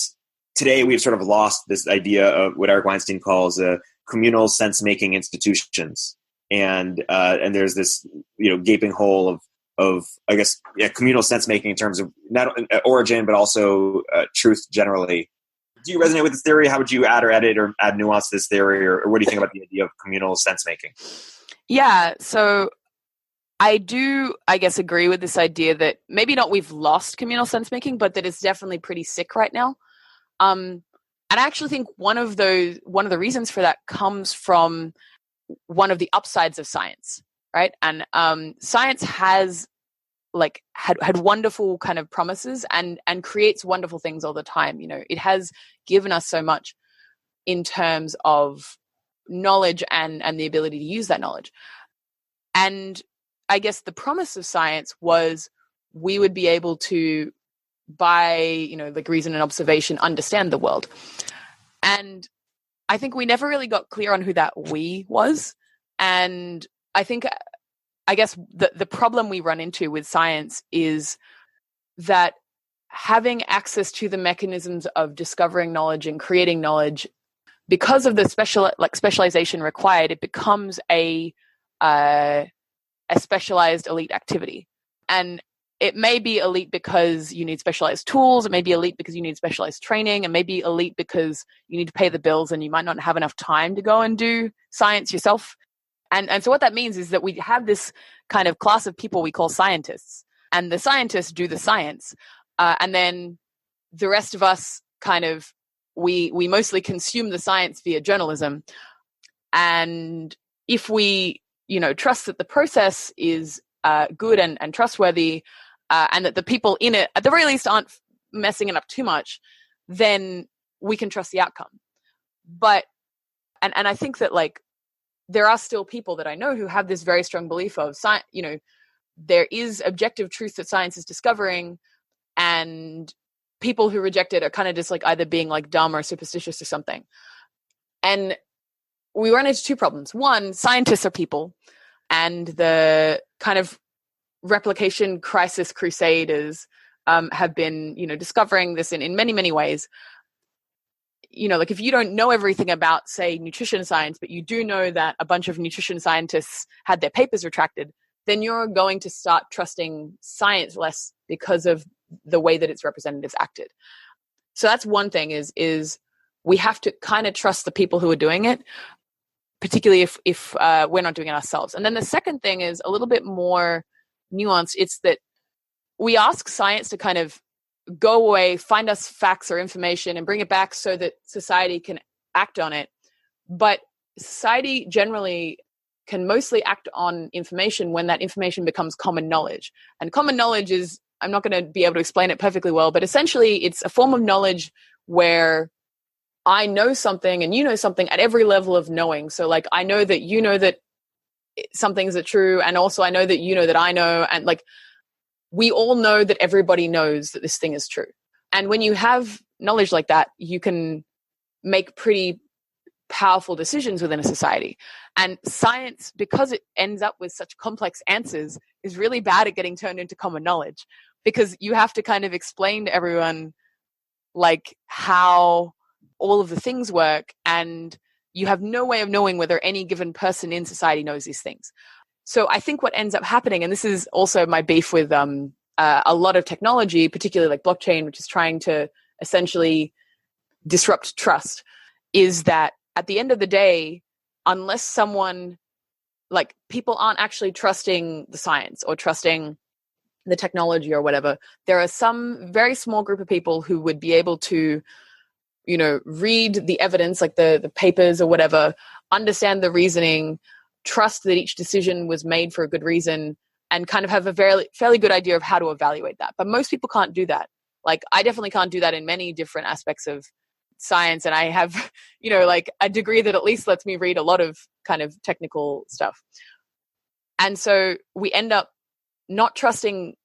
today we've sort of lost this idea of what Eric Weinstein calls communal sense-making institutions, and there's this gaping hole of I guess communal sense-making in terms of not origin but also truth generally. Do you resonate with this theory? How would you add or edit or add nuance to this theory, or what do you think about the idea of communal sense-making? Yeah, so I do, I guess, agree with this idea that maybe not we've lost communal sense-making, but that it's definitely pretty sick right now. And I actually think one of the reasons for that comes from one of the upsides of science, right? And science has had wonderful kind of promises and creates wonderful things all the time. It has given us so much in terms of knowledge and the ability to use that knowledge. And I guess the promise of science was we would be able to, by like reason and observation, understand the world. And I think we never really got clear on who that we was. And I guess the problem we run into with science is that having access to the mechanisms of discovering knowledge and creating knowledge, because of the specialization required, it becomes a specialized elite activity. And it may be elite because you need specialized tools. It may be elite because you need specialized training. It may be elite because you need to pay the bills and you might not have enough time to go and do science yourself. And so what that means is that we have this kind of class of people we call scientists, and the scientists do the science. And then the rest of us kind of, we mostly consume the science via journalism. And if we, trust that the process is good and trustworthy, and that the people in it, at the very least, aren't messing it up too much, then we can trust the outcome. But, and I think that like, there are still people that I know who have this very strong belief of science, there is objective truth that science is discovering, and people who reject it are kind of just like either being like dumb or superstitious or something. And we run into two problems. One, scientists are people, and the kind of replication crisis crusaders have been, discovering this in many, many ways. Like if you don't know everything about, say, nutrition science, but you do know that a bunch of nutrition scientists had their papers retracted, then you're going to start trusting science less because of the way that its representatives acted. So that's one thing is we have to kind of trust the people who are doing it, particularly if we're not doing it ourselves. And then the second thing is a little bit more nuanced. It's that we ask science to kind of go away, find us facts or information and bring it back so that society can act on it. But society generally can mostly act on information when that information becomes common knowledge. And common knowledge is, I'm not going to be able to explain it perfectly well, but essentially it's a form of knowledge where I know something and you know something at every level of knowing. So like, I know that you know that some things are true, and also I know that you know that I know, and like, we all know that everybody knows that this thing is true. And when you have knowledge like that, you can make pretty powerful decisions within a society. And science, because it ends up with such complex answers, is really bad at getting turned into common knowledge, because you have to kind of explain to everyone like how all of the things work, and you have no way of knowing whether any given person in society knows these things. So I think what ends up happening, and this is also my beef with a lot of technology, particularly like blockchain, which is trying to essentially disrupt trust, is that at the end of the day, unless someone, like people aren't actually trusting the science or trusting the technology or whatever, there are some very small group of people who would be able to, read the evidence, like the papers or whatever, understand the reasoning, trust that each decision was made for a good reason, and kind of have a fairly good idea of how to evaluate that. But most people can't do that. Like I definitely can't do that in many different aspects of science. And I have, like a degree that at least lets me read a lot of kind of technical stuff. And so we end up not trusting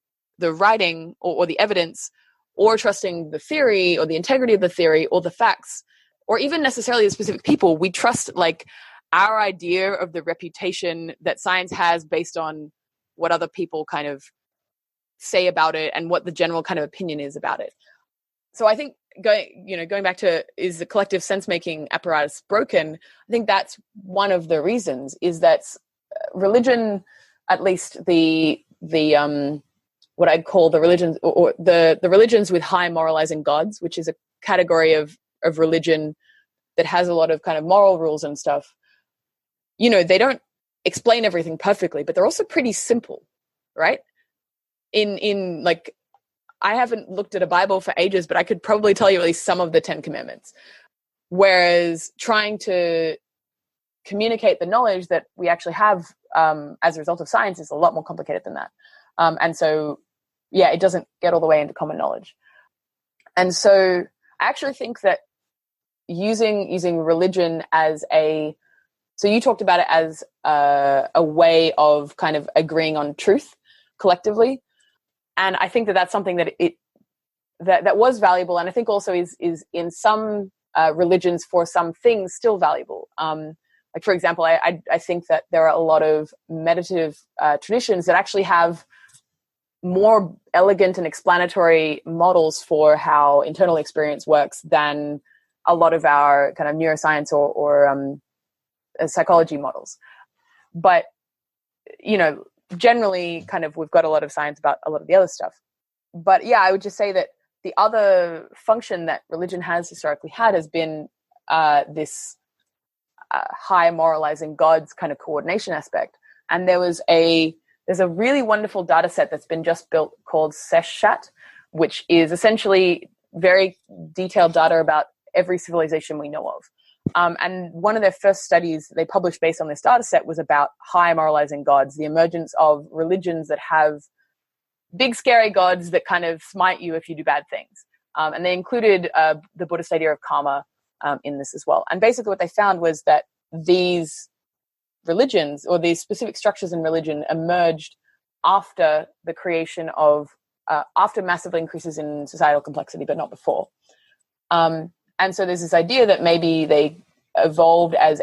the writing or the evidence, or trusting the theory or the integrity of the theory or the facts, or even necessarily the specific people. We trust like our idea of the reputation that science has based on what other people kind of say about it and what the general kind of opinion is about it. So I think going back to, is the collective sense-making apparatus broken? I think that's one of the reasons, is that religion, at least the what I'd call the religions, or the religions with high moralizing gods, which is a category of religion that has a lot of kind of moral rules and stuff. They don't explain everything perfectly, but they're also pretty simple, right? In like, I haven't looked at a Bible for ages, but I could probably tell you at least some of the 10 Commandments. Whereas trying to communicate the knowledge that we actually have as a result of science is a lot more complicated than that. And so, yeah, it doesn't get all the way into common knowledge. And so I actually think that using religion as so you talked about it as a way of kind of agreeing on truth collectively. And I think that that's something that that was valuable. And I think also is in some religions for some things still valuable. Like, for example, I think that there are a lot of meditative traditions that actually have more elegant and explanatory models for how internal experience works than a lot of our kind of neuroscience or psychology models. But, generally kind of we've got a lot of science about a lot of the other stuff. But yeah, I would just say that the other function that religion has historically had has been this high moralizing gods kind of coordination aspect. And there's a really wonderful data set that's been just built called SESHAT, which is essentially very detailed data about every civilization we know of. And one of their first studies they published based on this data set was about high moralizing gods, the emergence of religions that have big scary gods that kind of smite you if you do bad things. And they included the Buddhist idea of karma in this as well. And basically what they found was that these religions, or these specific structures in religion, emerged after the creation of, after massive increases in societal complexity, but not before. And so there's this idea that maybe they evolved as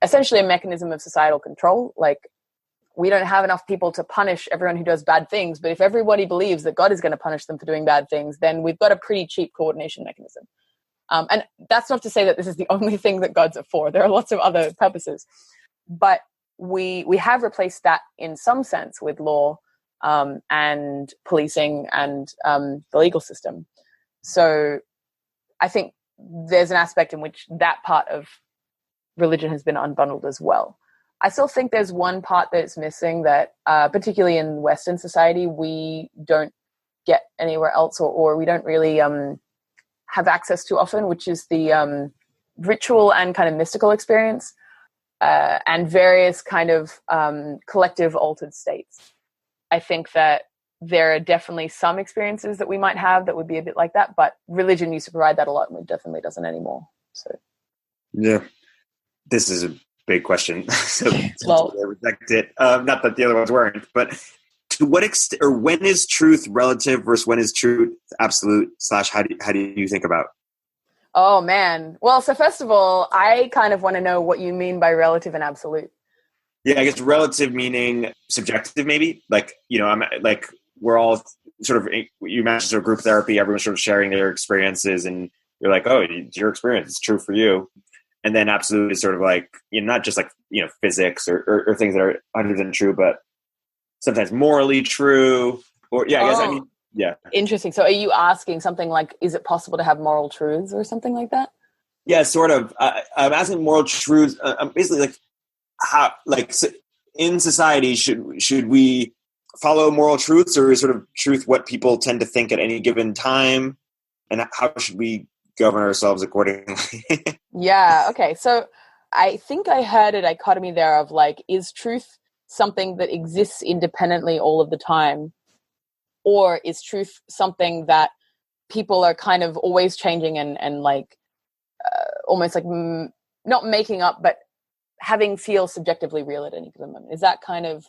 essentially a mechanism of societal control. Like, we don't have enough people to punish everyone who does bad things, but if everybody believes that God is going to punish them for doing bad things, then we've got a pretty cheap coordination mechanism. And that's not to say that this is the only thing that gods are for. There are lots of other purposes. But we have replaced that in some sense with law and policing and the legal system. So I think there's an aspect in which that part of religion has been unbundled as well. I still think there's one part that's missing that, particularly in Western society, we don't get anywhere else, or we don't really have access to often, which is the ritual and kind of mystical experience and various kind of collective altered states. I think that there are definitely some experiences that we might have that would be a bit like that, but religion used to provide that a lot, and it definitely doesn't anymore. So, yeah, this is a big question. So well, I reject it. Not that the other ones weren't, but to what extent, or when is truth relative versus when is truth absolute? / how do you think about? Oh man. Well, so first of all, I kind of want to know what you mean by relative and absolute. Yeah, I guess relative meaning subjective, maybe. Like, I'm like, we're all sort of, you mentioned sort of group therapy, everyone's sort of sharing their experiences, and you're like, oh, it's your experience, it's true for you. And then absolute is sort of like, not just like, physics or things that are 100% true, but sometimes morally true. Or yeah. Interesting. So are you asking something like, is it possible to have moral truths or something like that? Yeah, sort of. I'm asking moral truths. I'm basically like, how, like, in society, should we follow moral truths, or is sort of truth what people tend to think at any given time? And how should we govern ourselves accordingly? Yeah. Okay. So I think I heard a dichotomy there of like, is truth something that exists independently all of the time? Or is truth something that people are kind of always changing and like almost like not making up, but having feel subjectively real at any given moment? Is that kind of...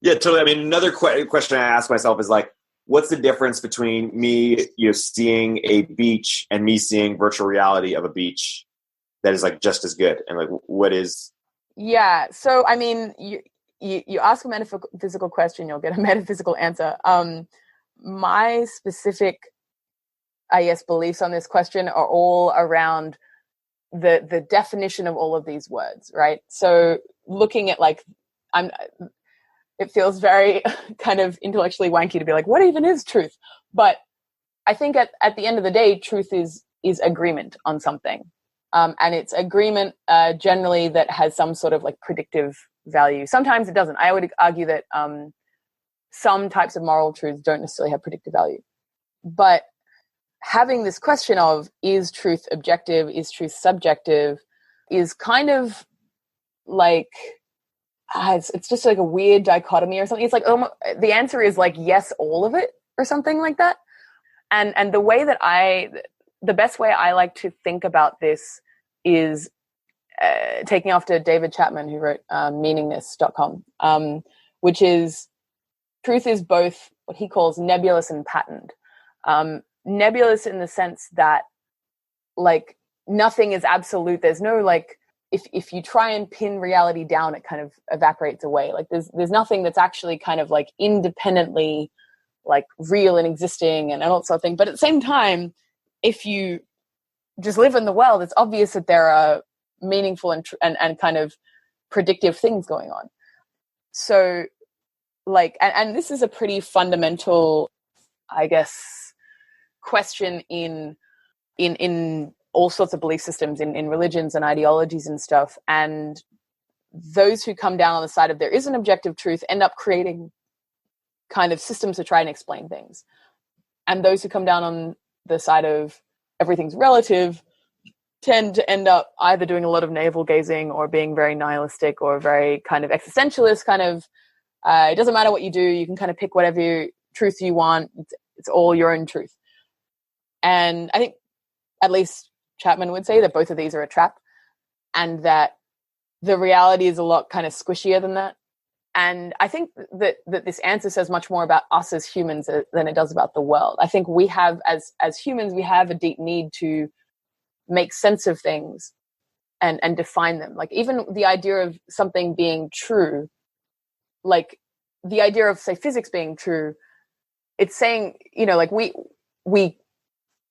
Yeah, totally. I mean, another question I ask myself is like, what's the difference between me, seeing a beach and me seeing virtual reality of a beach that is like just as good? And like, what is... Yeah. So, I mean, you ask a metaphysical question, you'll get a metaphysical answer. My specific, I guess, beliefs on this question are all around the definition of all of these words, right? So looking at like, it feels very kind of intellectually wanky to be like, what even is truth? But I think at the end of the day, truth is agreement on something. And it's agreement generally that has some sort of like predictive value. Sometimes it doesn't. I would argue that some types of moral truths don't necessarily have predictive value. But having this question of, is truth objective, is truth subjective, is kind of like, it's just like a weird dichotomy or something. It's like, the answer is like, yes, all of it, or something like that. And the way that the best way I like to think about this is taking after David Chapman, who wrote meaningness.com, which is, truth is both what he calls nebulous and patterned. Nebulous in the sense that like nothing is absolute. There's no like, if you try and pin reality down, it kind of evaporates away. Like there's nothing that's actually kind of like independently like real and existing and all that sort of thing. But at the same time, if you just live in the world, it's obvious that there are meaningful and kind of predictive things going on. So like, and this is a pretty fundamental, I guess, question in all sorts of belief systems, in religions and ideologies and stuff. And those who come down on the side of there is an objective truth end up creating kind of systems to try and explain things. And those who come down on the side of everything's relative tend to end up either doing a lot of navel gazing or being very nihilistic or very kind of existentialist, kind of, it doesn't matter what you do, you can kind of pick whatever truth you want. It's all your own truth. And I think at least Chapman would say that both of these are a trap, and that the reality is a lot kind of squishier than that. And I think that this answer says much more about us as humans than it does about the world. I think we have, as humans, we have a deep need to make sense of things and define them. Like even the idea of something being true, like the idea of, say, physics being true, it's saying, you know, like we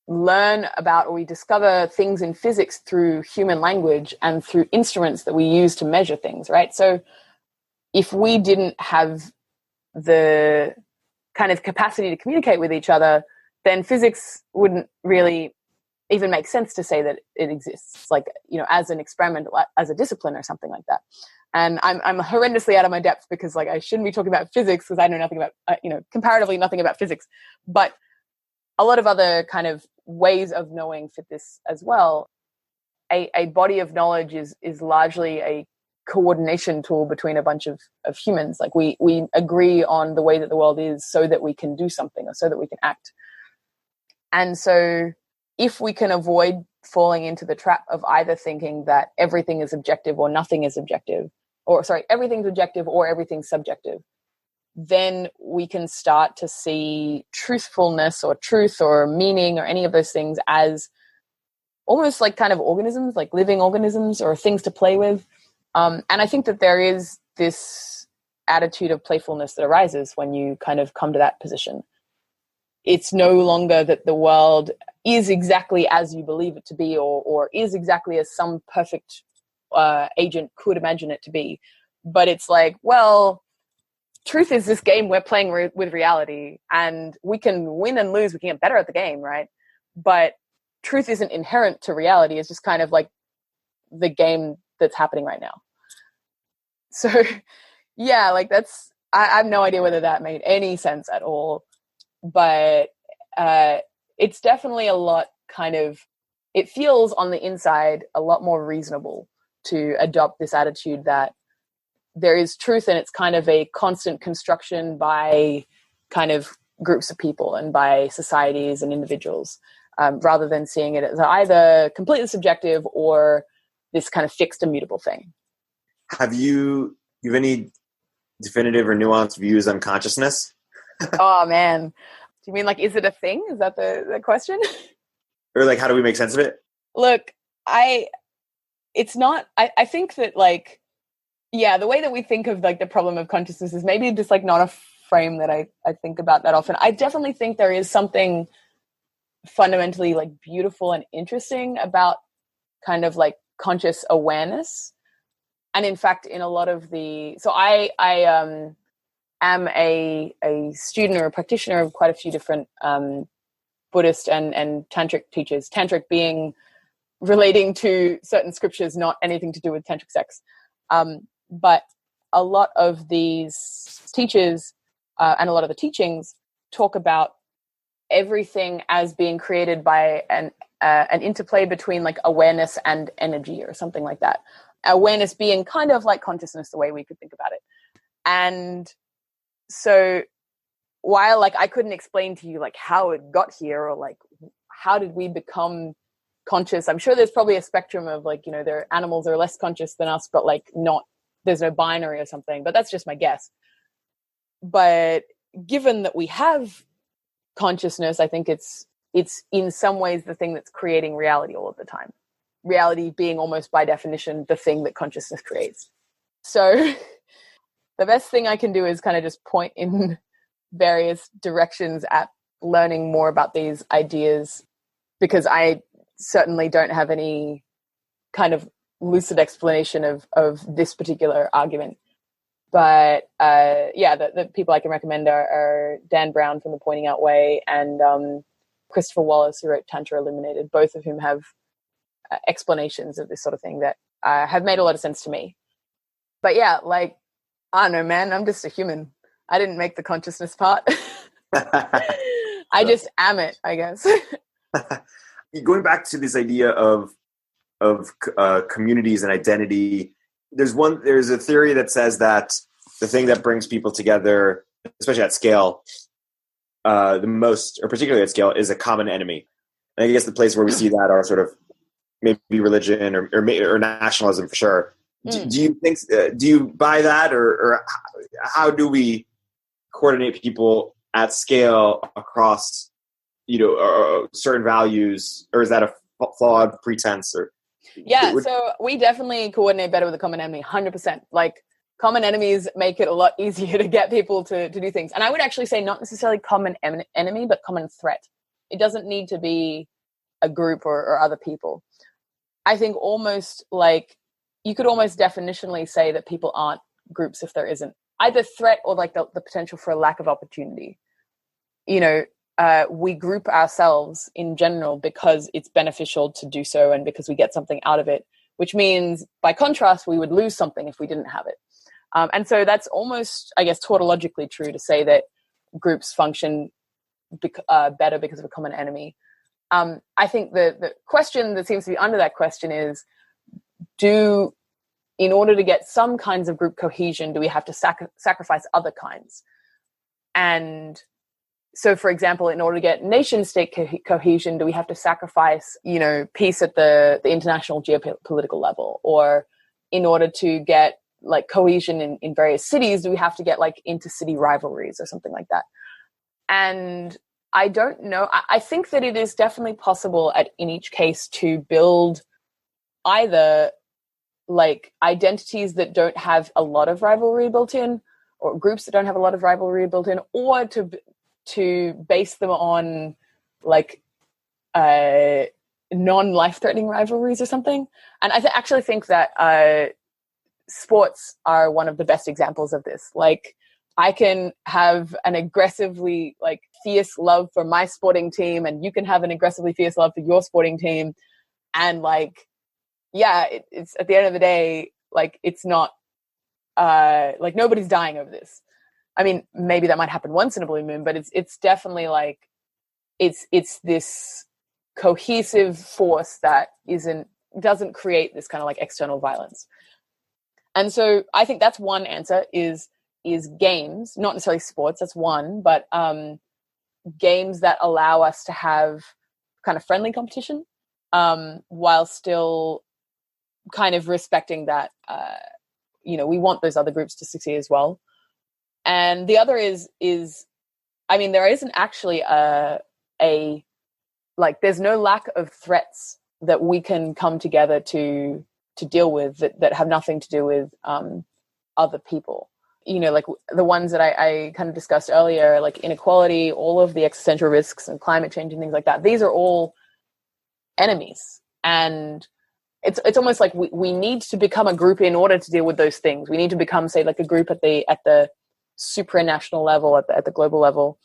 learn about, or we discover things in physics through human language and through instruments that we use to measure things, right? So if we didn't have the kind of capacity to communicate with each other, then physics wouldn't really even make sense to say that it exists, like, you know, as an experiment, as a discipline or something like that. And I'm horrendously out of my depth because, like, I shouldn't be talking about physics because I know nothing about, comparatively nothing about physics. But a lot of other kind of ways of knowing fit this as well. A body of knowledge is largely a coordination tool between a bunch of humans. Like we agree on the way that the world is so that we can do something or so that we can act. And so if we can avoid falling into the trap of either thinking that everything is objective or nothing is objective, or sorry, everything's objective or everything's subjective, then we can start to see truthfulness or truth or meaning or any of those things as almost like kind of organisms, like living organisms or things to play with. And I think that there is this attitude of playfulness that arises when you kind of come to that position. It's no longer that the world is exactly as you believe it to be, or is exactly as some perfect agent could imagine it to be. But it's like, well, truth is this game we're playing with reality, and we can win and lose. We can get better at the game, right? But truth isn't inherent to reality. It's just kind of like the game that's happening right now. So, yeah, like that's, I have no idea whether that made any sense at all. But it's definitely a lot kind of, it feels on the inside a lot more reasonable to adopt this attitude that there is truth and it's kind of a constant construction by kind of groups of people and by societies and individuals, rather than seeing it as either completely subjective or this kind of fixed, immutable thing. Have you any definitive or nuanced views on consciousness? Oh, man. Do you mean like, is it a thing? Is that the question? Or like, how do we make sense of it? Look, I think that like, yeah, the way that we think of like the problem of consciousness is maybe just like not a frame that I think about that often. I definitely think there is something fundamentally like beautiful and interesting about kind of like conscious awareness. And in fact, in a lot of so I am a student or a practitioner of quite a few different Buddhist and tantric teachers. Tantric being relating to certain scriptures, not anything to do with tantric sex. But a lot of these teachers and a lot of the teachings talk about everything as being created by an interplay between like awareness and energy or something like that. Awareness being kind of like consciousness, the way we could think about it. And so while like I couldn't explain to you like how it got here or like how did we become conscious, I'm sure there's probably a spectrum of like, you know, there are animals that are less conscious than us, but like not, there's no binary or something, but that's just my guess. But given that we have consciousness, I think it's in some ways the thing that's creating reality all of the time. Reality being almost by definition the thing that consciousness creates. So the best thing I can do is kind of just point in various directions at learning more about these ideas, because I certainly don't have any kind of lucid explanation of this particular argument. But the people I can recommend are Dan Brown from The Pointing Out Way and Christopher Wallace, who wrote Tantra Illuminated, both of whom have explanations of this sort of thing that have made a lot of sense to me. But yeah, like, I don't know, man, I'm just a human. I didn't make the consciousness part. I just am it, I guess. Going back to this idea of communities and identity, there's a theory that says that the thing that brings people together, especially at scale, the most, or particularly at scale, is a common enemy. And I guess the place where we see that are sort of maybe religion or nationalism for sure. Do you think? Do you buy that, or how do we coordinate people at scale across, certain values, or is that a flawed pretense? Or so we definitely coordinate better with a common enemy, 100%. Like, common enemies make it a lot easier to get people to do things. And I would actually say not necessarily common enemy, but common threat. It doesn't need to be a group or other people. I think almost like you could almost definitionally say that people aren't groups if there isn't either threat or like the potential for a lack of opportunity. We group ourselves in general because it's beneficial to do so and because we get something out of it, which means by contrast, we would lose something if we didn't have it. And so that's almost, I guess, tautologically true to say that groups function better because of a common enemy. I think the question that seems to be under that question is, in order to get some kinds of group cohesion, do we have to sacrifice other kinds? And so, for example, in order to get nation-state cohesion, do we have to sacrifice, peace at the international geopolitical level? Or in order to get like cohesion in various cities, do we have to get like intercity rivalries or something like that? And I don't know. I think that it is definitely possible in each case to build either like identities that don't have a lot of rivalry built in, or groups that don't have a lot of rivalry built in, or to base them on like non-life-threatening rivalries or something. And I actually think that sports are one of the best examples of this. Like, I can have an aggressively like fierce love for my sporting team, and you can have an aggressively fierce love for your sporting team. And like, yeah, it's at the end of the day, like, it's not like nobody's dying over this. I mean, maybe that might happen once in a blue moon, but it's definitely like, it's this cohesive force that doesn't create this kind of like external violence. And so I think that's one answer is games, not necessarily sports, that's one, but games that allow us to have kind of friendly competition while still kind of respecting that, we want those other groups to succeed as well. And the other is I mean, there isn't actually there's no lack of threats that we can come together to deal with that have nothing to do with other people. Like the ones that I kind of discussed earlier, like inequality, all of the existential risks and climate change and things like that. These are all enemies. And it's almost like we need to become a group in order to deal with those things. We need to become, say, like a group at the supranational level, at the global level,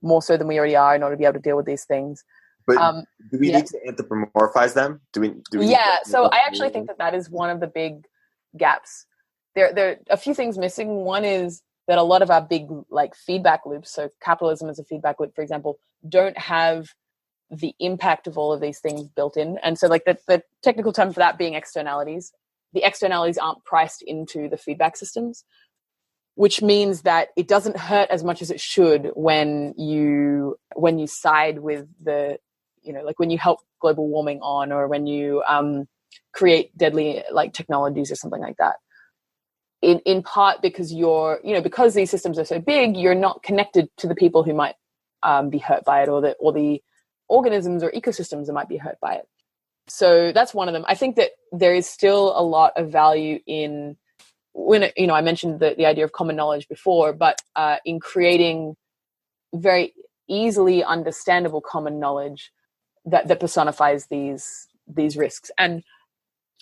more so than we already are, in order to be able to deal with these things. But do we need to anthropomorphize them? Do we so I actually think that is one of the big gaps. There are a few things missing. One is that a lot of our big like feedback loops, so capitalism as a feedback loop, for example, don't have the impact of all of these things built in. And so like the technical term for that being externalities, the externalities aren't priced into the feedback systems, which means that it doesn't hurt as much as it should when you side with the, like when you help global warming on, or when you create deadly like technologies or something like that. In part because because these systems are so big, you're not connected to the people who might be hurt by it, or the organisms or ecosystems that might be hurt by it. So that's one of them. I think that there is still a lot of value in I mentioned the idea of common knowledge before, but in creating very easily understandable common knowledge that personifies these risks. And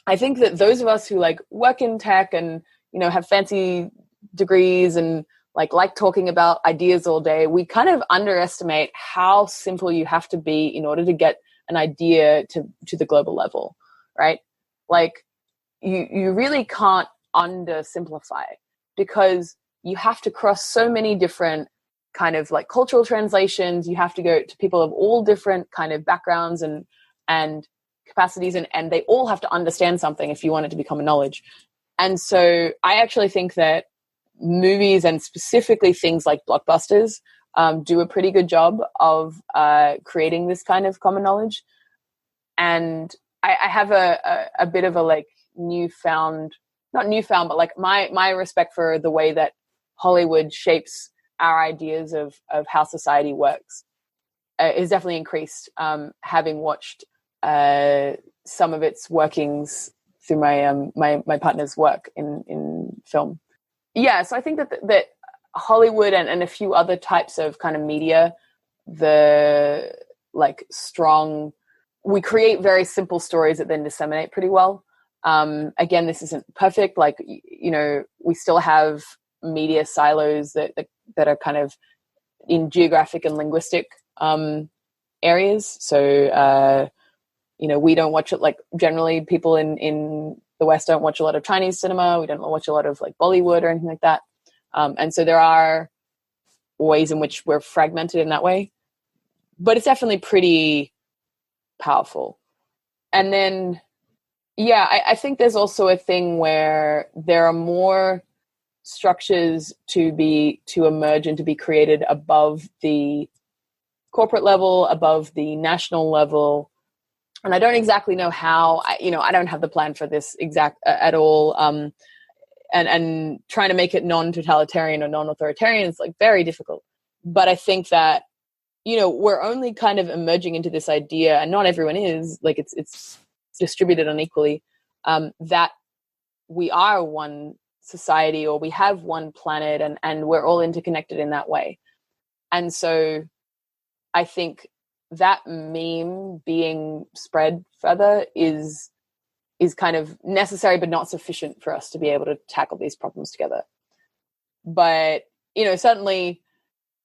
I think that those of us who like work in tech and have fancy degrees and like talking about ideas all day, we kind of underestimate how simple you have to be in order to get an idea to the global level, right? Like you really can't undersimplify, because you have to cross so many different kind of like cultural translations. You have to go to people of all different kind of backgrounds and capacities, and they all have to understand something if you want it to become a knowledge. And so I actually think that movies, and specifically things like blockbusters, do a pretty good job of creating this kind of common knowledge. And I have a bit of a like not newfound, but like my respect for the way that Hollywood shapes our ideas of how society works is definitely increased, having watched some of its workings through my partner's work in film. Yeah, so I think that Hollywood and a few other types of kind of media, the like strong, we create very simple stories that then disseminate pretty well. Again, this isn't perfect. Like, you know, we still have media silos that are kind of in geographic and linguistic areas. So, you know, we don't watch it, like generally people in the West don't watch a lot of Chinese cinema. We don't watch a lot of like Bollywood or anything like that. And so there are ways in which we're fragmented in that way, but it's definitely pretty powerful. And then, yeah, I think there's also a thing where there are more structures to emerge and to be created above the corporate level, above the national level. And I don't exactly know how, I don't have the plan for this exact at all. And trying to make it non-totalitarian or non-authoritarian is like very difficult. But I think that, you know, we're only kind of emerging into this idea, and not everyone is, like it's distributed unequally, that we are one society, or we have one planet, and we're all interconnected in that way. And so I think that meme being spread further is kind of necessary, but not sufficient for us to be able to tackle these problems together. But, you know, certainly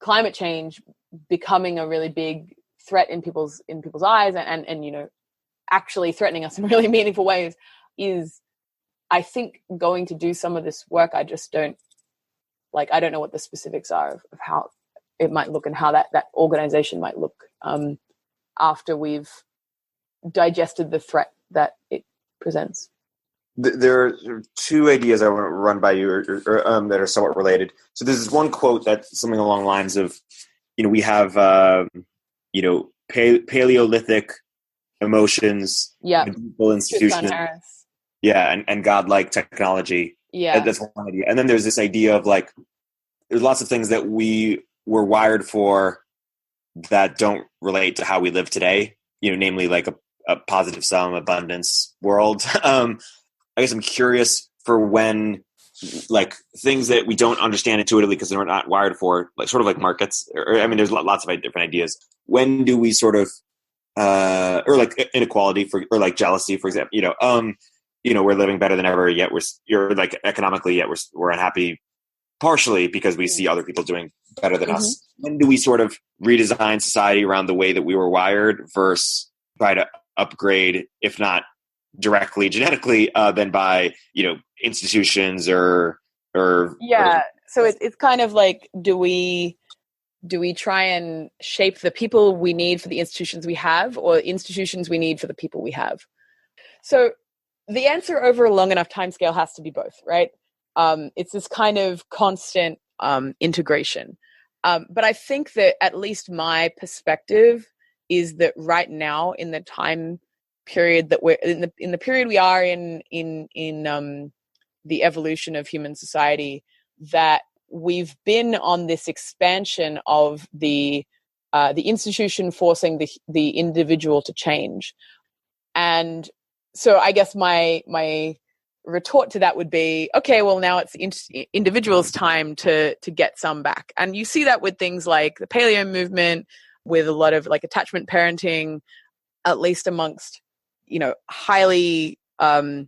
climate change becoming a really big threat in people's eyes, and you know, actually threatening us in really meaningful ways is, I think, going to do some of this work. I just don't know what the specifics are of how it might look and how that organization might look after we've digested the threat that it presents. There are two ideas I want to run by you or that are somewhat related. So there's this one quote that's something along the lines of, you know, we have, Paleolithic emotions, medieval institutions, and godlike technology. Yeah, that's one idea. And then there's this idea of like, there's lots of things that we were wired for that don't relate to how we live today. You know, namely like a positive sum, abundance world. I guess I'm curious for when, like, things that we don't understand intuitively because they're not wired for, like sort of like markets. Or I mean, there's lots of different ideas. When do we sort of, or like inequality or like jealousy, for example? We're living better than ever, yet you're like economically, yet we're unhappy, partially because we see other people doing better than us. When do we sort of redesign society around the way that we were wired versus try to upgrade, if not directly genetically, then by, you know, institutions or so it's kind of like, do we try and shape the people we need for the institutions we have, or institutions we need for the people we have? So the answer over a long enough timescale has to be both, right? It's this kind of constant integration. But I think that at least my perspective is that right now, in the time period that we're in the period we are in the evolution of human society, that we've been on this expansion of the institution forcing the individual to change. And so I guess my retort to that would be, okay, well, now it's the individual's time to get some back. And you see that with things like the paleo movement, with a lot of like attachment parenting, at least amongst, you know, highly kind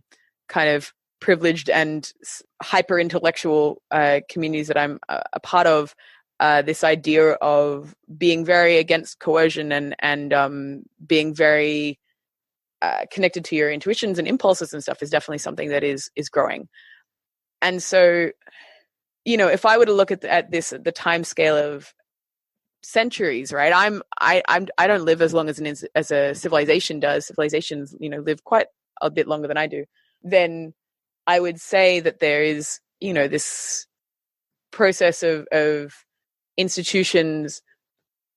of privileged and hyper intellectual communities that I'm a part of. This idea of being very against coercion and being very connected to your intuitions and impulses and stuff is definitely something that is growing. And so, you know, if I were to look at this at the time scale of centuries, right? I don't live as long as a civilization does. Civilizations, you know, live quite a bit longer than I do. Then I would say that there is, you know, this process of institutions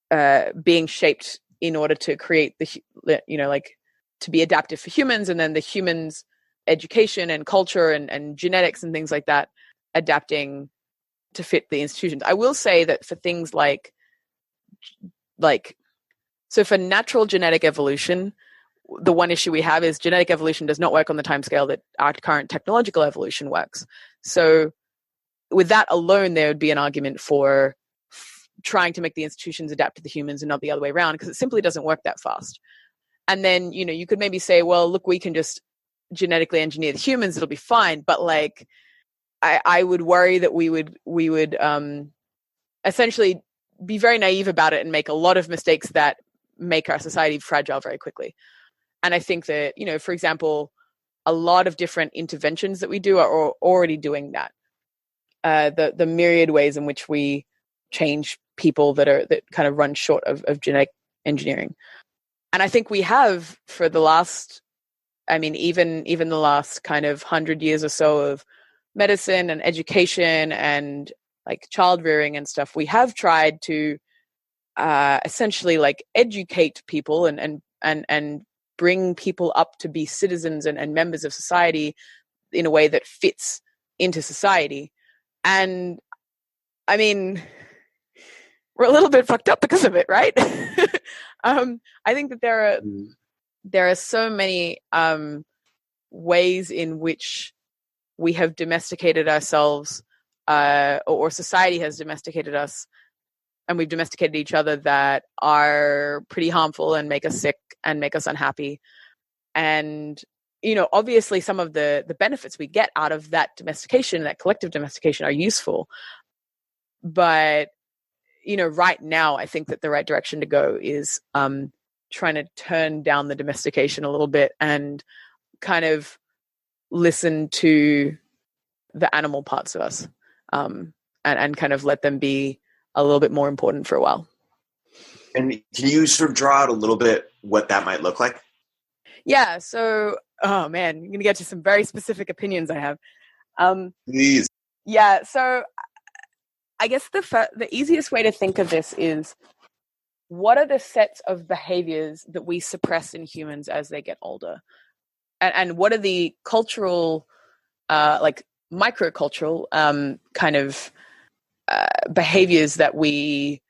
being shaped in order to create to be adaptive for humans, and then the humans' education and culture and genetics and things like that adapting to fit the institutions. I will say that for things so for natural genetic evolution, the one issue we have is genetic evolution does not work on the timescale that our current technological evolution works. So with that alone, there would be an argument for trying to make the institutions adapt to the humans and not the other way around, because it simply doesn't work that fast. And then, you could maybe say, well, look, we can just genetically engineer the humans, it'll be fine. But I would worry that we would essentially be very naive about it and make a lot of mistakes that make our society fragile very quickly. And I think that, for example, a lot of different interventions that we do are already doing that. The myriad ways in which we change people that kind of run short of genetic engineering. And I think we have for the last, even the last kind of 100 years or so of medicine and education and child rearing and stuff, we have tried to essentially educate people and bring people up to be citizens and members of society in a way that fits into society. And we're a little bit fucked up because of it, right? I think that there are so many ways in which we have domesticated ourselves, or society has domesticated us, and we've domesticated each other, that are pretty harmful and make us sick and make us unhappy. And, obviously some of the benefits we get out of that domestication, that collective domestication, are useful. But, right now, I think that the right direction to go is trying to turn down the domestication a little bit and kind of listen to the animal parts of us, and kind of let them be a little bit more important for a while. And can you sort of draw out a little bit what that might look like? Yeah. So, oh man, you're going to get to some very specific opinions I have. Please. Yeah. So I guess the easiest way to think of this is, what are the sets of behaviors that we suppress in humans as they get older? And what are the cultural, microcultural kind of behaviors that we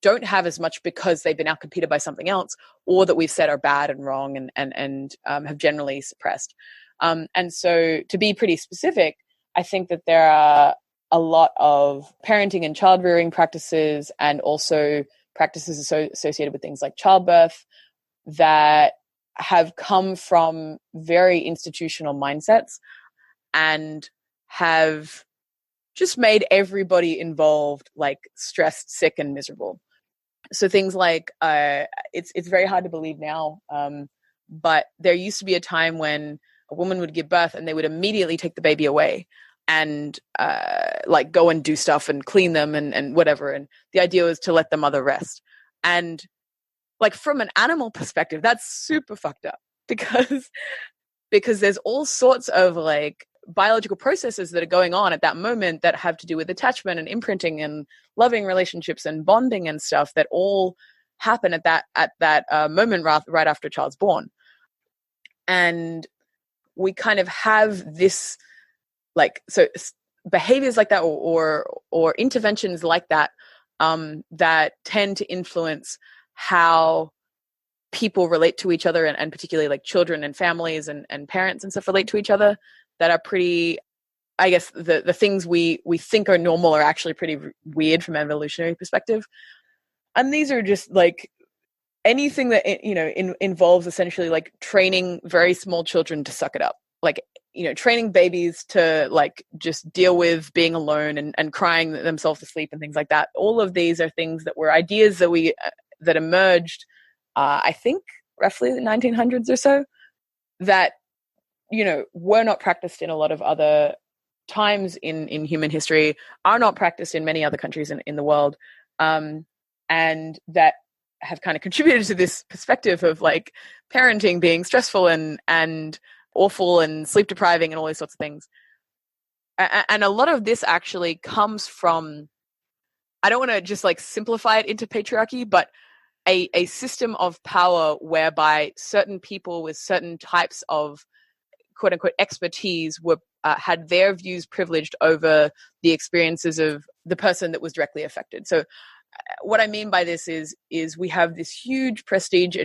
don't have as much because they've been outcompeted by something else, or that we've said are bad and wrong and have generally suppressed. And so, to be pretty specific, I think that there are a lot of parenting and child rearing practices, and also practices associated with things like childbirth, that have come from very institutional mindsets and have just made everybody involved stressed, sick, and miserable. So things like it's very hard to believe now, but there used to be a time when a woman would give birth and they would immediately take the baby away and go and do stuff and clean them and whatever. And the idea was to let the mother rest. And from an animal perspective, that's super fucked up, because there's all sorts of biological processes that are going on at that moment that have to do with attachment and imprinting and loving relationships and bonding and stuff that all happen at that moment right after a child's born. And we kind of have this so behaviors like that or interventions like that that tend to influence how people relate to each other, and particularly children and families and parents and stuff relate to each other, that are pretty, I guess the things we think are normal are actually pretty weird from an evolutionary perspective. And these are just anything that involves essentially training very small children to suck it up, training babies to just deal with being alone and crying themselves to sleep and things like that. All of these are things that were ideas that emerged, I think roughly the 1900s or so, that were not practiced in a lot of other times in human history, are not practiced in many other countries in the world, and that have kind of contributed to this perspective of parenting being stressful and awful and sleep depriving and all these sorts of things. And a lot of this actually comes from, I don't want to just like simplify it into patriarchy, but a system of power whereby certain people with certain types of quote unquote expertise were had their views privileged over the experiences of the person that was directly affected. So what I mean by this is we have this huge prestige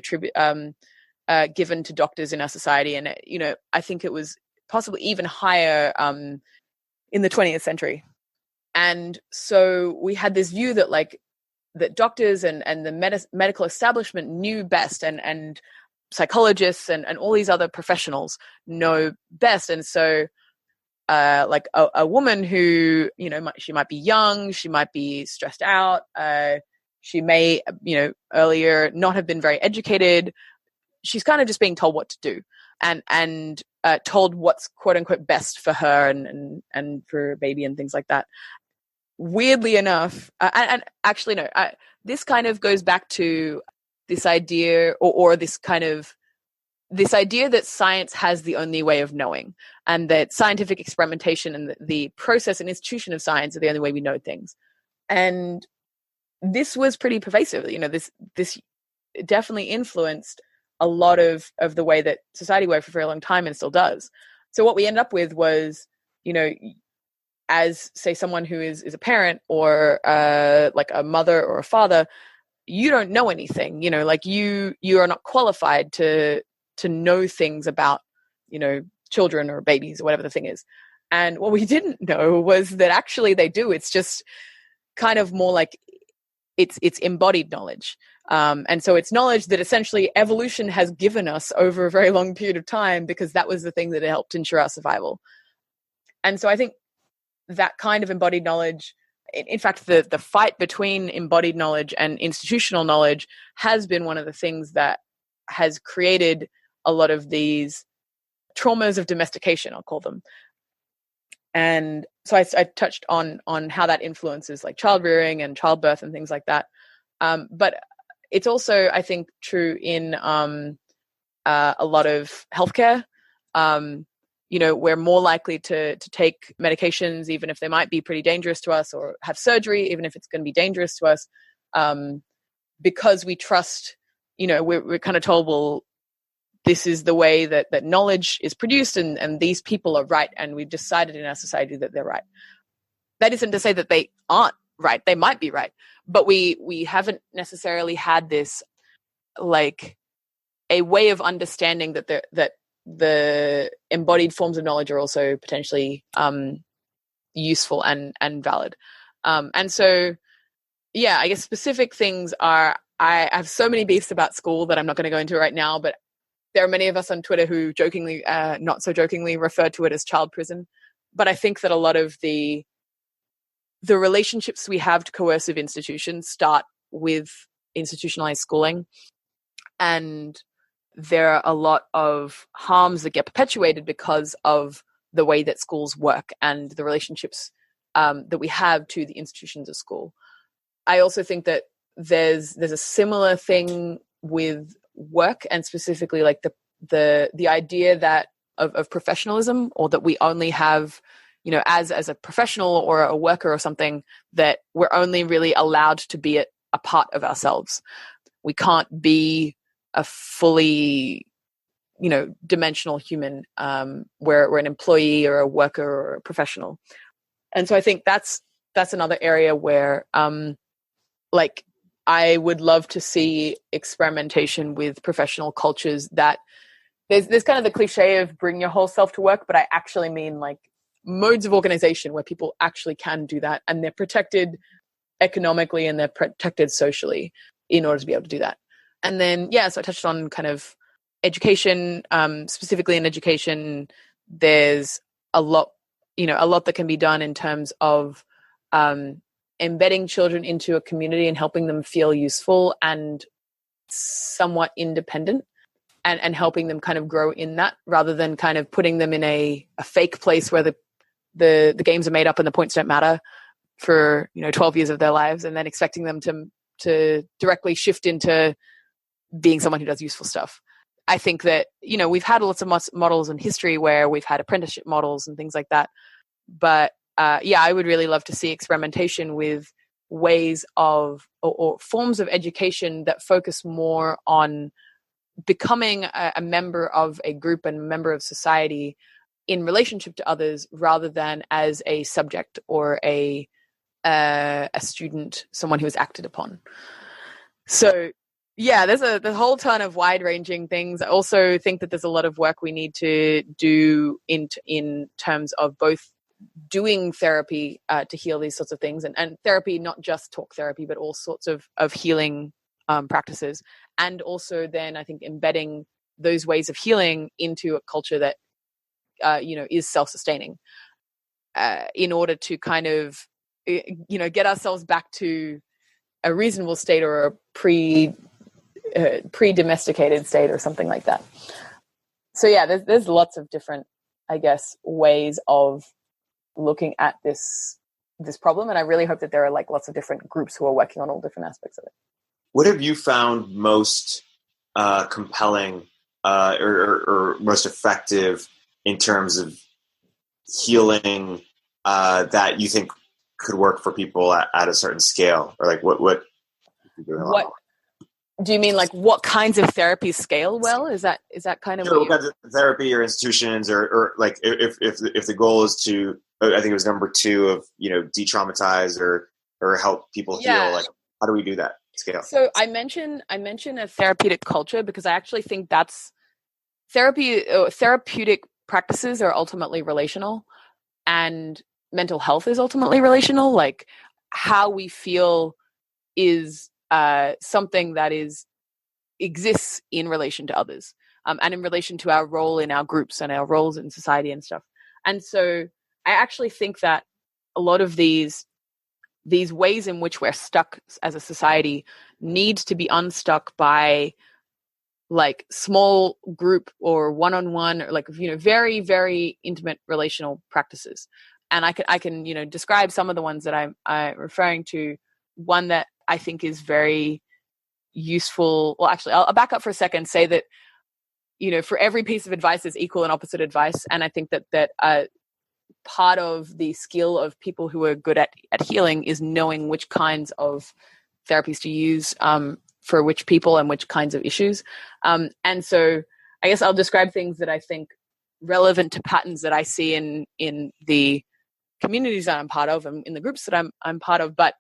given to doctors in our society. And, I think it was possibly even higher in the 20th century. And so we had this view that that doctors and the medical establishment knew best, and psychologists and all these other professionals know best. And so a woman who, she might be young, she might be stressed out, she may, earlier not have been very educated. She's kind of just being told what to do and told what's quote unquote best for her and for her baby and things like that. Weirdly enough, and actually, no, this kind of goes back to this idea or this idea that science has the only way of knowing, and that scientific experimentation and the process and institution of science are the only way we know things. And this was pretty pervasive. This definitely influenced a lot of the way that society worked for a very long time and still does. So what we ended up with was, as say someone who is a parent or like a mother or a father, you don't know anything, you are not qualified to know things about, children or babies or whatever the thing is. And what we didn't know was that actually they do. It's just kind of more like it's embodied knowledge. And so it's knowledge that essentially evolution has given us over a very long period of time, because that was the thing that helped ensure our survival. And so I think that kind of embodied knowledge, in fact, the fight between embodied knowledge and institutional knowledge has been one of the things that has created a lot of these traumas of domestication, I'll call them. And so I touched on how that influences like child rearing and childbirth and things like that. But it's also, I think, true in a lot of healthcare. We're more likely to take medications, even if they might be pretty dangerous to us, or have surgery, even if it's going to be dangerous to us, because we trust, we're kind of told, well, this is the way that knowledge is produced, and these people are right, and we've decided in our society that they're right. That isn't to say that they aren't right. They might be right, but we haven't necessarily had this like a way of understanding that the embodied forms of knowledge are also potentially useful and valid. And so, yeah, I guess specific things are, I have so many beefs about school that I'm not going to go into right now, but there are many of us on Twitter who jokingly, not so jokingly, refer to it as child prison. But I think that a lot of the relationships we have to coercive institutions start with institutionalized schooling. And there are a lot of harms that get perpetuated because of the way that schools work and the relationships that we have to the institutions of school. I also think that there's a similar thing with work, and specifically like the idea that of professionalism, or that we only have, as a professional or a worker or something, that we're only really allowed to be a part of ourselves. We can't be a fully, dimensional human. We're an employee or a worker or a professional. And so I think that's another area where, I would love to see experimentation with professional cultures that there's kind of the cliche of bring your whole self to work, but I actually mean like modes of organization where people actually can do that, and they're protected economically and they're protected socially in order to be able to do that. And then, so I touched on kind of education, specifically in education, there's a lot that can be done in terms of embedding children into a community and helping them feel useful and somewhat independent, and helping them kind of grow in that, rather than kind of putting them in a fake place where the games are made up and the points don't matter for 12 years of their lives, and then expecting them to directly shift into being someone who does useful stuff. I think that we've had lots of models in history where we've had apprenticeship models and things like that, But I would really love to see experimentation with ways of or forms of education that focus more on becoming a member of a group and a member of society in relationship to others, rather than as a subject or a student, someone who is acted upon. So there's a whole ton of wide-ranging things. I also think that there's a lot of work we need to do in terms of both doing therapy to heal these sorts of things, and therapy, not just talk therapy, but all sorts of healing practices, and also then I think embedding those ways of healing into a culture that is self-sustaining, in order to kind of get ourselves back to a reasonable state, or a pre-domesticated state, or something like that. So there's lots of different, I guess, ways of looking at this problem, and I really hope that there are like lots of different groups who are working on all different aspects of it. What have you found most compelling or most effective in terms of healing that you think could work for people at a certain scale? Or like what do you mean, like what kinds of therapies scale well? Is that kind of what kinds of therapy or institutions, or like if the goal is to, I think it was number 2 of de-traumatize or help people heal, like how do we do that scale? So I mention a therapeutic culture because I actually think that's therapeutic practices are ultimately relational, and mental health is ultimately relational. Like how we feel is something that exists in relation to others, and in relation to our role in our groups and our roles in society and stuff. And so I actually think that a lot of these ways in which we're stuck as a society need to be unstuck by like small group or one-on-one, or like very, very intimate relational practices. And I can describe some of the ones that I'm referring to. One that I think is very useful. Well, actually, I'll back up for a second. Say that for every piece of advice, there's equal and opposite advice, and I think that part of the skill of people who are good at healing is knowing which kinds of therapies to use for which people and which kinds of issues. And so I guess I'll describe things that I think relevant to patterns that I see in the communities that I'm part of and in the groups that I'm part of. But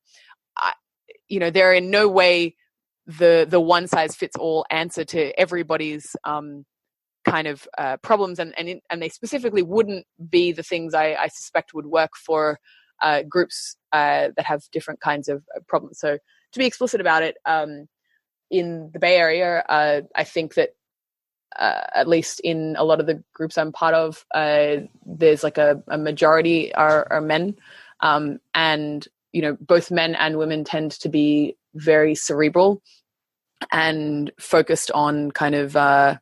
they're in no way the one size fits all answer to everybody's kind of problems, and they specifically wouldn't be the things I suspect would work for groups that have different kinds of problems. So to be explicit about it, in the Bay Area, I think that at least in a lot of the groups I'm part of, there's like a majority are men, and both men and women tend to be very cerebral and focused on kind of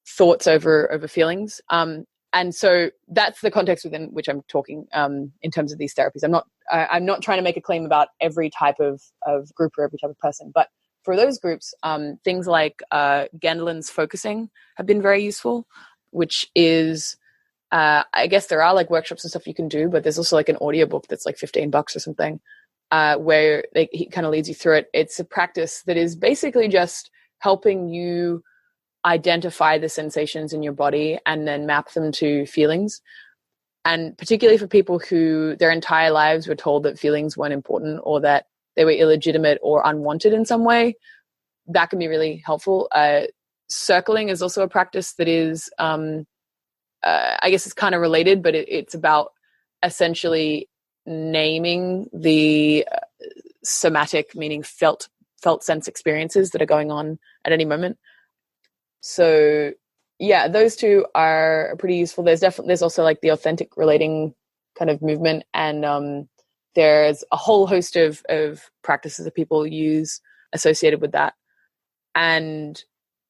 thoughts over feelings. And so that's the context within which I'm talking in terms of these therapies. I'm not trying to make a claim about every type of group or every type of person, but for those groups, things like Gendelen's focusing have been very useful, which is, I guess there are like workshops and stuff you can do, but there's also like an audiobook that's like $15 or something, where he kind of leads you through it. It's a practice that is basically just helping you identify the sensations in your body and then map them to feelings. And particularly for people who their entire lives were told that feelings weren't important or that they were illegitimate or unwanted in some way, that can be really helpful. Circling is also a practice that is, I guess it's kind of related, but it's about essentially naming the somatic, meaning felt sense experiences that are going on at any moment. So yeah, those two are pretty useful. There's also like the authentic relating kind of movement, and there's a whole host of practices that people use associated with that. And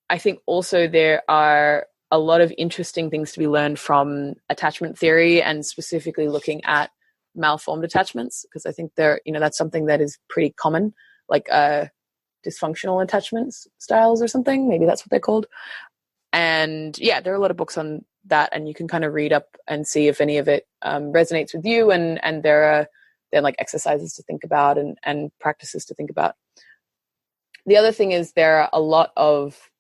I think also there are a lot of interesting things to be learned from attachment theory, and specifically looking at malformed attachments, because I think that's something that is pretty common, like dysfunctional attachments styles or something. Maybe that's what they're called. And yeah, there are a lot of books on that, and you can kind of read up and see if any of it resonates with you. And there are then like exercises to think about and practices to think about. The other thing is there are a lot of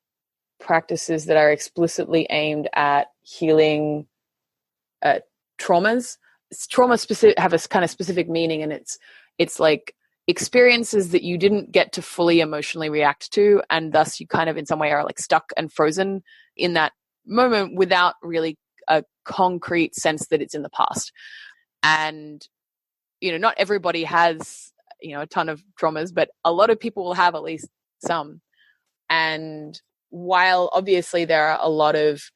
practices that are explicitly aimed at healing traumas. Trauma specific have a kind of specific meaning, and it's like experiences that you didn't get to fully emotionally react to, and thus you kind of in some way are like stuck and frozen in that moment without really a concrete sense that it's in the past. And not everybody has a ton of traumas, but a lot of people will have at least some. And while obviously there are a lot of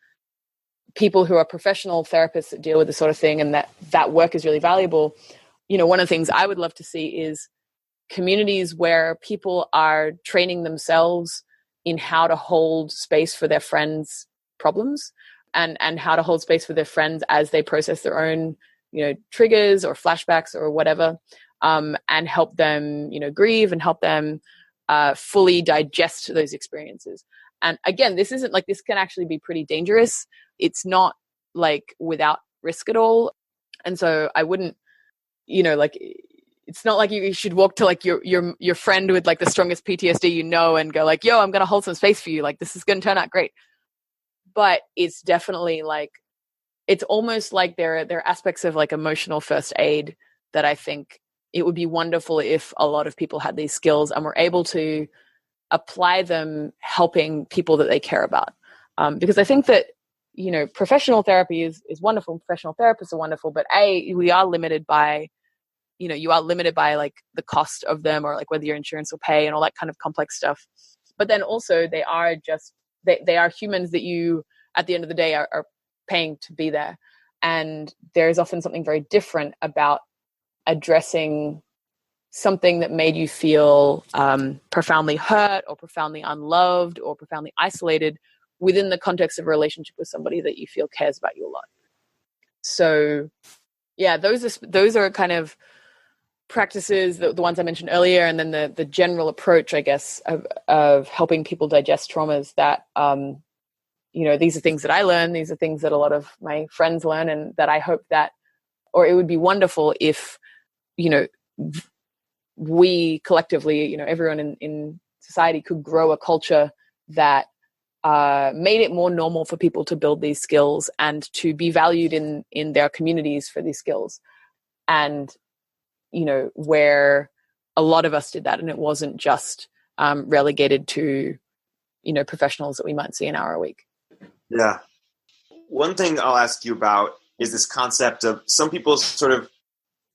people who are professional therapists that deal with this sort of thing, and that work is really valuable, one of the things I would love to see is communities where people are training themselves in how to hold space for their friends' problems and how to hold space for their friends as they process their own, triggers or flashbacks or whatever, and help them, grieve and help them fully digest those experiences. And again, this can actually be pretty dangerous. It's not like without risk at all. And so I wouldn't, it's not like you should walk to like your friend with like the strongest PTSD, and go like, yo, I'm going to hold some space for you. Like, this is going to turn out great. But it's definitely like, it's almost like there are aspects of like emotional first aid that I think it would be wonderful if a lot of people had these skills and were able to apply them helping people that they care about. Because I think that, professional therapy is wonderful. Professional therapists are wonderful, but we are limited by, you are limited by like the cost of them, or like whether your insurance will pay and all that kind of complex stuff. But then also they are humans that you, at the end of the day, are paying to be there. And there is often something very different about addressing something that made you feel profoundly hurt or profoundly unloved or profoundly isolated within the context of a relationship with somebody that you feel cares about you a lot. So yeah, those are kind of practices, the ones I mentioned earlier, and then the general approach, I guess, of helping people digest traumas that, these are things that I learn, these are things that a lot of my friends learn, and that I hope that, or it would be wonderful if, we collectively, everyone in society could grow a culture that made it more normal for people to build these skills and to be valued in their communities for these skills. And, where a lot of us did that, and it wasn't just relegated to, professionals that we might see an hour a week. Yeah. One thing I'll ask you about is this concept of, some people sort of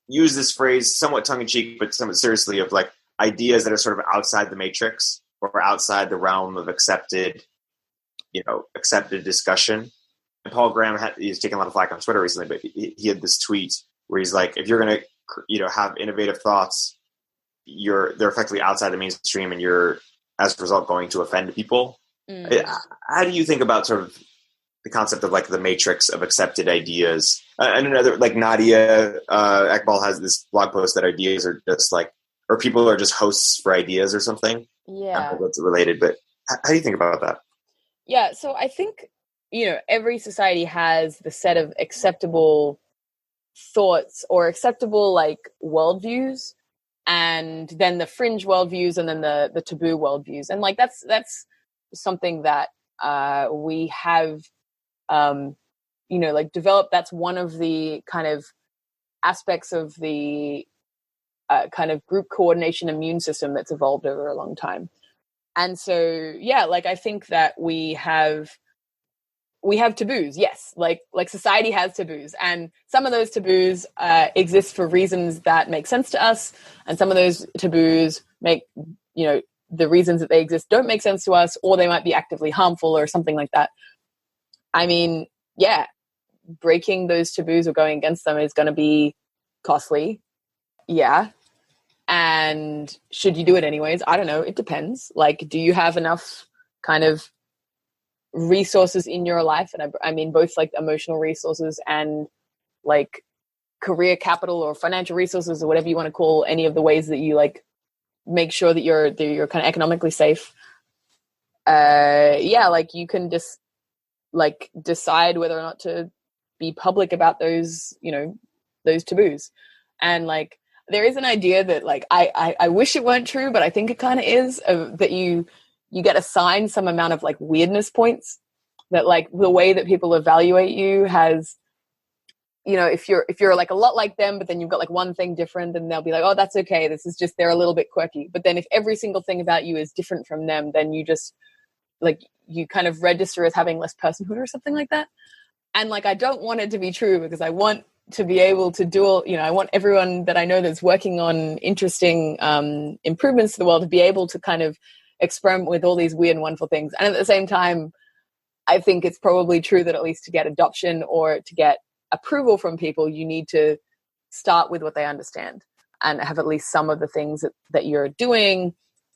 use this phrase somewhat tongue-in-cheek, but somewhat seriously, of like ideas that are sort of outside the matrix or outside the realm of accepted discussion. And Paul Graham he's taken a lot of flack on Twitter recently, but he had this tweet where he's like, if you're going to, have innovative thoughts, they're effectively outside the mainstream, and you're, as a result, going to offend people. How do you think about sort of the concept of like the matrix of accepted ideas? And another, like Nadia Ekbal has this blog post that ideas are just like, or people are just hosts for ideas or something. Yeah. I don't know if it's related, but how do you think about that? Yeah. So I think, every society has the set of acceptable thoughts or acceptable like worldviews, and then the fringe worldviews, and then the taboo worldviews. And like, that's something that we have, developed. That's one of the kind of aspects of the kind of group coordination immune system that's evolved over a long time. And so, yeah, like I think that we have taboos. Yes. Like society has taboos, and some of those taboos exist for reasons that make sense to us. And some of those taboos make, the reasons that they exist don't make sense to us, or they might be actively harmful or something like that. I mean, yeah, breaking those taboos or going against them is going to be costly. Yeah. And should you do it anyways? I don't know. It depends. Like, do you have enough kind of resources in your life? And I mean, both like emotional resources and like career capital or financial resources, or whatever you want to call any of the ways that you like make sure that you're kind of economically safe. Yeah, like you can just like decide whether or not to be public about those, you know, those taboos. And like, there is an idea that like, I wish it weren't true, but I think it kind of is, that you get assigned some amount of like weirdness points, that like the way that people evaluate you has, you know, if you're like a lot like them, but then you've got like one thing different, then they'll be like, oh, that's okay. This is just, they're a little bit quirky. But then if every single thing about you is different from them, then you just like, you kind of register as having less personhood or something like that. And like, I don't want it to be true, because I want to be able to do all, you know, I want everyone that I know that's working on interesting improvements to the world to be able to kind of experiment with all these weird and wonderful things. And at the same time, I think it's probably true that at least to get adoption or to get approval from people, you need to start with what they understand and have at least some of the things that you're doing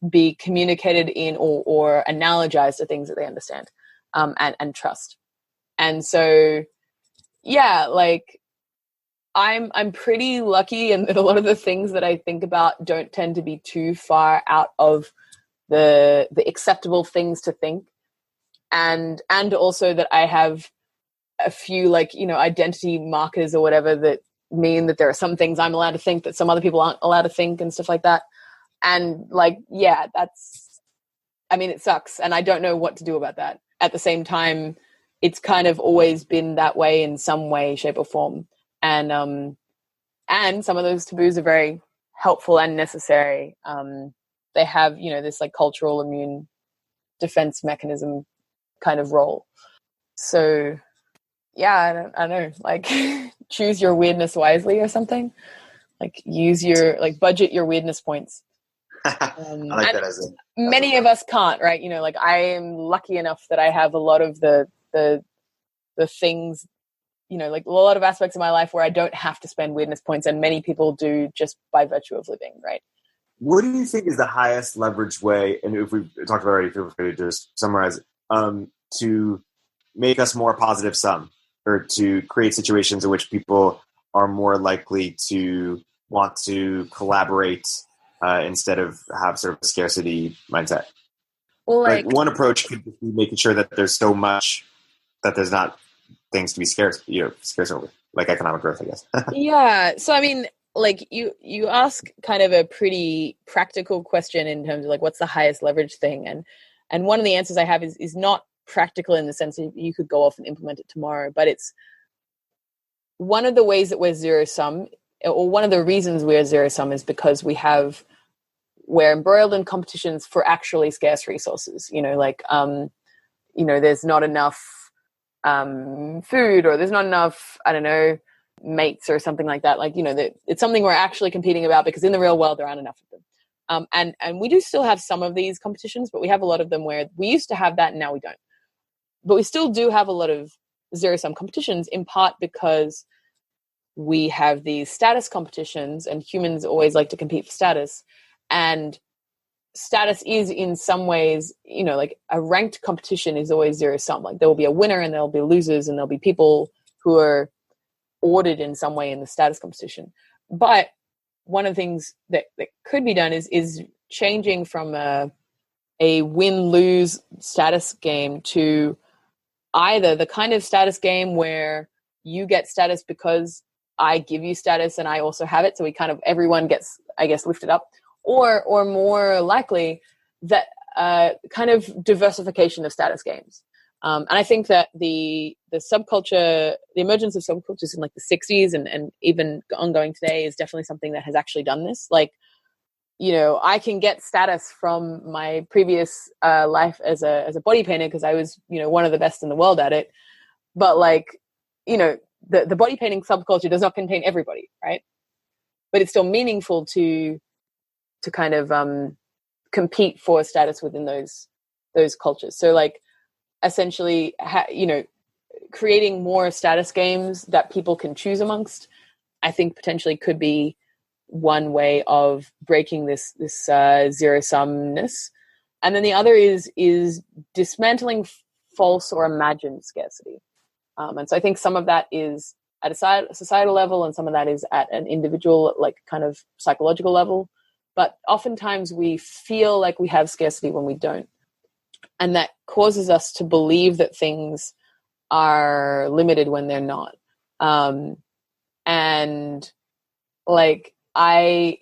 be communicated in or analogized to things that they understand and trust. And so, yeah, like I'm pretty lucky, and a lot of the things that I think about don't tend to be too far out of the acceptable things to think. And also that I have a few like, you know, identity markers or whatever that mean that there are some things I'm allowed to think that some other people aren't allowed to think and stuff like that. And like, yeah, I mean, it sucks. And I don't know what to do about that. At the same time, it's kind of always been that way in some way, shape or form. And some of those taboos are very helpful and necessary. They have, you know, this like cultural immune defense mechanism kind of role. So yeah, I don't know, like choose your weirdness wisely or something, like use your, like budget your weirdness points. I like that as many of us can't, right? You know, like I am lucky enough that I have a lot of the things, you know, like a lot of aspects of my life where I don't have to spend weirdness points, and many people do just by virtue of living, right? What do you think is the highest leverage way, and if we've talked about already, feel free to just summarize, to make us more positive sum, or to create situations in which people are more likely to want to collaborate instead of have sort of a scarcity mindset? Well, like one approach could be making sure that there's so much that there's not things to be scarce over, like economic growth, I guess. Yeah. So, I mean, like you ask kind of a pretty practical question in terms of like, what's the highest leverage thing? And one of the answers I have is not practical in the sense that you could go off and implement it tomorrow, but it's one of the ways that we're zero sum, or one of the reasons we're zero sum, is because we're embroiled in competitions for actually scarce resources. You know, like, you know, there's not enough food, or there's not enough, I don't know, mates or something like that. Like, you know, that it's something we're actually competing about, because in the real world there aren't enough of them. And we do still have some of these competitions, but we have a lot of them where we used to have that and now we don't. But we still do have a lot of zero-sum competitions, in part because we have these status competitions, and humans always like to compete for status. And status is in some ways, you know, like a ranked competition is always zero-sum. Like there will be a winner and there'll be losers, and there'll be people who are ordered in some way in the status competition. But one of the things that could be done is changing from a win-lose status game to either the kind of status game where you get status because I give you status and I also have it, so we kind of, everyone gets, I guess, lifted up, or more likely that kind of diversification of status games. And I think that the subculture, the emergence of subcultures in like the 60s and even ongoing today is definitely something that has actually done this. Like, you know, I can get status from my previous life as a body painter because I was, you know, one of the best in the world at it. But like, you know, the body painting subculture does not contain everybody, right? But it's still meaningful to kind of compete for status within those cultures. So like, essentially, you know, creating more status games that people can choose amongst, I think potentially could be one way of breaking this zero-sumness. And then the other is dismantling false or imagined scarcity. And so I think some of that is at a societal level, and some of that is at an individual, like kind of psychological level. But oftentimes we feel like we have scarcity when we don't. And that causes us to believe that things are limited when they're not. And like, I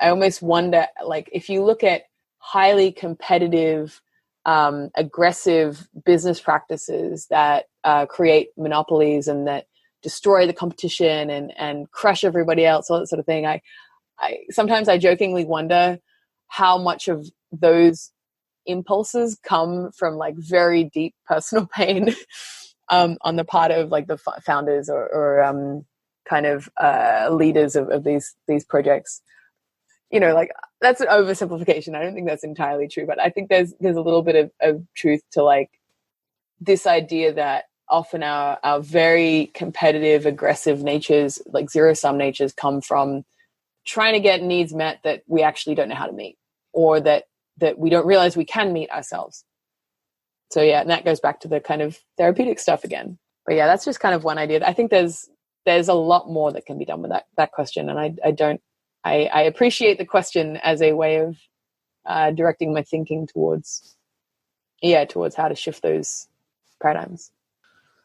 almost wonder, like, if you look at highly competitive, aggressive business practices that create monopolies and that destroy the competition and crush everybody else, all that sort of thing, I sometimes I jokingly wonder how much of those impulses come from like very deep personal pain on the part of like the founders or kind of leaders of these projects. Like, that's an oversimplification. I don't think that's entirely true, but I think there's a little bit of truth to like this idea that often our very competitive, aggressive natures, like zero-sum natures, come from trying to get needs met that we actually don't know how to meet, or that we don't realize we can meet ourselves. So yeah, and that goes back to the kind of therapeutic stuff again. But yeah, that's just kind of one idea. I think there's a lot more that can be done with that question, and I appreciate the question as a way of directing my thinking towards how to shift those paradigms.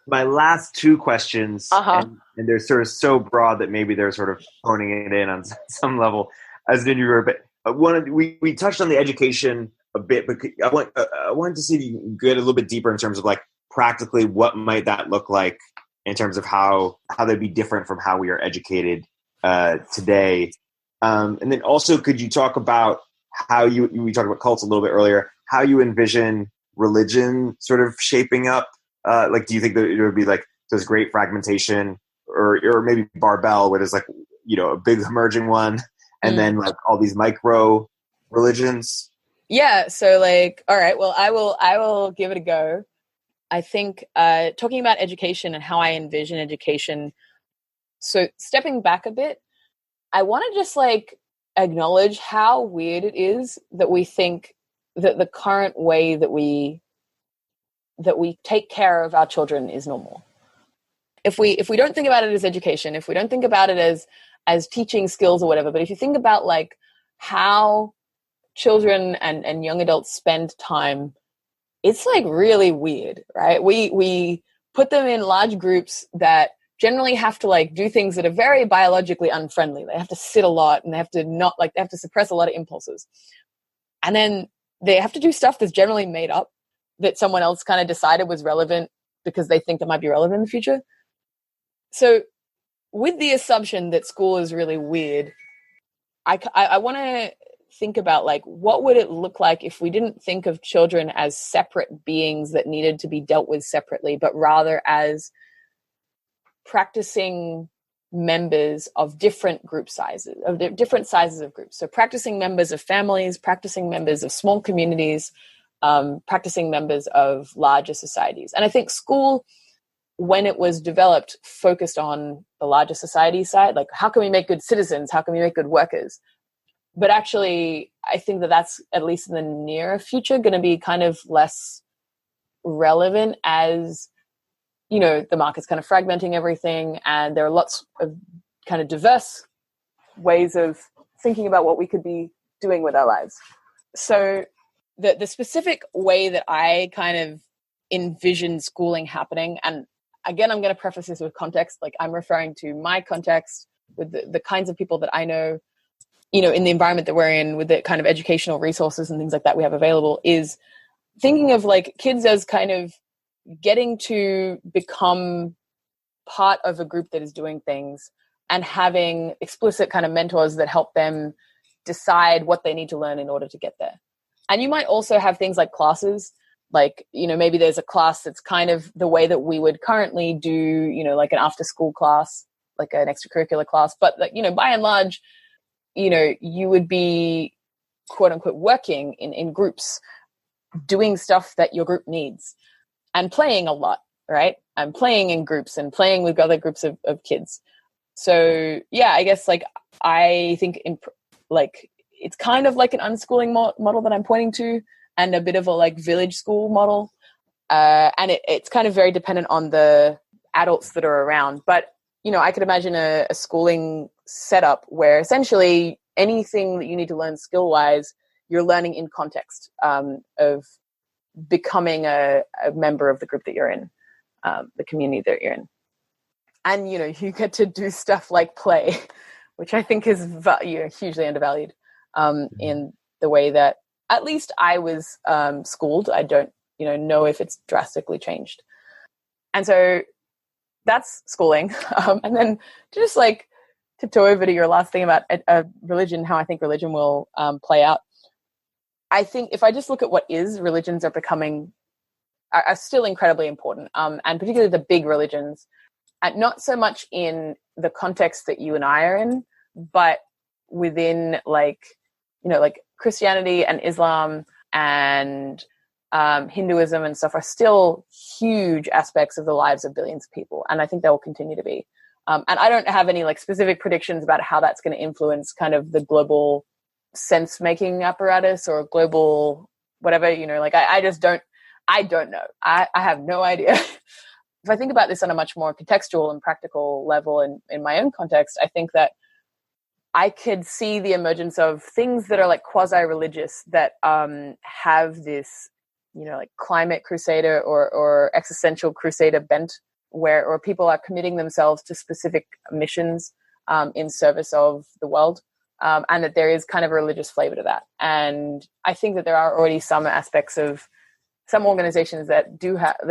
My last two questions, and they're sort of so broad that maybe they're sort of honing it in on some level as an interviewer. But we touched on the education a bit, but I wanted to see if you can get a little bit deeper in terms of like practically what might that look like in terms of how they'd be different from how we are educated today. And then also, could you talk about how we talked about cults a little bit earlier, how you envision religion sort of shaping up? Like, do you think that it would be like this great fragmentation, or maybe barbell, where there's like, a big emerging one, and then like all these micro religions? Yeah. So like, all right, well, I will give it a go. I think talking about education and how I envision education. So stepping back a bit, I want to just like acknowledge how weird it is that we think that the current way that we take care of our children is normal. If we don't think about it as education, if we don't think about it as teaching skills or whatever, but if you think about like how children and young adults spend time, it's like really weird, right? We put them in large groups that generally have to like do things that are very biologically unfriendly. They have to sit a lot, and they have to suppress a lot of impulses. And then they have to do stuff that's generally made up, that someone else kind of decided was relevant because they think that might be relevant in the future. So with the assumption that school is really weird, I want to think about like, what would it look like if we didn't think of children as separate beings that needed to be dealt with separately, but rather as practicing members of different group sizes, of different sizes of groups. So practicing members of families, practicing members of small communities, practicing members of larger societies. And I think school, when it was developed, focused on the larger society side, like how can we make good citizens? How can we make good workers? But actually, I think that that's, at least in the near future, going to be kind of less relevant as, the market's kind of fragmenting everything, and there are lots of kind of diverse ways of thinking about what we could be doing with our lives. So the specific way that I kind of envision schooling happening, and again, I'm going to preface this with context, like I'm referring to my context with the kinds of people that I know, in the environment that we're in, with the kind of educational resources and things like that we have available, is thinking of like kids as kind of getting to become part of a group that is doing things, and having explicit kind of mentors that help them decide what they need to learn in order to get there. And you might also have things like classes, like, maybe there's a class that's kind of the way that we would currently do, like an after school class, like an extracurricular class. But like, by and large, you would be quote unquote working in groups, doing stuff that your group needs, and playing a lot, right? I'm playing in groups and playing with other groups of kids. So yeah, I guess like I think it's kind of like an unschooling model that I'm pointing to, and a bit of a like village school model. And it's kind of very dependent on the adults that are around. But, I could imagine a schooling setup where essentially anything that you need to learn skill-wise, you're learning in context of becoming a member of the group that you're in, the community that you're in. And, you get to do stuff like play, which I think is hugely undervalued in the way that at least I was schooled. I don't, know if it's drastically changed. And so that's schooling. And then just like to toe over to your last thing about religion, how I think religion will play out. I think if I just look at what religions are still incredibly important. And particularly the big religions, not so much in the context that you and I are in, but within like Christianity and Islam and Hinduism and stuff are still huge aspects of the lives of billions of people. And I think they will continue to be. And I don't have any like specific predictions about how that's going to influence kind of the global sense-making apparatus or global whatever, I just don't know. I have no idea. If I think about this on a much more contextual and practical level in my own context, I think that I could see the emergence of things that are like quasi-religious that have this, like climate crusader or existential crusader bent or people are committing themselves to specific missions in service of the world. And that there is kind of a religious flavor to that. And I think that there are already some aspects of some organizations that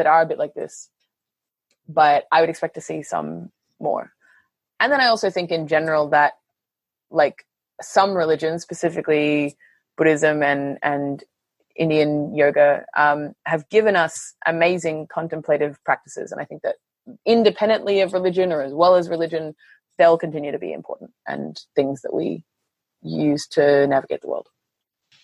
are a bit like this, but I would expect to see some more. And then I also think in general that like some religions, specifically Buddhism and Indian yoga, have given us amazing contemplative practices. And I think that independently of religion or as well as religion, they'll continue to be important and things that we use to navigate the world.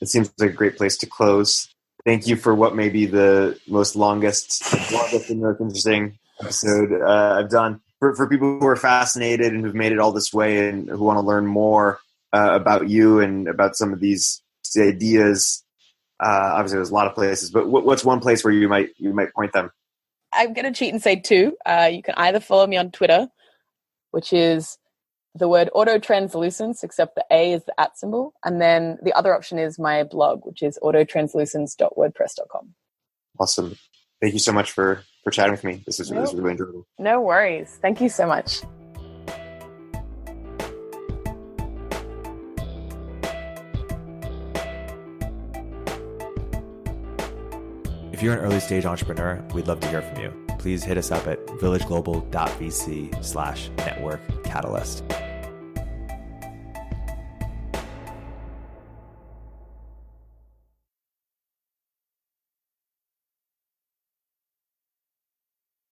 It seems like a great place to close. Thank you for what may be the longest and most interesting episode I've done. For people who are fascinated and who've made it all this way and who want to learn more about you and about some of these ideas, obviously there's a lot of places, but what's one place where you might point them? I'm going to cheat and say two. You can either follow me on Twitter, which is the word autotranslucence, except the A is the @ symbol. And then the other option is my blog, which is autotranslucence.wordpress.com. Awesome. Thank you so much for chatting with me. This was really enjoyable. No worries. Thank you so much. If you're an early stage entrepreneur, we'd love to hear from you. Please hit us up at villageglobal.vc/network catalyst.